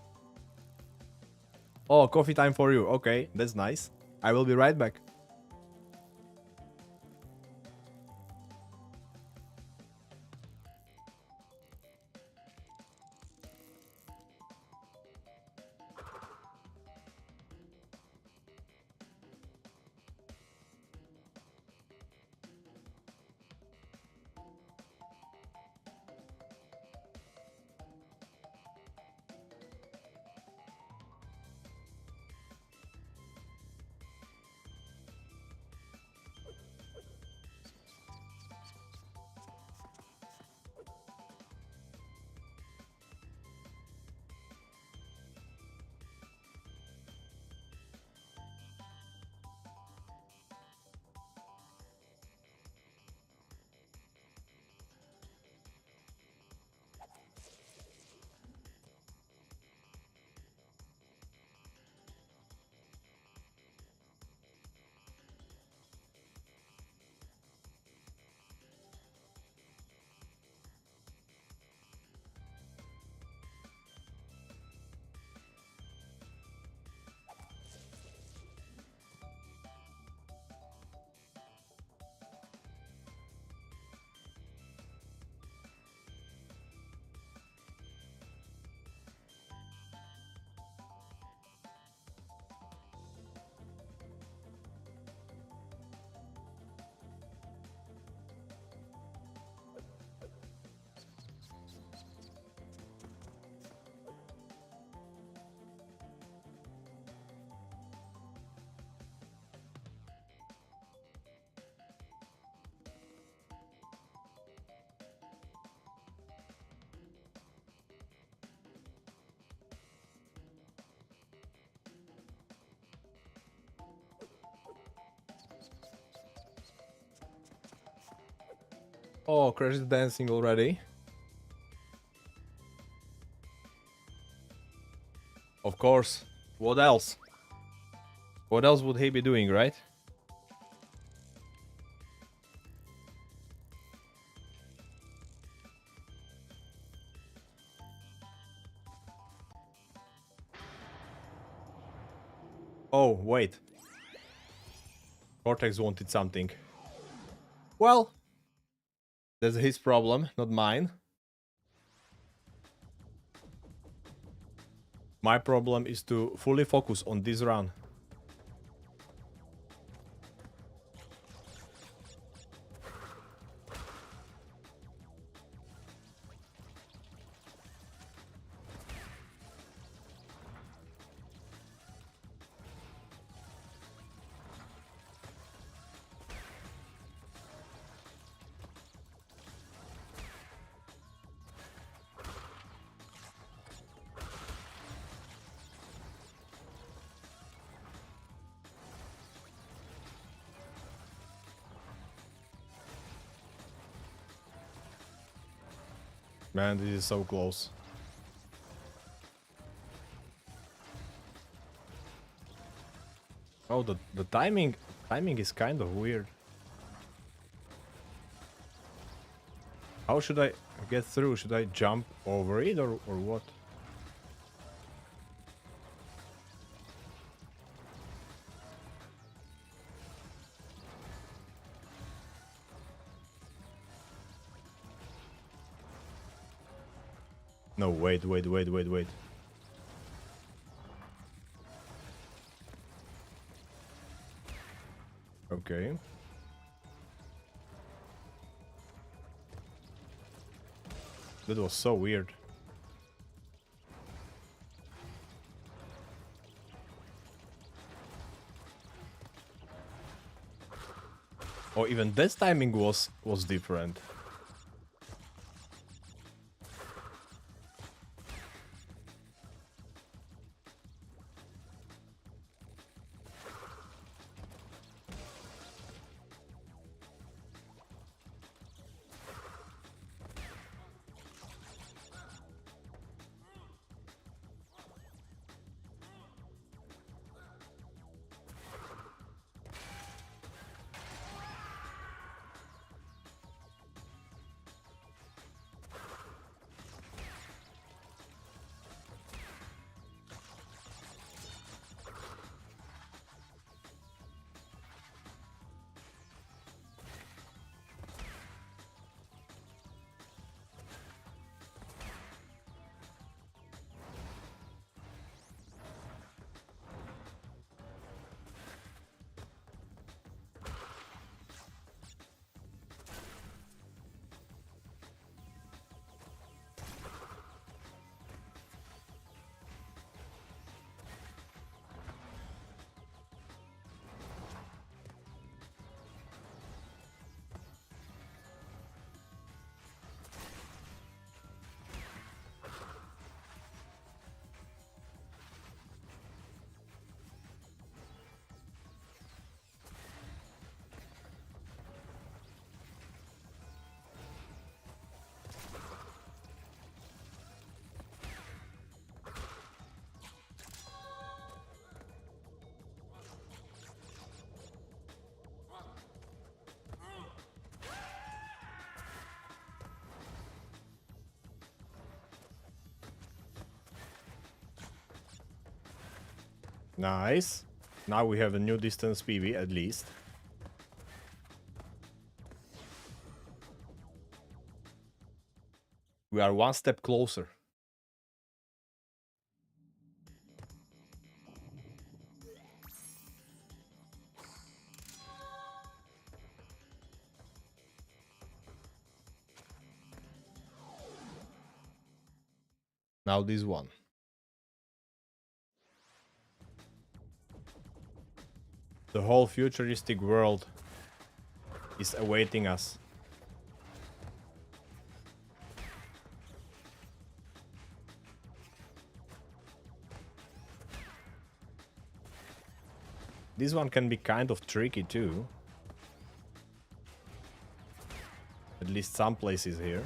Oh, coffee time for you. Okay, that's nice. I will be right back. Oh, Crash is dancing already. Of course. What else? What else would he be doing, right? Oh, wait. Cortex wanted something. Well, that's his problem, not mine. My problem is to fully focus on this run. Man, this is so close. Oh, the timing is kind of weird. How should I get through? Should I jump over it or what? No, wait. Okay. That was so weird. Oh, even this timing was different. Nice. Now we have a new distance PV at least. We are one step closer. Now this one. The whole futuristic world is awaiting us. This one can be kind of tricky too. At least some places here.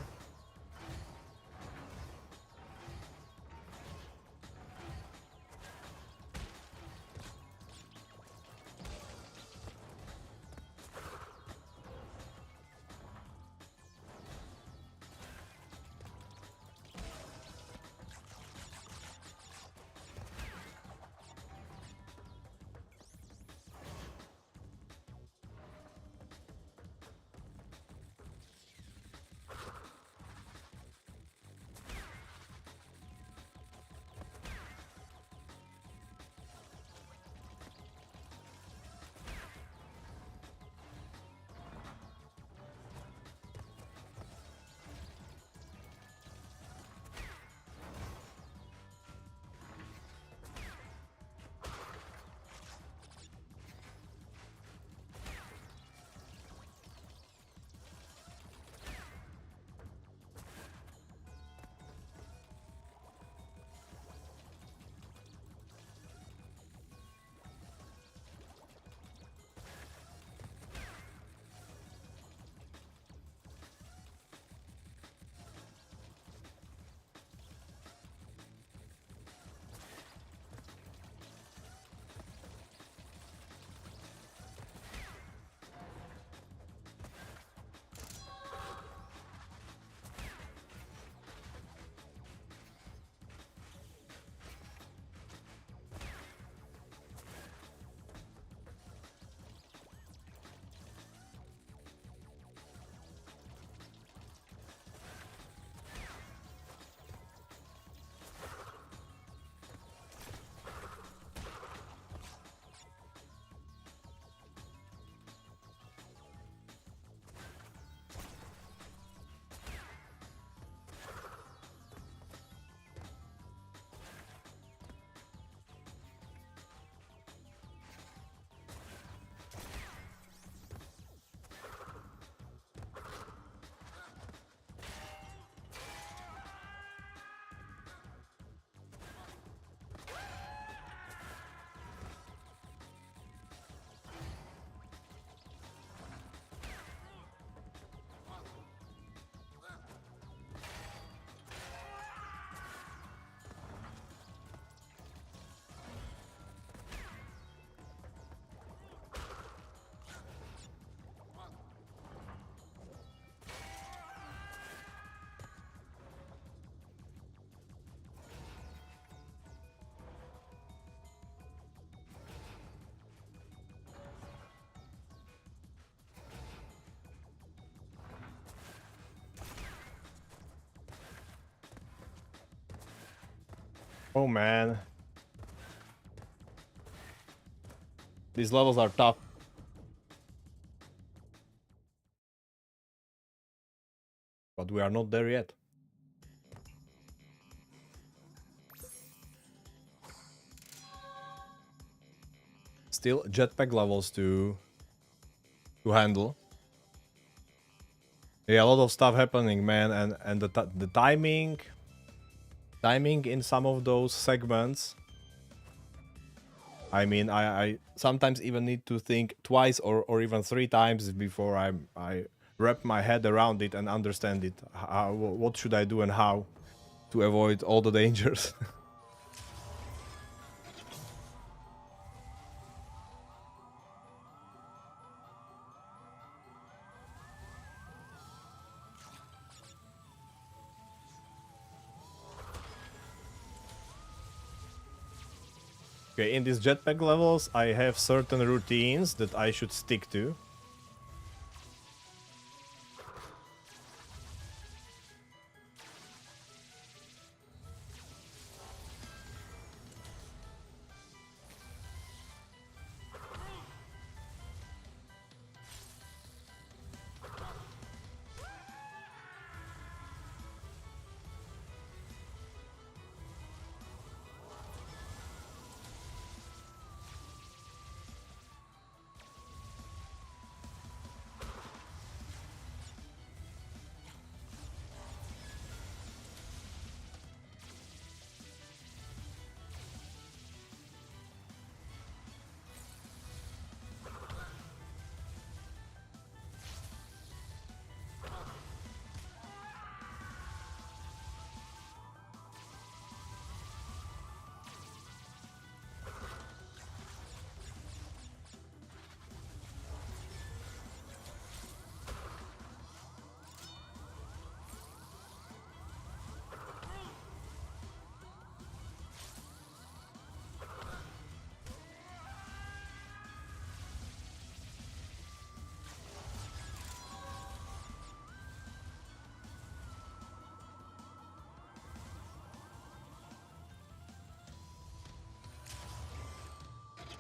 Oh man. These levels are tough. But we are not there yet. Still jetpack levels to handle. Yeah, a lot of stuff happening, man, and the timing in some of those segments. I mean, I sometimes even need to think twice or even 3 times before I wrap my head around it and understand it. What should I do and how to avoid all the dangers. Okay, in these jetpack levels, I have certain routines that I should stick to.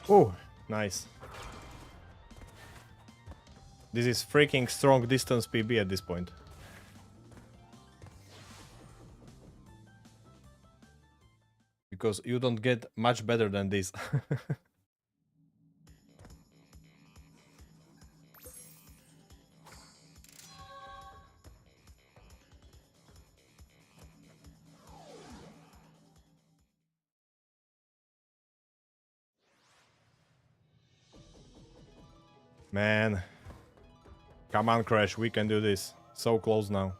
Oh, nice. This is freaking strong distance PB at this point. Because you don't get much better than this. Man. Come on, Crash, we can do this. So close now.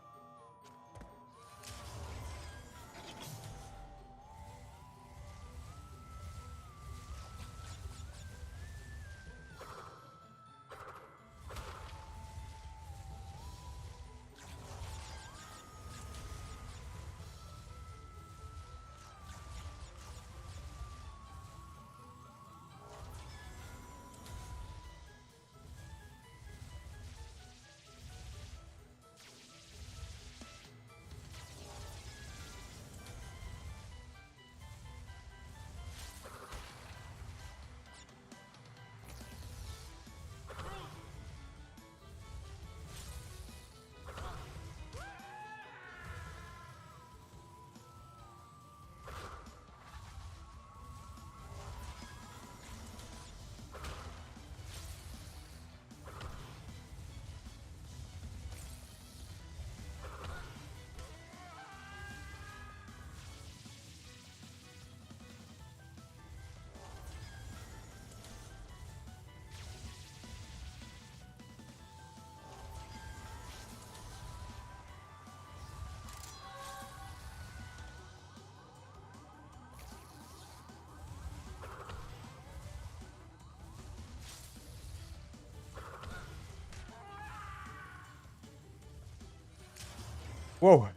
Whoa.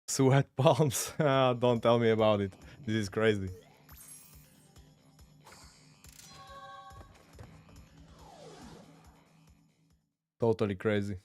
Sweat palms. Ah, don't tell me about it. This is crazy. Totally crazy.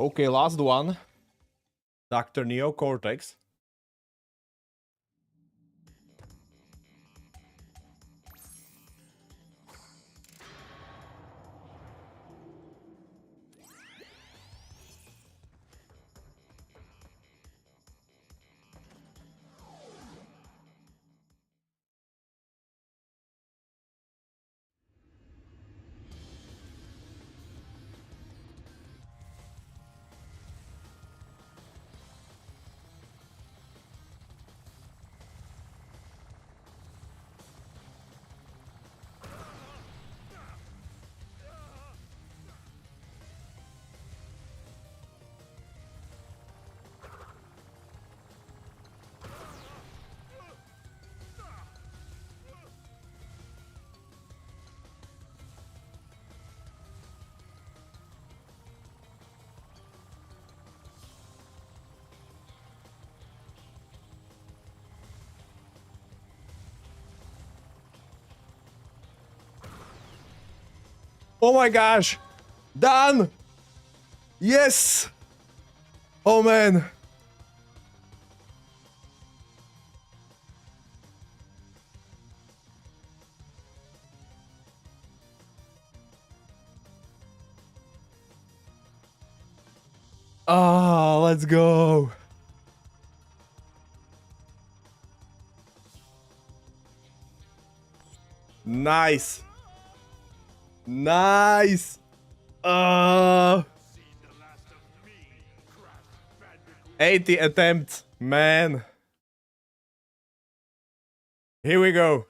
Okay, last one. Dr. Neo Cortex. Oh my gosh! Done! Yes! Oh man! Oh, let's go! Nice! Nice! Uh, See the last of me, Crash Bandicoot. 80 attempts, man. Here we go.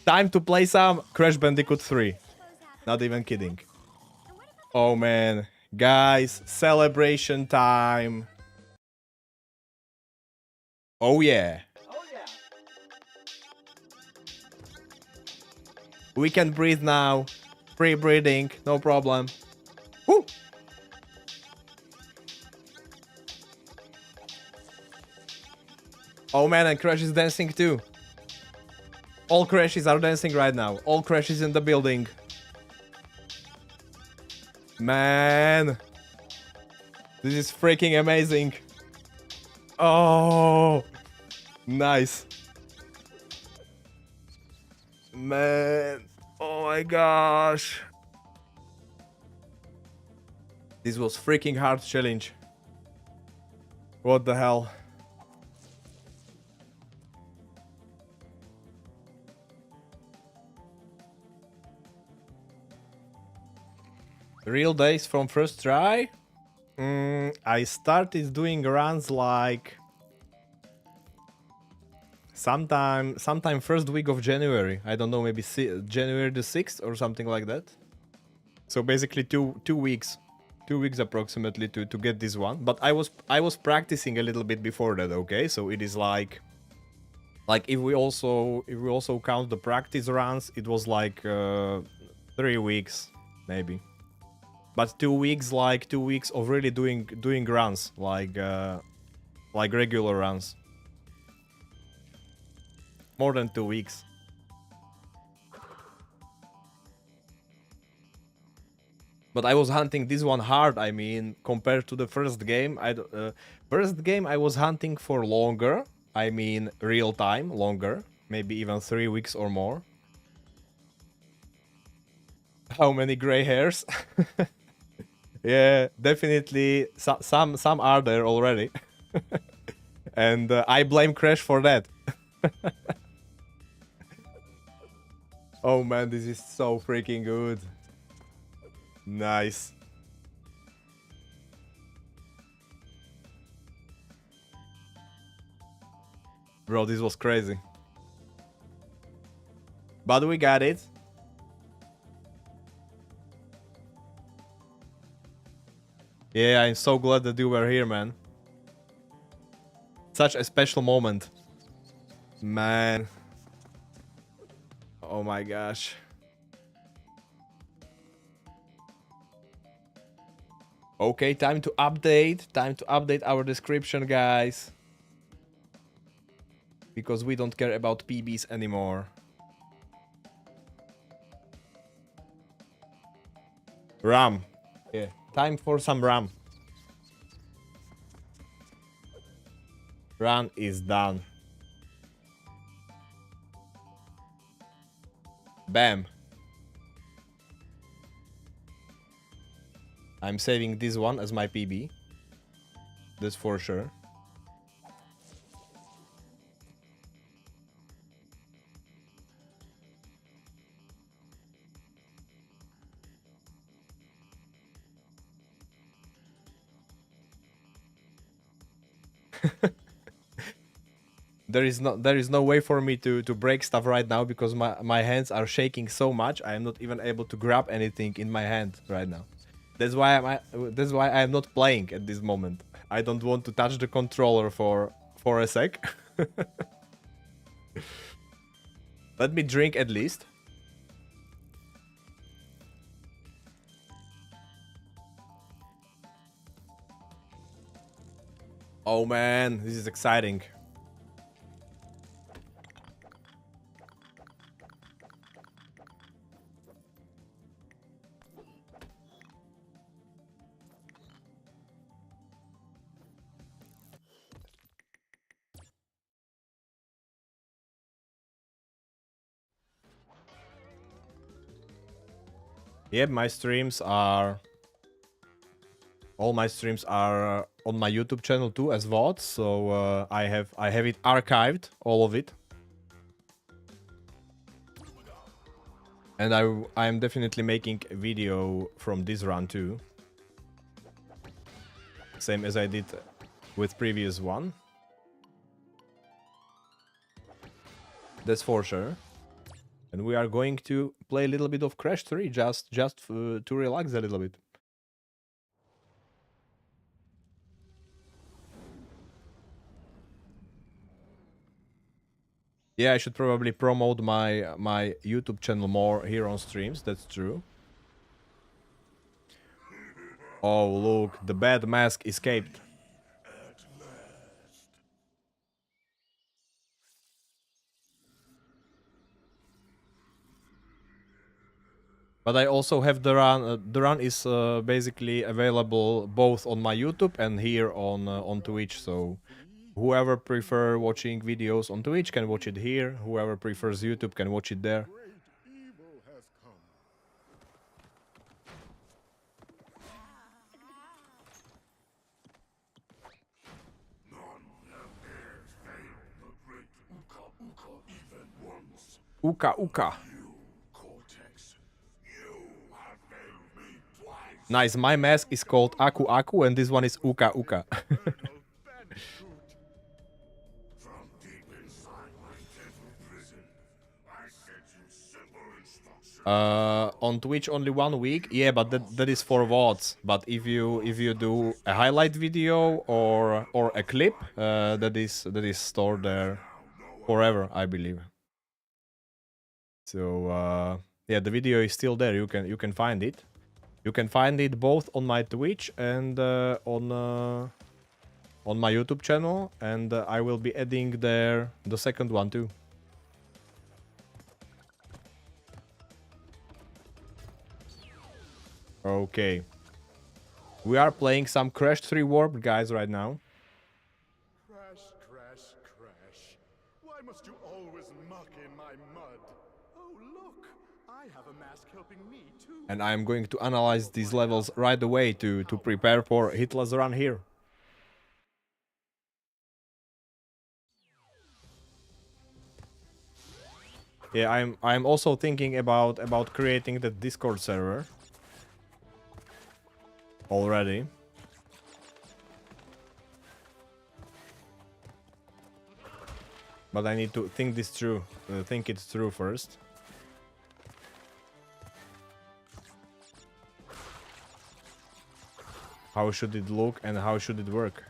Time to play some Crash Bandicoot 3. Not even kidding. Oh man. Guys, celebration time. Oh yeah. We can breathe now. Free breathing, no problem. Woo! Oh man, and Crash is dancing too. All Crashes are dancing right now. All Crashes in the building. Man. This is freaking amazing. Oh. Nice. Man. Oh my gosh. This was freaking hard challenge. What the hell? Real days from first try? I started doing runs like sometime first week of January. I don't know, maybe January the 6th or something like that. So basically two weeks. 2 weeks approximately to get this one. But I was practicing a little bit before that, okay? So it is like if we also count the practice runs, it was like 3 weeks maybe. But 2 weeks, like 2 weeks of really doing runs, like regular runs. More than 2 weeks. But I was hunting this one hard. I mean, compared to the first game, first game I was hunting for longer. I mean, real time, longer, maybe even 3 weeks or more. How many gray hairs? Yeah, definitely some are there already. And I blame Crash for that. Oh man, this is so freaking good. Nice. Bro, this was crazy. But we got it. Yeah, I'm so glad that you were here, man. Such a special moment. Man. Oh my gosh. Okay, time to update. Time to update our description, guys. Because we don't care about PBs anymore. RAM. Yeah, time for some RAM. Run is done. Bam. I'm saving this one as my PB. That's for sure. There is no way for me to break stuff right now because my hands are shaking so much. I am not even able to grab anything in my hand right now. That's why I'm not playing at this moment. I don't want to touch the controller for a sec. Let me drink at least. Oh man, this is exciting. Yep, my streams are... All my streams are on my YouTube channel too as VODs, so I have it archived, all of it. And I am definitely making a video from this run too. Same as I did with previous one. That's for sure. And we are going to play a little bit of Crash 3 just to relax a little bit. Yeah, I should probably promote my YouTube channel more here on streams, that's true. Oh, look, the bad mask escaped. But I also have the run. The run is basically available both on my YouTube and here on Twitch. So whoever prefer watching videos on Twitch can watch it here. Whoever prefers YouTube can watch it there. Great evil has come. None have dared fail the great Uka Uka even once. Uka Uka. You, Cortex, you have failed me twice. Nice. My mask is called Aku Aku and this one is Uka Uka. Bandicoot. From deep inside my deadly prison, I sent you simple instructions. On Twitch only 1 week. Yeah, but that is for VODs. But if you do a highlight video or a clip, that is stored there forever, I believe. So yeah, the video is still there. You can find it. You can find it both on my Twitch and on my YouTube channel, and I will be adding there the second one too. Okay. We are playing some Crash 3 Warped, guys, right now. Crash, crash, crash. Why must you always muck in my mud? Oh, look! I have a mask helping me, too. And I'm going to analyze these levels right away to prepare for Hitless run here. Yeah, I'm also thinking about creating the Discord server already. But I need to think this through, think it through first. How should it look and how should it work?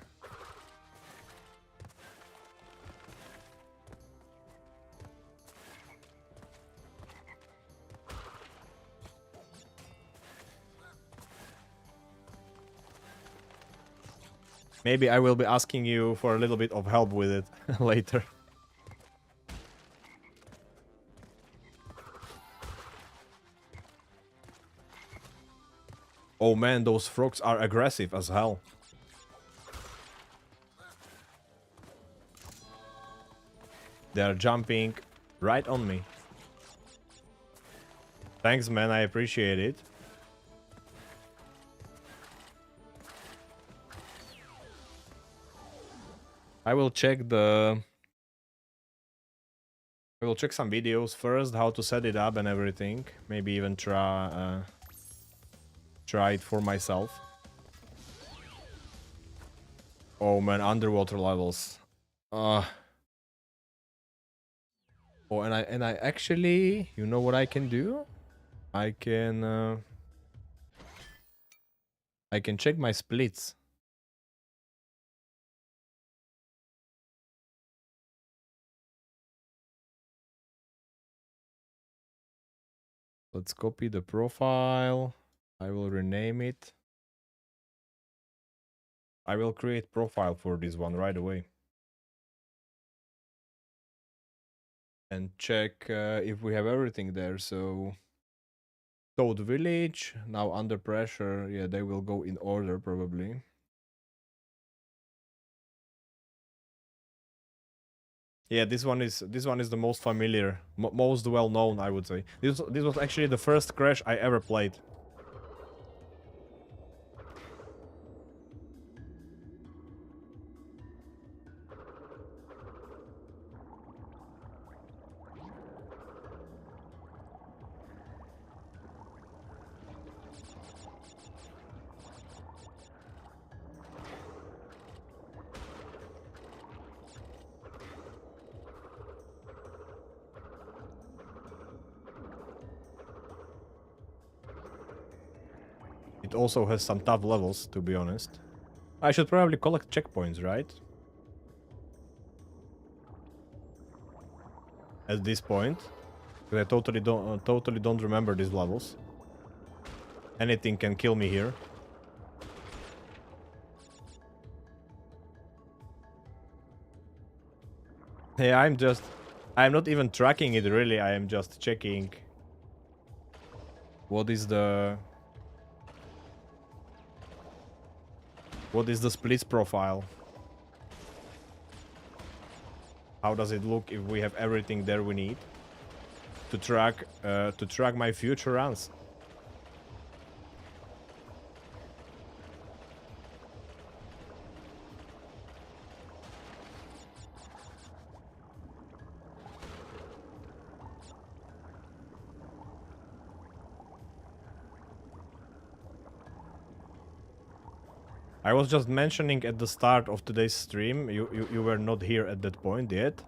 Maybe I will be asking you for a little bit of help with it later. Oh man, those frogs are aggressive as hell. They are jumping right on me. Thanks, man, I appreciate it. I will check some videos first, how to set it up and everything. Maybe even try it for myself. Oh man, underwater levels. Oh, and I actually, you know what I can do? I can check my splits. Let's copy the profile. I will rename it. I will create profile for this one right away. And check if we have everything there. So Toad Village, now under pressure. Yeah, they will go in order probably. Yeah, this one is the most familiar, most well known, I would say. This was actually the first Crash I ever played. It also has some tough levels, to be honest. I should probably collect checkpoints, right? At this point, because I totally don't remember these levels. Anything can kill me here. Yeah, I'm not even tracking it really. I am just checking what is the splits profile. How does it look if we have everything there we need to track my future runs? I was just mentioning at the start of today's stream, you were not here at that point yet,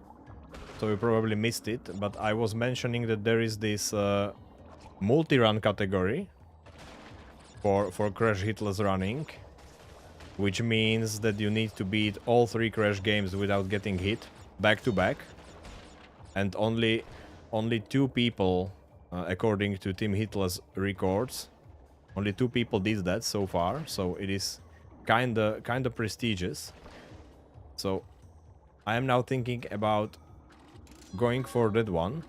so you probably missed it, but I was mentioning that there is this multi-run category for Crash Hitless running, which means that you need to beat all 3 Crash games without getting hit back to back, and only 2 people, according to Team Hitless records, only 2 people did that so far, so it is kinda prestigious. So I am now thinking about going for that one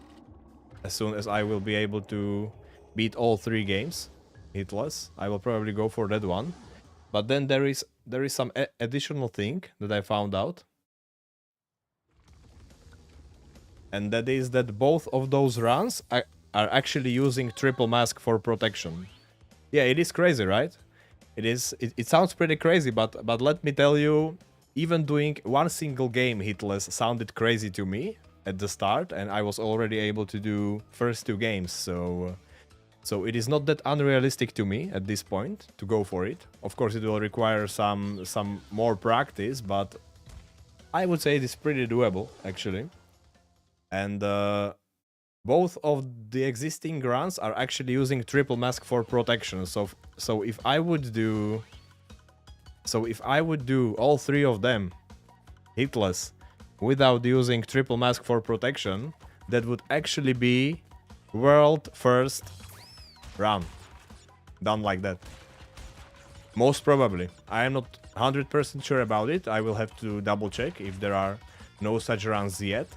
as soon as I will be able to beat all 3 games hitless. I will probably go for that one. But then there is some additional thing that I found out, and that is that both of those runs are actually using triple mask for protection. Yeah, it is crazy, right? It sounds pretty crazy, but let me tell you, even doing one single game hitless sounded crazy to me at the start, and I was already able to do first 2 games, so it is not that unrealistic to me at this point to go for it. Of course, it will require some more practice, but I would say it is pretty doable actually. And both of the existing runs are actually using triple mask for protection. So if I would do all 3 of them hitless without using triple mask for protection, that would actually be world first run done like that. Most probably. I am not 100% sure about it. I will have to double check if there are no such runs yet.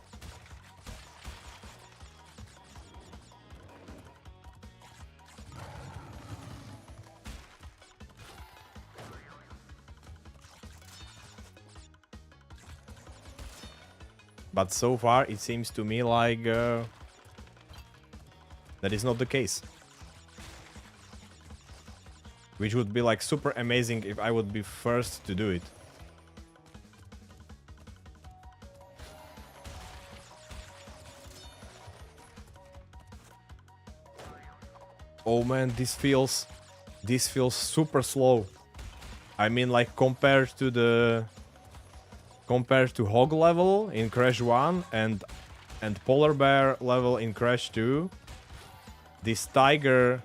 But so far, it seems to me like that is not the case. Which would be like super amazing if I would be first to do it. Oh man, this feels super slow. I mean, like compared to Hog level in Crash 1 and Polar Bear level in Crash 2, this Tiger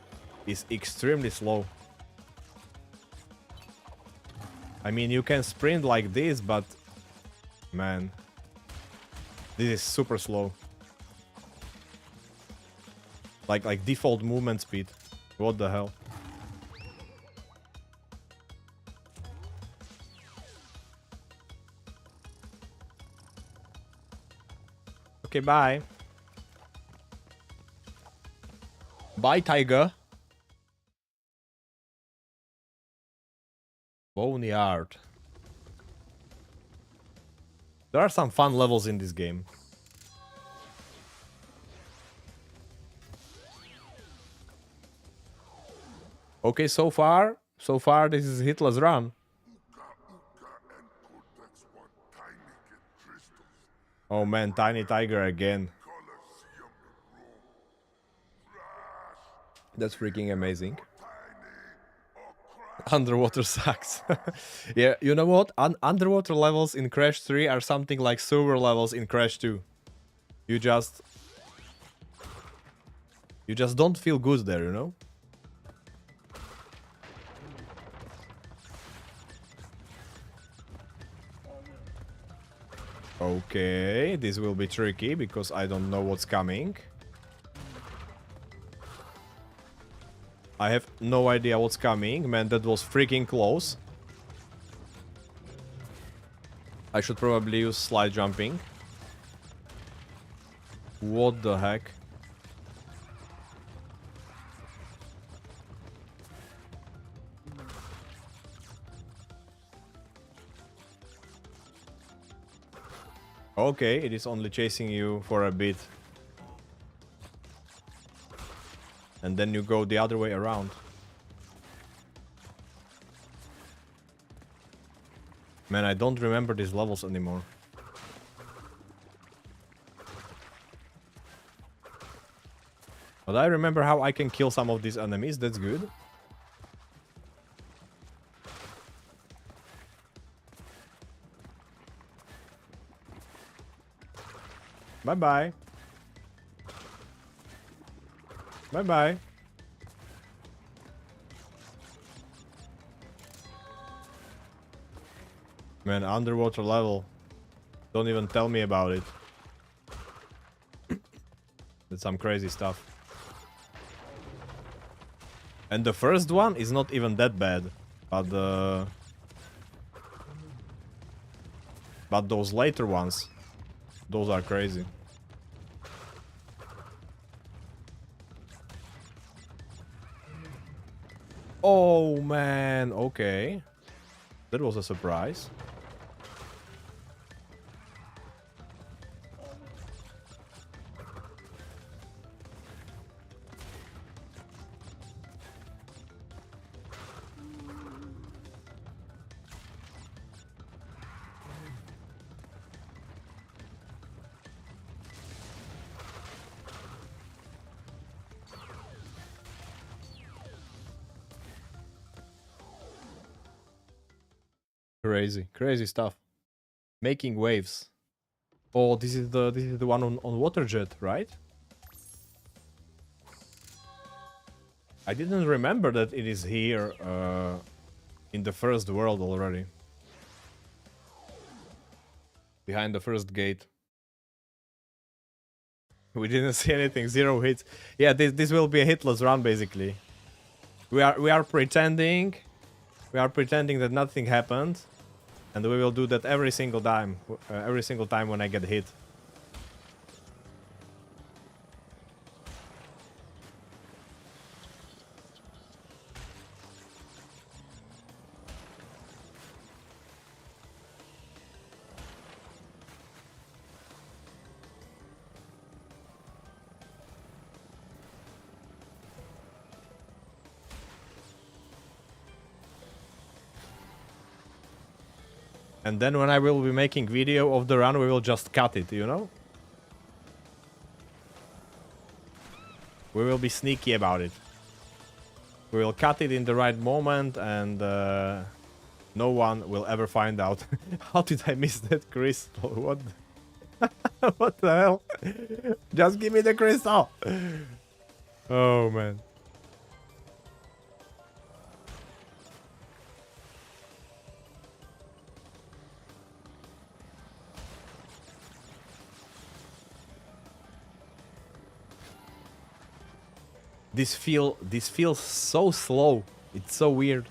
is extremely slow. I mean, you can sprint like this, but man, this is super slow. Like default movement speed. What the hell? Okay, bye. Bye, Tiger. Boneyard. There are some fun levels in this game. Okay, so far this is Hitless run. Oh man, Tiny Tiger again. That's freaking amazing. Underwater sucks. Yeah, you know what? Underwater levels in Crash 3 are something like sewer levels in Crash 2. You just don't feel good there, you know? Okay, this will be tricky because I don't know what's coming. I have no idea what's coming. Man, that was freaking close. I should probably use slide jumping. What the heck? Okay, it is only chasing you for a bit. And then you go the other way around. Man, I don't remember these levels anymore. But I remember how I can kill some of these enemies, that's good. Bye-bye. Bye-bye. Man, underwater level. Don't even tell me about it. That's some crazy stuff. And the first one is not even that bad. But those later ones, those are crazy. Oh man, okay. That was a surprise. Crazy, crazy stuff. Making waves. Oh, this is the one on Waterjet, right? I didn't remember that it is here in the first world already. Behind the first gate. We didn't see anything, 0 hits. Yeah, this will be a hitless run basically. We are pretending that nothing happened. And we will do that every single time when I get hit. And then when I will be making video of the run, we will just cut it, you know? We will be sneaky about it. We will cut it in the right moment and no one will ever find out. How did I miss that crystal? What? What the hell? Just give me the crystal! Oh man. This feels so slow. It's so weird.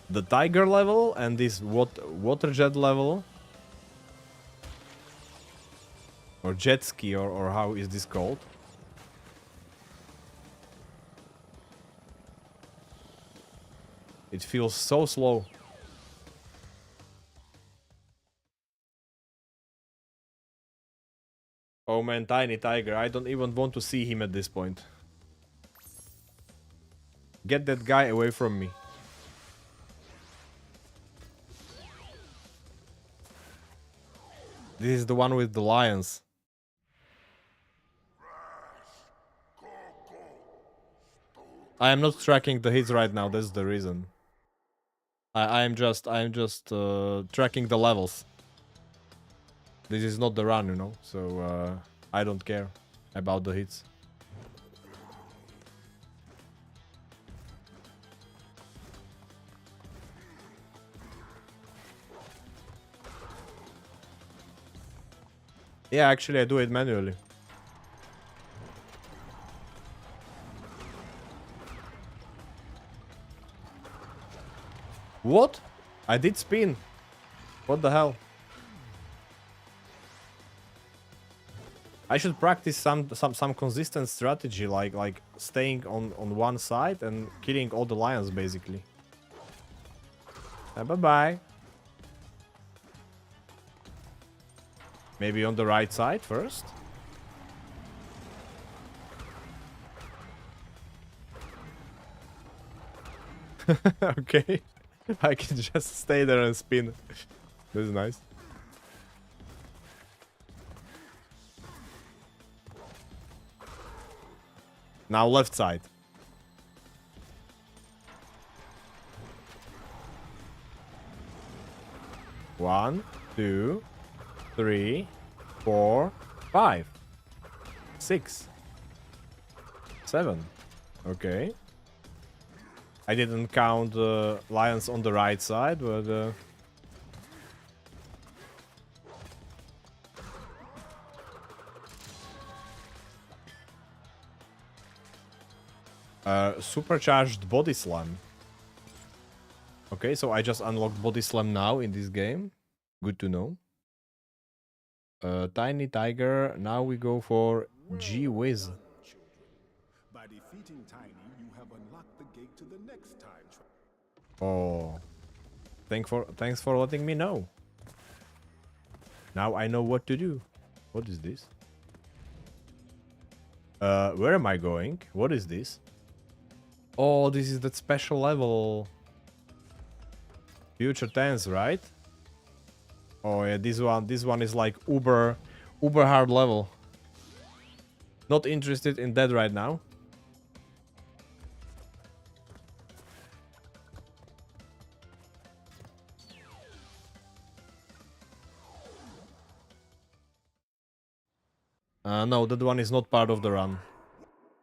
The tiger level and this water jet level, or jet ski, or how is this called? It feels so slow. Oh man, Tiny Tiger, I don't even want to see him at this point. Get that guy away from me. This is the one with the lions. I am not tracking the hits right now, that's the reason. I am just tracking the levels. This is not the run, you know, so I don't care about the hits. Yeah, actually I do it manually. What? I did spin. What the hell? I should practice some consistent strategy, like staying on one side and killing all the lions basically. Bye bye. Maybe on the right side first. Okay. I can just stay there and spin. This is nice. Now left side. One, two, 3, 4, 5, 6, 7. Okay. I didn't count lions on the right side, but supercharged body slam. Okay, so I just unlocked body slam now in this game. Good to know. Tiny Tiger. Now we go for G-Wiz. By defeating Tiny, you have unlocked the gate to the next time. Oh, thanks for letting me know. Now I know what to do. What is this? Where am I going? What is this? Oh, this is that special level. Future tense, right? Oh yeah, this one is like uber hard level. Not interested in that right now. No, that one is not part of the run.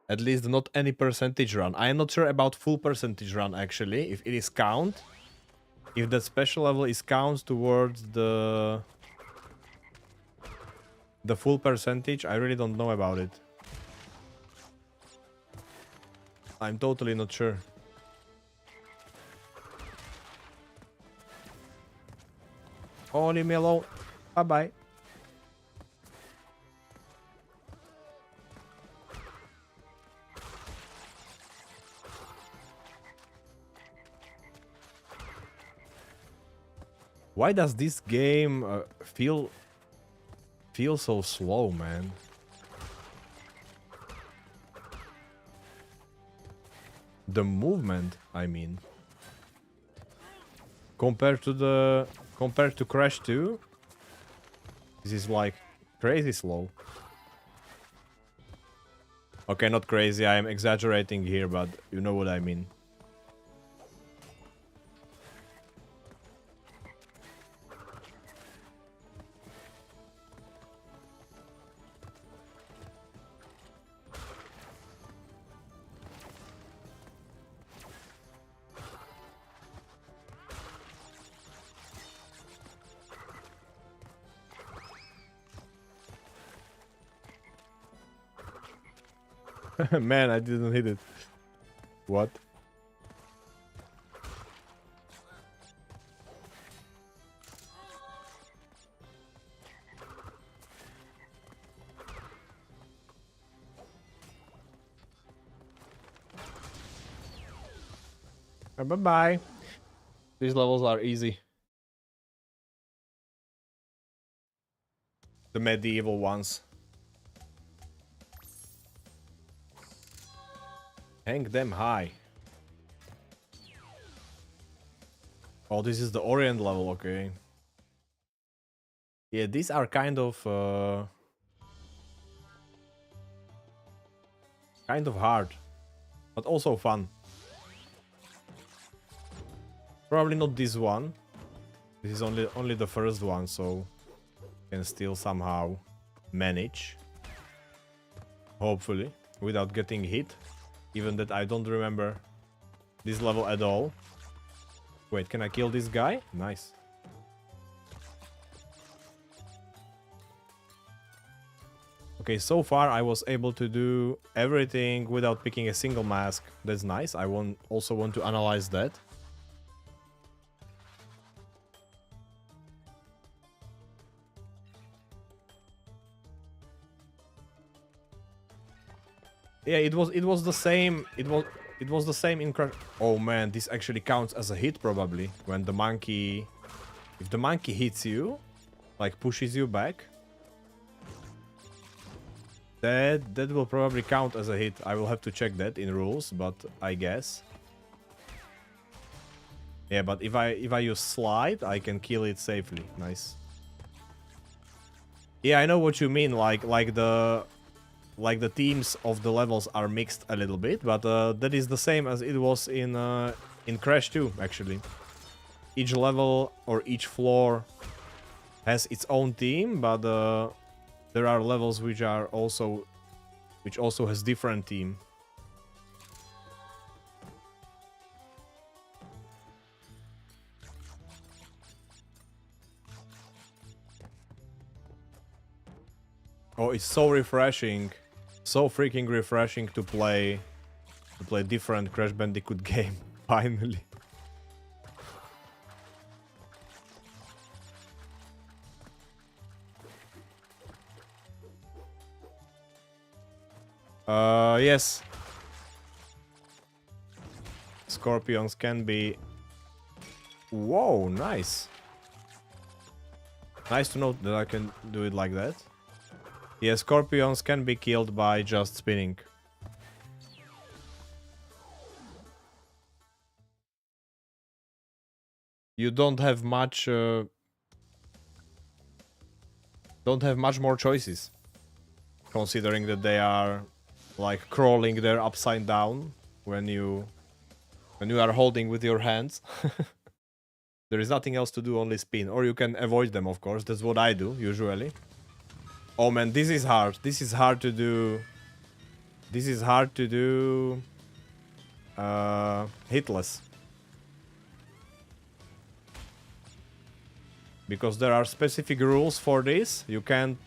At least not any percentage run. I am not sure about full percentage run actually, if it is count. If that special level is count towards the full percentage, I really don't know about it. I'm totally not sure. Oh, leave me alone. Bye-bye. Why does this game feel so slow, man? The movement, I mean. Compared to Crash 2, this is like crazy slow. Okay, not crazy, I am exaggerating here, but you know what I mean. Man, I didn't hit it. What? Bye-bye. These levels are easy. The medieval ones. Hang them high. Oh, this is the Orient level, okay. Yeah, these are kind of hard, but also fun. Probably not this one. This is only the first one, so can still somehow manage. Hopefully, without getting hit. Even that I don't remember this level at all. Wait, can I kill this guy? Nice. Okay, so far I was able to do everything without picking a single mask. That's nice. I also want to analyze that. Yeah, it was the same. It was the same in Crash. Oh man, this actually counts as a hit probably when the monkey, if the monkey hits you, like pushes you back. That will probably count as a hit. I will have to check that in rules, but I guess. Yeah, but if I use slide, I can kill it safely. Nice. Yeah, I know what you mean. Like the teams of the levels are mixed a little bit, but that is the same as it was in Crash 2 actually. Each level or each floor has its own team, but there are levels which also has different team. Oh, it's so refreshing. So freaking refreshing to play different Crash Bandicoot game, finally. Yes. Scorpions can be... Whoa, nice. Nice to know that I can do it like that. Yeah, scorpions can be killed by just spinning. You don't have much more choices, considering that they are like crawling there upside down when you are holding with your hands. There is nothing else to do, only spin, or you can avoid them, of course. That's what I do usually. Oh man, this is hard. This is hard to do. This is hard to do. Hitless. Because there are specific rules for this. You can't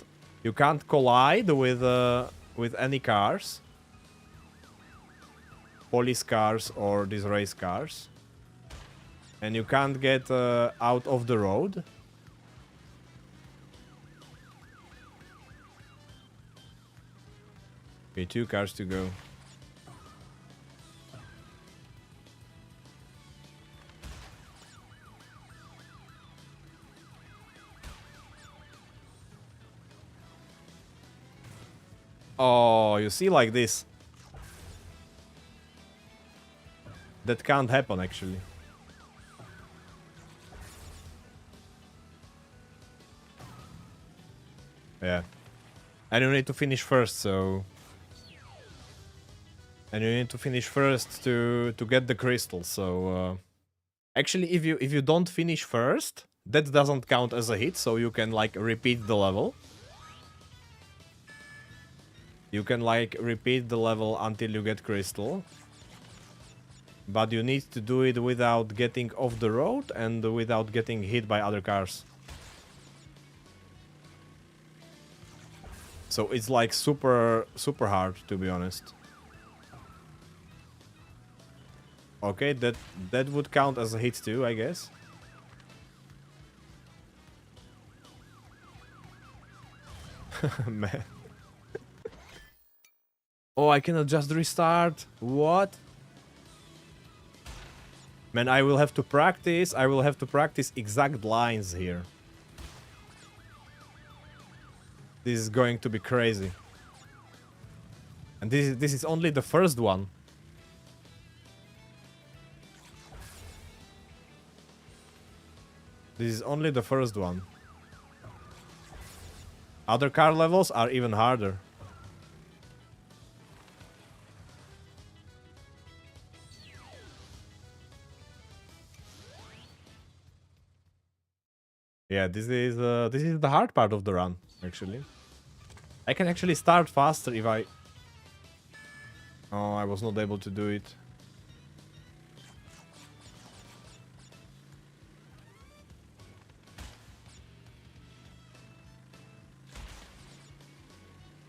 collide with any cars. Police cars or these race cars. And you can't get out of the road. Okay, 2 cars to go. Oh, you see, like this. That can't happen, actually. Yeah. And you need to finish first, so... And you need to finish first to get the crystal, so... Actually, if you don't finish first, that doesn't count as a hit, so you can, like, repeat the level. You can, like, repeat the level until you get crystal. But you need to do it without getting off the road and without getting hit by other cars. So it's like super hard, to be honest. Okay, that would count as a hit too, I guess. Man. Oh, I cannot just restart. What? Man, I will have to practice. I will have to practice exact lines here. This is going to be crazy. And this is only the first one. This is only the first one. Other car levels are even harder. Yeah, this is the hard part of the run, actually. I can actually start faster if I... Oh, I was not able to do it.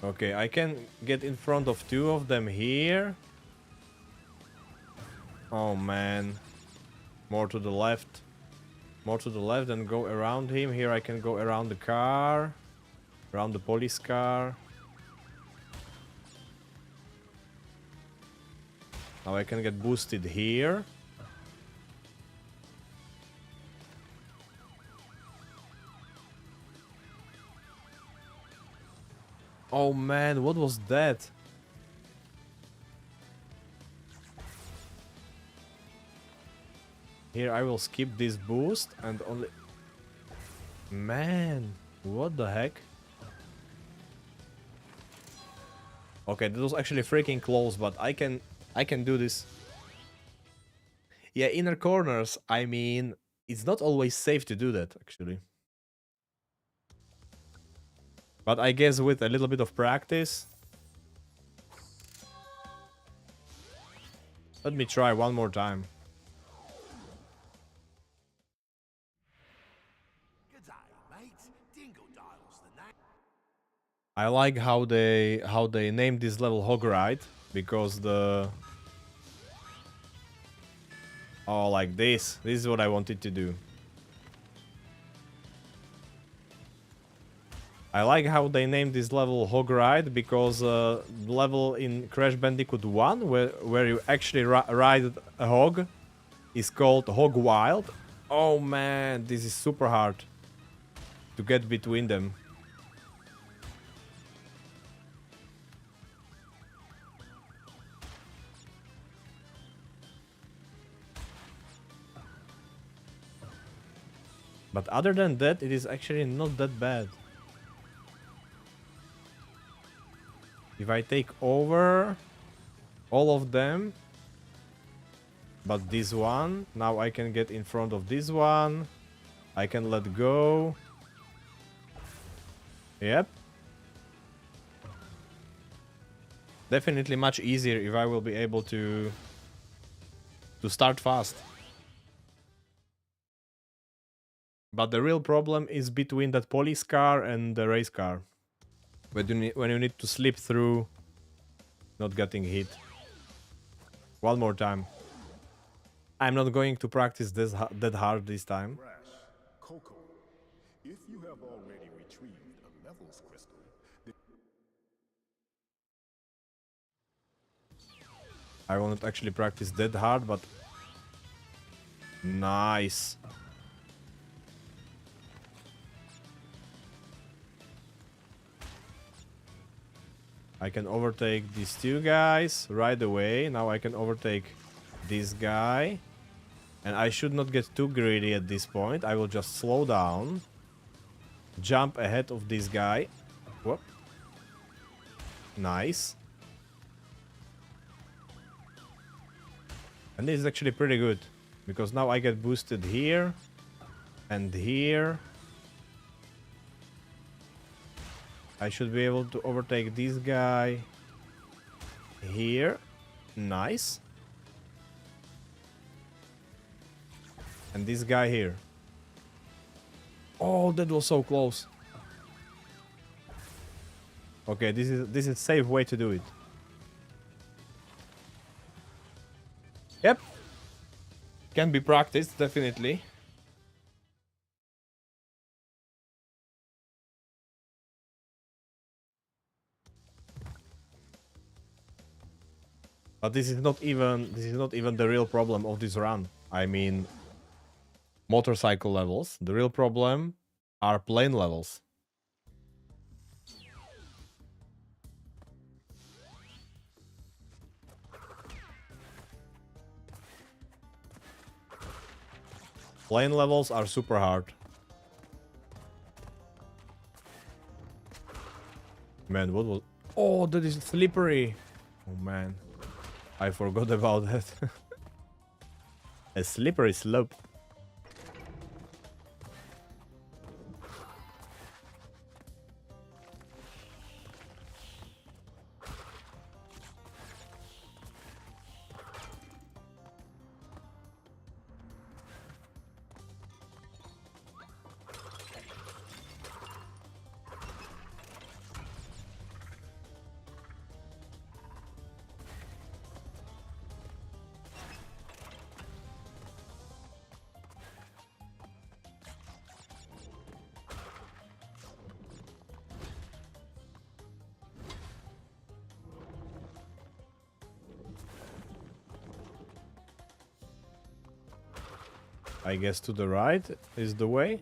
Okay, I can get in front of two of them here. Oh man. More to the left. More to the left and go around him. Here I can go around the car. Around the police car. Now I can get boosted here. Oh man, what was that? Here I will skip this boost and only... Man, what the heck? Okay, that was actually freaking close, but I can do this. Yeah, inner corners, I mean, it's not always safe to do that, actually. But I guess with a little bit of practice... Let me try one more time. I like how they named this level Hog Ride, because the... Oh, like this. This is what I wanted to do. I like how they named this level Hog Ride, because the level in Crash Bandicoot 1, where you actually ride a hog, is called Hog Wild. Oh man, this is super hard to get between them. But other than that, it is actually not that bad. If I take over all of them, but this one, now I can get in front of this one. I can let go. Yep. Definitely much easier if I will be able to start fast. But the real problem is between that police car and the race car. When you need to slip through, not getting hit. One more time. I'm not going to practice this that hard this time. Crash, Coco, if you have already retrieved a levels crystal, I won't actually practice that hard, but... Nice. I can overtake these two guys right away. Now I can overtake this guy. And I should not get too greedy at this point. I will just slow down. Jump ahead of this guy. Whoop. Nice. And this is actually pretty good. Because now I get boosted here. And here. I should be able to overtake this guy here. Nice. And this guy here. Oh, that was so close. Okay, this is a safe way to do it. Yep. Can be practiced, definitely. But this is not even the real problem of this run. I mean motorcycle levels. The real problem are plane levels. Plane levels are super hard. Man, what was... Oh, that is slippery. Oh man, I forgot about that. A slippery slope. I guess to the right is the way.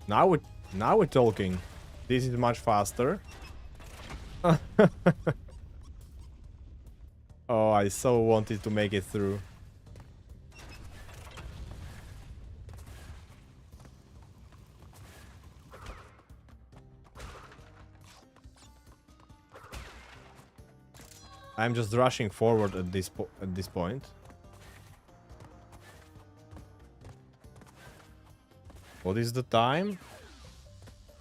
Now we're talking. This is much faster. Oh, I so wanted to make it through. I'm just rushing forward at this point. What is the time?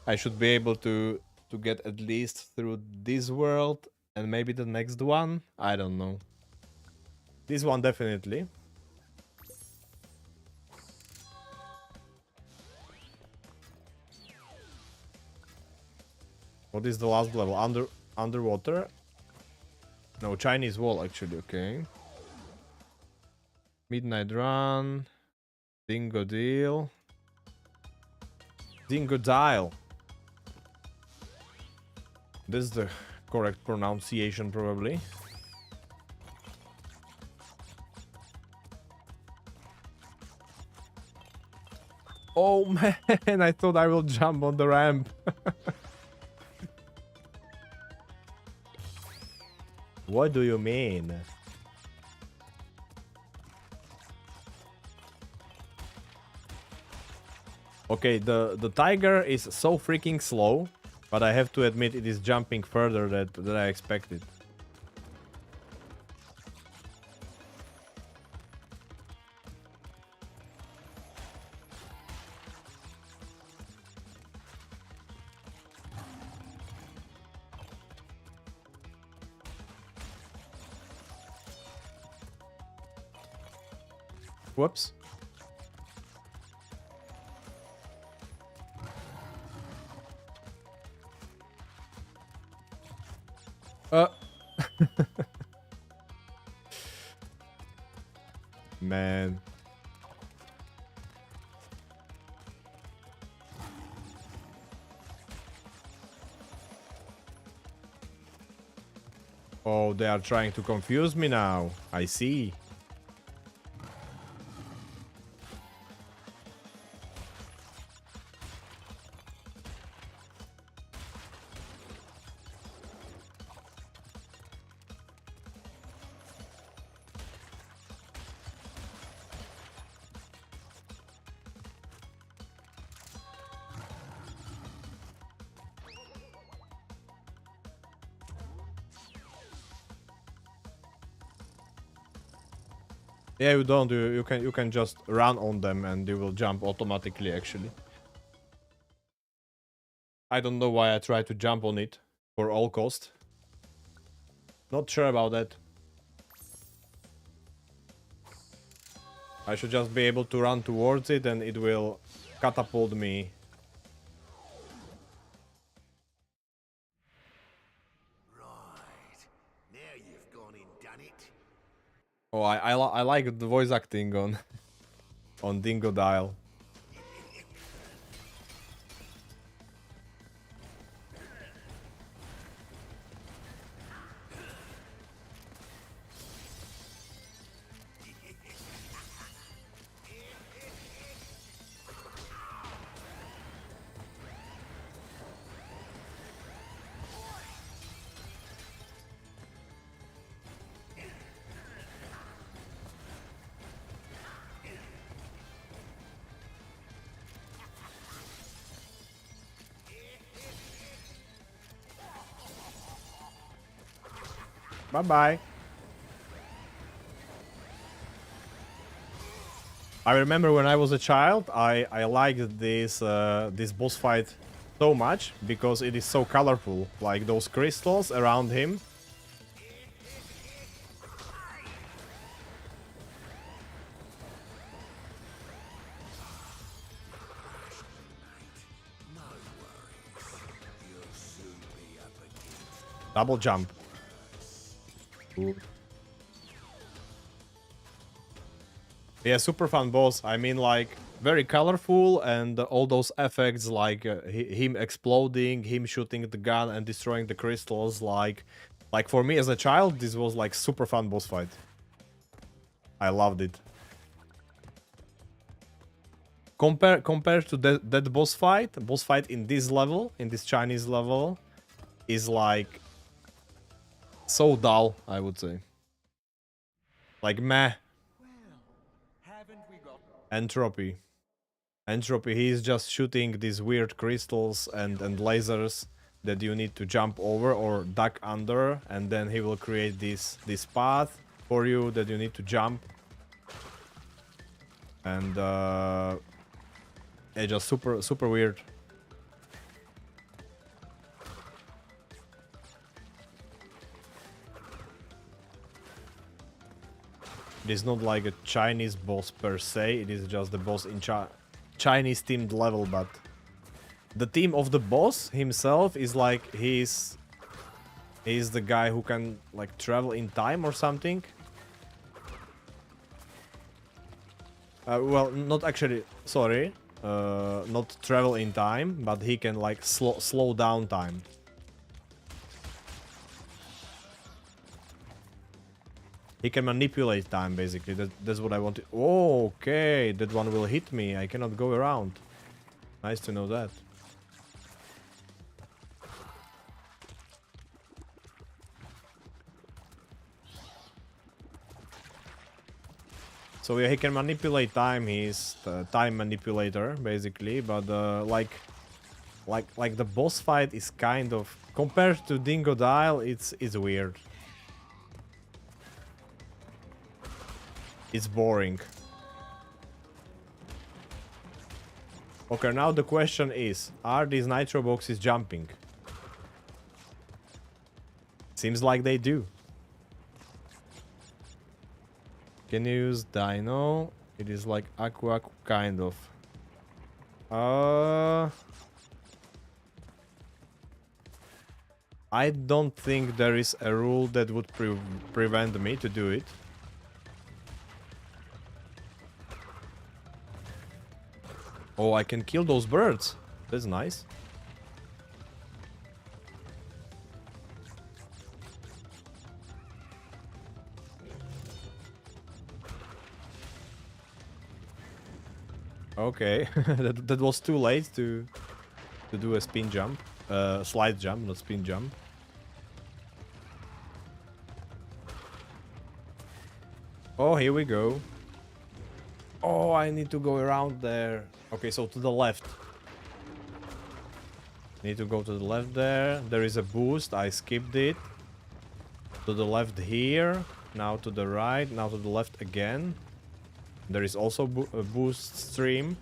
I should be able to get at least through this world and maybe the next one. I don't know. This one definitely. What is the last level? Underwater? No, Chinese wall actually, okay. Midnight Run. Dingo Deal. Dingo Dial. This is the correct pronunciation, probably. Oh man, I thought I will jump on the ramp. What do you mean? Okay, the tiger is so freaking slow, but I have to admit it is jumping further than I expected. Whoops. Man. Oh, they are trying to confuse me now. I see. Yeah, you don't. You can just run on them and you will jump automatically. Actually, I don't know why I try to jump on it for all cost. Not sure about that. I should just be able to run towards it and it will catapult me. Right. Now you've gone and done it. Oh, I like the voice acting on on Dingo Dial. Bye bye. I remember when I was a child, I liked this boss fight so much because it is so colorful, like those crystals around him. Double jump. Ooh. Yeah, super fun boss. I mean, like, very colorful, and all those effects, like him exploding, him shooting the gun and destroying the crystals. Like for me as a child, this was like super fun boss fight. I loved it. Compared to that boss fight in this level, in this Chinese level, is like so dull, I would say. Like meh. Entropy. Entropy, he's just shooting these weird crystals and lasers that you need to jump over or duck under, and then he will create this path for you that you need to jump. And it's just super weird. It is not like a Chinese boss per se, it is just the boss in Chinese themed level, but the theme of the boss himself is like he's the guy who can like travel in time or something. Well, not actually, sorry, not travel in time, but he can like slow down time. He can manipulate time, basically. That's what I wanted. Oh, okay, that one will hit me. I cannot go around. Nice to know that. So yeah, he can manipulate time. He's the time manipulator, basically. But like the boss fight is kind of, compared to Dingo Dial, it's weird. It's boring. Okay, now the question is, are these nitro boxes jumping? Seems like they do. Can you use Dino? It is like Aqua kind of. I don't think there is a rule that would prevent me to do it. Oh, I can kill those birds. That's nice. Okay, that was too late to do a spin jump. Slide jump, not spin jump. Oh, here we go. Oh, I need to go around there. Okay, so to the left. Need to go to the left there. There is a boost. I skipped it. To the left here. Now to the right. Now to the left again. There is also a boost stream.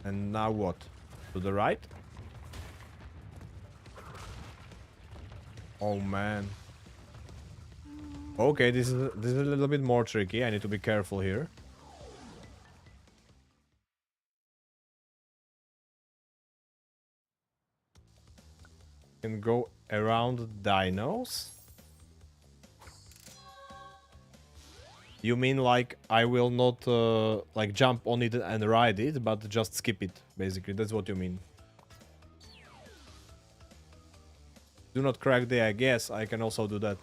And now what? To the right? Oh man. Okay, this is a little bit more tricky. I need to be careful here. Can go around dinos? You mean like I will not like jump on it and ride it, but just skip it, basically. That's what you mean. Do not crack the egg. Yes, I can also do that.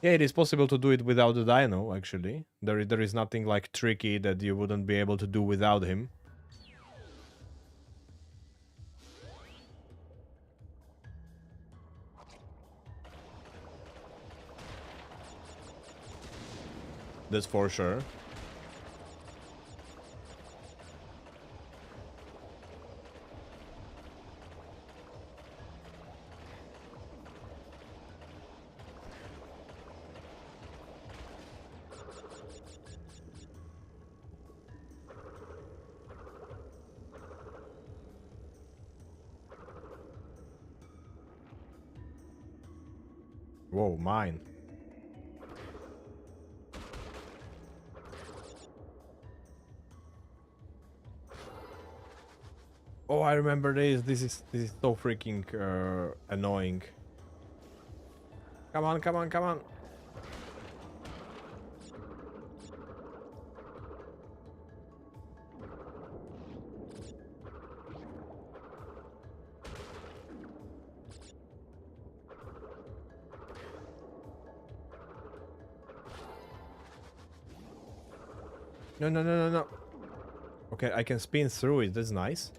Yeah, it is possible to do it without the dino, actually. There is nothing like tricky that you wouldn't be able to do without him. That's for sure. Whoa, mine. Oh, I remember this. This is so freaking annoying. Come on, come on, come on. No, no, no, no, no. Okay, I can spin through it. That's nice.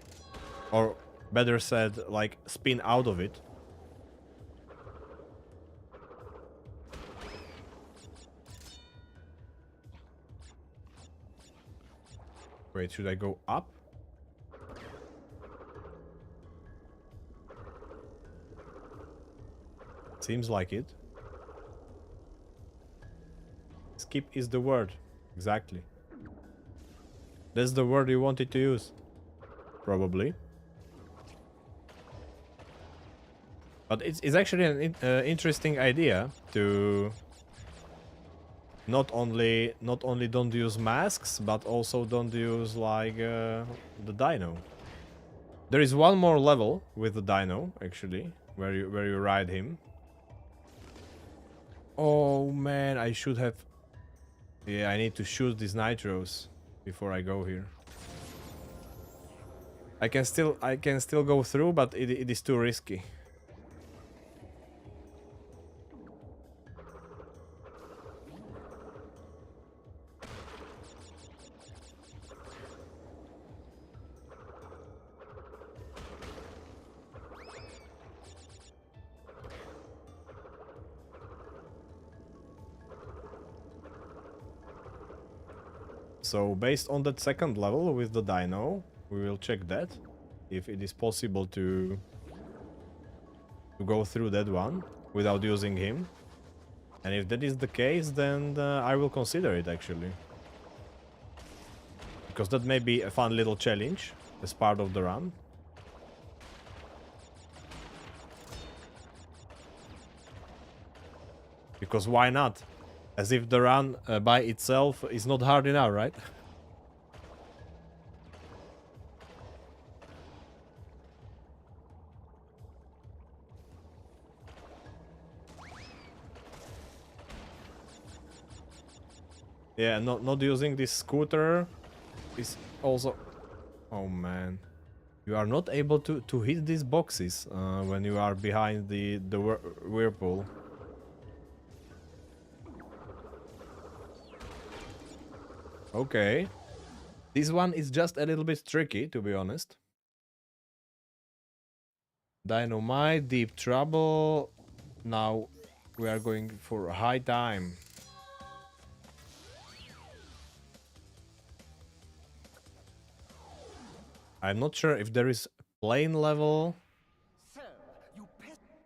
Or better said, like spin out of it. Wait, should I go up? Seems like it. Skip is the word. Exactly. That's the word you wanted to use. Probably. But it's actually an interesting idea to not only don't use masks, but also don't use like the dino. There is one more level with the dino actually, where you ride him. Oh man, I should have. Yeah, I need to shoot these nitros before I go here. I can still go through, but it is too risky. So based on that second level with the dino, we will check that if it is possible to go through that one without using him. And if that is the case, then I will consider it actually. Because that may be a fun little challenge as part of the run. Because why not? As if the run by itself is not hard enough, right? Yeah, not using this scooter is also... Oh man. You are not able to hit these boxes when you are behind the whirlpool. Okay. This one is just a little bit tricky, to be honest. Dynamite, deep trouble. Now we are going for high time. I'm not sure if there is plane level.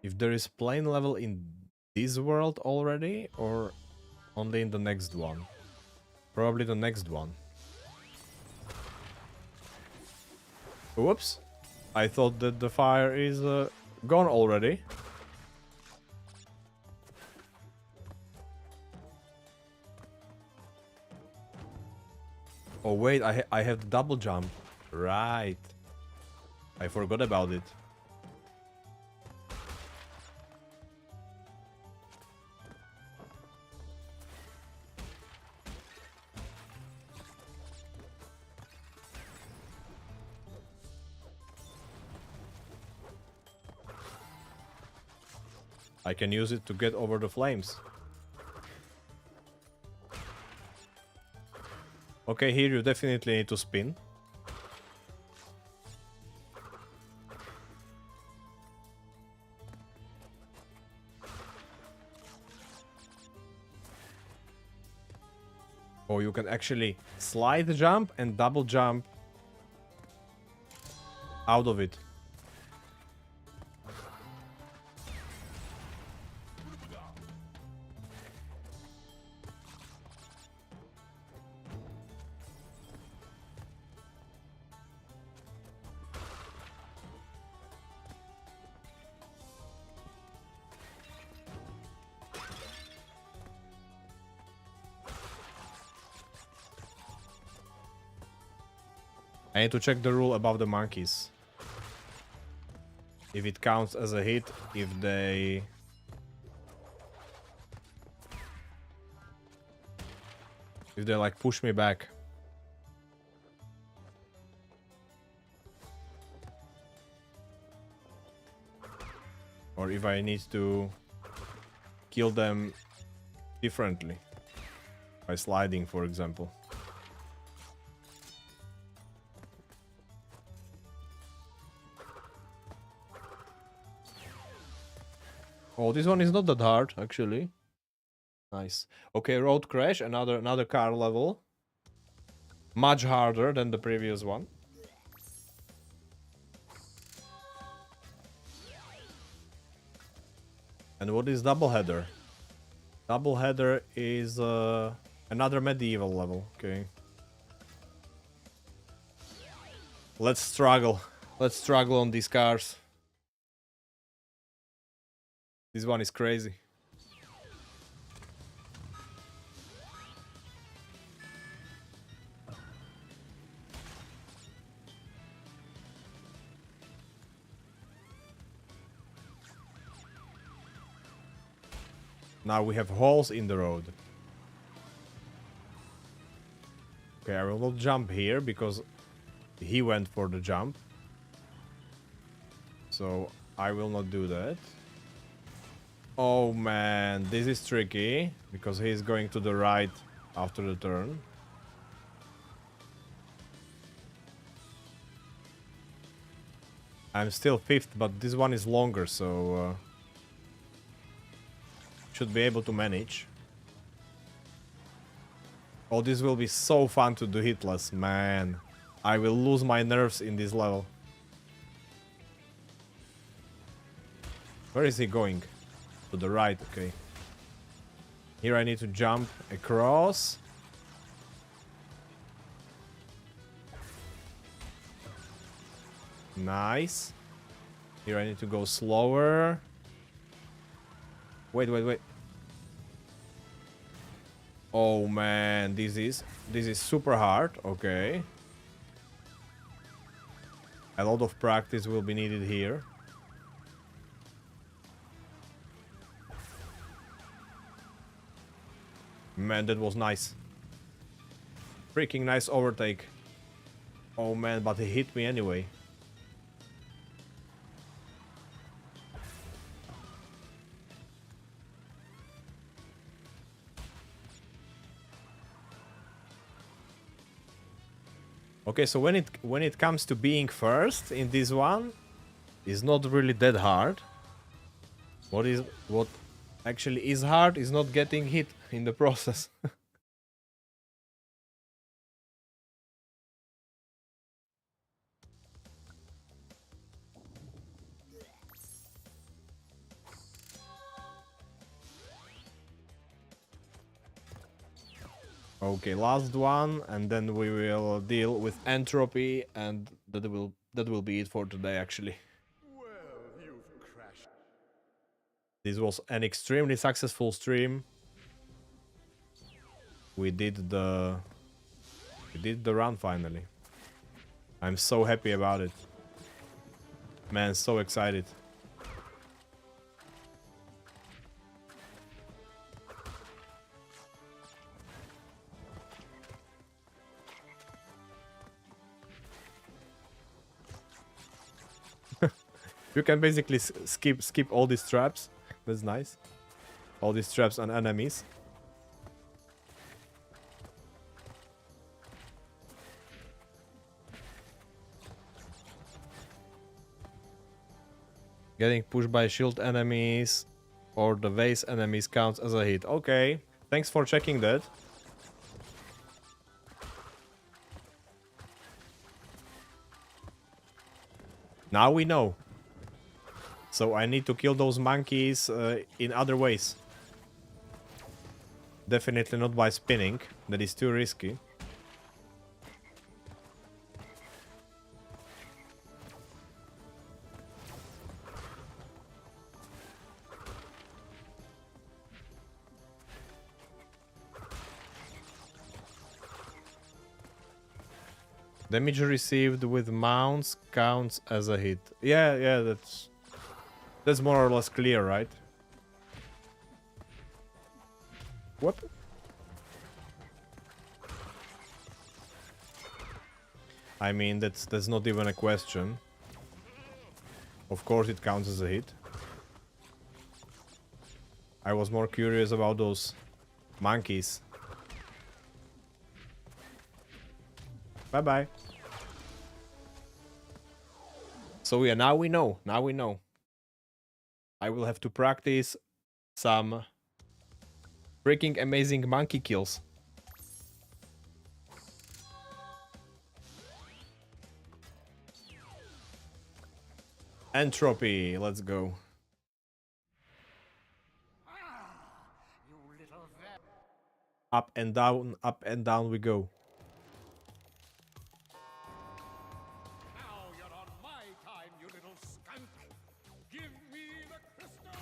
If there is plane level in this world already, or only in the next one. Probably the next one. Whoops. I thought that the fire is gone already. Oh wait, I have the double jump. Right. I forgot about it. I can use it to get over the flames. Okay, here you definitely need to spin. Oh, you can actually slide jump and double jump out of it. I need to check the rule about the monkeys. If it counts as a hit, if they... if they like push me back. Or if I need to kill them differently. By sliding, for example. Oh, this one is not that hard, actually. Nice. Okay, road crash, another car level. Much harder than the previous one. And what is doubleheader? Doubleheader is another medieval level. Okay. Let's struggle. Let's struggle on these cars. This one is crazy. Now we have holes in the road. Okay, I will not jump here because he went for the jump. So I will not do that. Oh man, this is tricky because he's going to the right after the turn. I'm still 5th, but this one is longer, so should be able to manage. Oh, this will be so fun to do Hitless, man. I will lose my nerves in this level. Where is he going? To the right, okay. Here I need to jump across. Nice. Here I need to go slower. Wait. Oh man, this is super hard. Okay. A lot of practice will be needed here. Man, that was nice. Freaking nice overtake. Oh man, but he hit me anyway. Okay, so when it comes to being first in this one, it's not really that hard. What actually is hard is not getting hit in the process. Okay, last one, and then we will deal with entropy, and that will be it for today, actually. Well, you've crashed. This was an extremely successful stream. We did the run finally. I'm so happy about it. Man, so excited. You can basically skip all these traps. That's nice. All these traps and enemies. Getting pushed by shield enemies or the vase enemies counts as a hit. Okay, thanks for checking that. Now we know. So I need to kill those monkeys in other ways. Definitely not by spinning. That is too risky. Damage received with mounts counts as a hit. Yeah, that's more or less clear, right? What? I mean, that's not even a question. Of course it counts as a hit. I was more curious about those monkeys. Bye-bye. So yeah, now we know. Now we know. I will have to practice some freaking amazing monkey kills. Entropy, let's go. Up and down we go. Now you're on my time, you little skunk. Give me the crystal.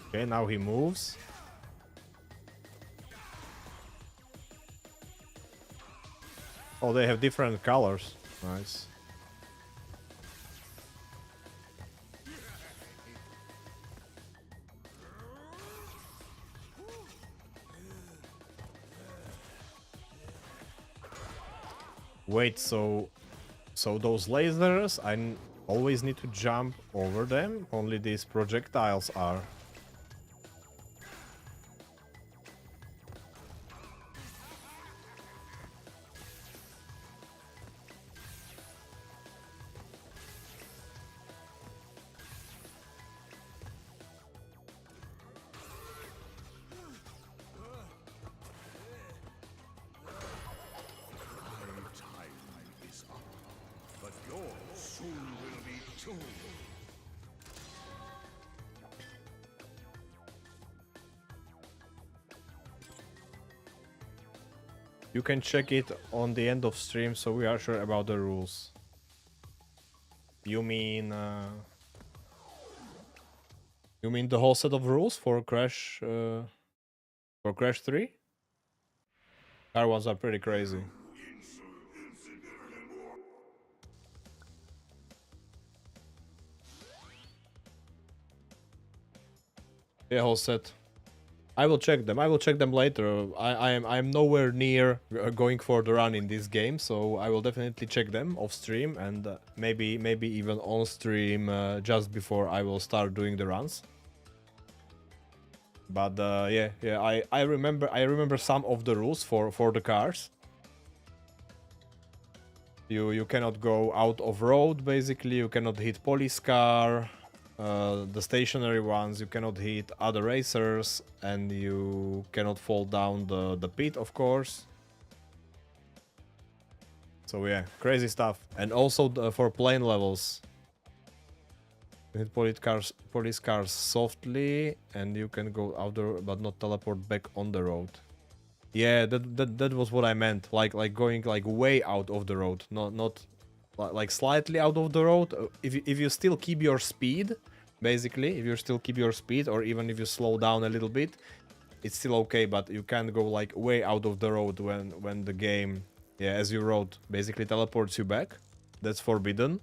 Okay, now he moves. Oh, they have different colors. Nice. Wait, so those lasers, always need to jump over them? Only these projectiles are. But yours soon will be too. You can check it on the end of stream, so we are sure about the rules. You mean the whole set of rules for Crash 3? Car ones are pretty crazy. Yeah, whole set. I will check them. I will check them later. I am nowhere near going for the run in this game, so I will definitely check them off stream and maybe even on stream just before I will start doing the runs. But yeah, I remember some of the rules for the cars. You cannot go out of road, basically. You cannot hit police car. The stationary ones, you cannot hit other racers, and you cannot fall down the pit, of course. So yeah, crazy stuff. And also for plane levels, you hit police cars softly, and you can go out there but not teleport back on the road. Yeah, that was what I meant. Like going like way out of the road, not like slightly out of the road. If you still keep your speed, basically, if you still keep your speed, or even if you slow down a little bit, it's still okay. But you can't go like way out of the road when the game, yeah, as you rode, basically teleports you back. That's forbidden.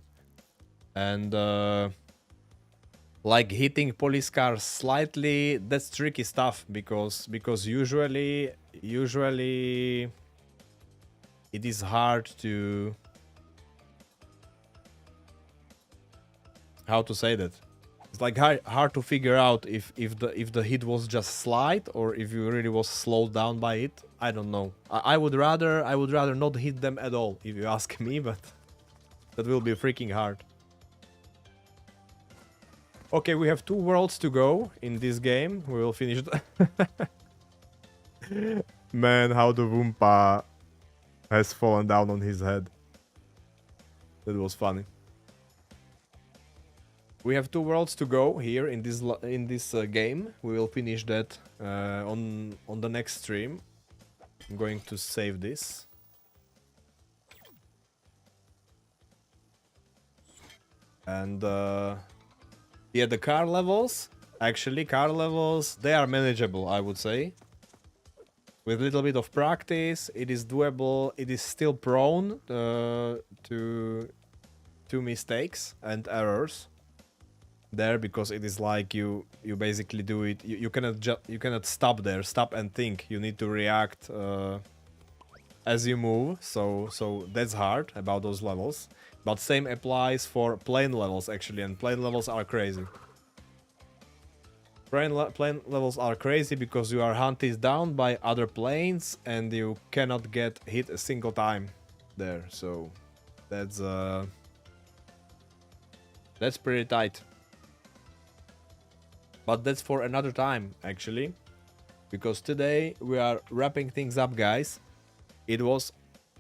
And like hitting police cars slightly, that's tricky stuff because usually it is hard to, how to say that? It's like hard to figure out if the hit was just slight or if you really was slowed down by it. I don't know. I would rather not hit them at all if you ask me, but that will be freaking hard. Okay, we have 2 worlds to go in this game. We will finish Man, how the Wumpa has fallen down on his head. That was funny. We have 2 worlds to go here in this game. We will finish that on the next stream. I'm going to save this. And yeah, the car levels, they are manageable, I would say. With a little bit of practice, it is doable. It is still prone to mistakes and errors there, because it is like you basically do it. You cannot stop and think. You need to react as you move. So that's hard about those levels. But same applies for plane levels actually, and plane levels are crazy. Plane levels are crazy because you are hunted down by other planes and you cannot get hit a single time there. So that's pretty tight. But that's for another time actually, because today we are wrapping things up, guys. It was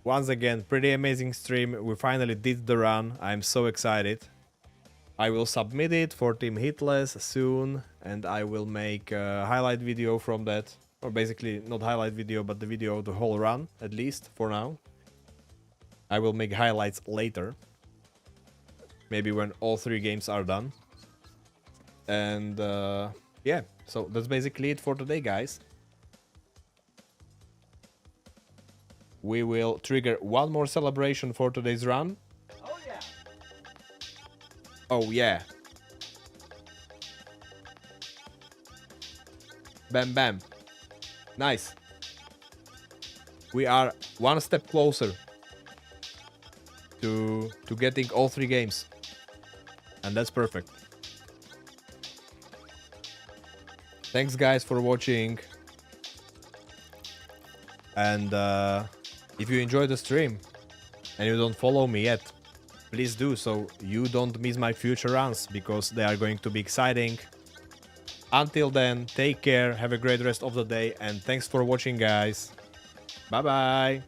once again pretty amazing stream. We finally did the run. I'm so excited. I will submit it for Team Hitless soon, and I will make a highlight video from that. Or basically, not highlight video, but the video of the whole run, at least for now. I will make highlights later. Maybe when all 3 games are done. And yeah, so that's basically it for today, guys. We will trigger one more celebration for today's run. Oh yeah. Bam bam. Nice. We are one step closer to getting all 3 games. And that's perfect. Thanks guys for watching. And if you enjoyed the stream and you don't follow me yet, please do so you don't miss my future runs, because they are going to be exciting. Until then, take care, have a great rest of the day, and thanks for watching, guys. Bye bye.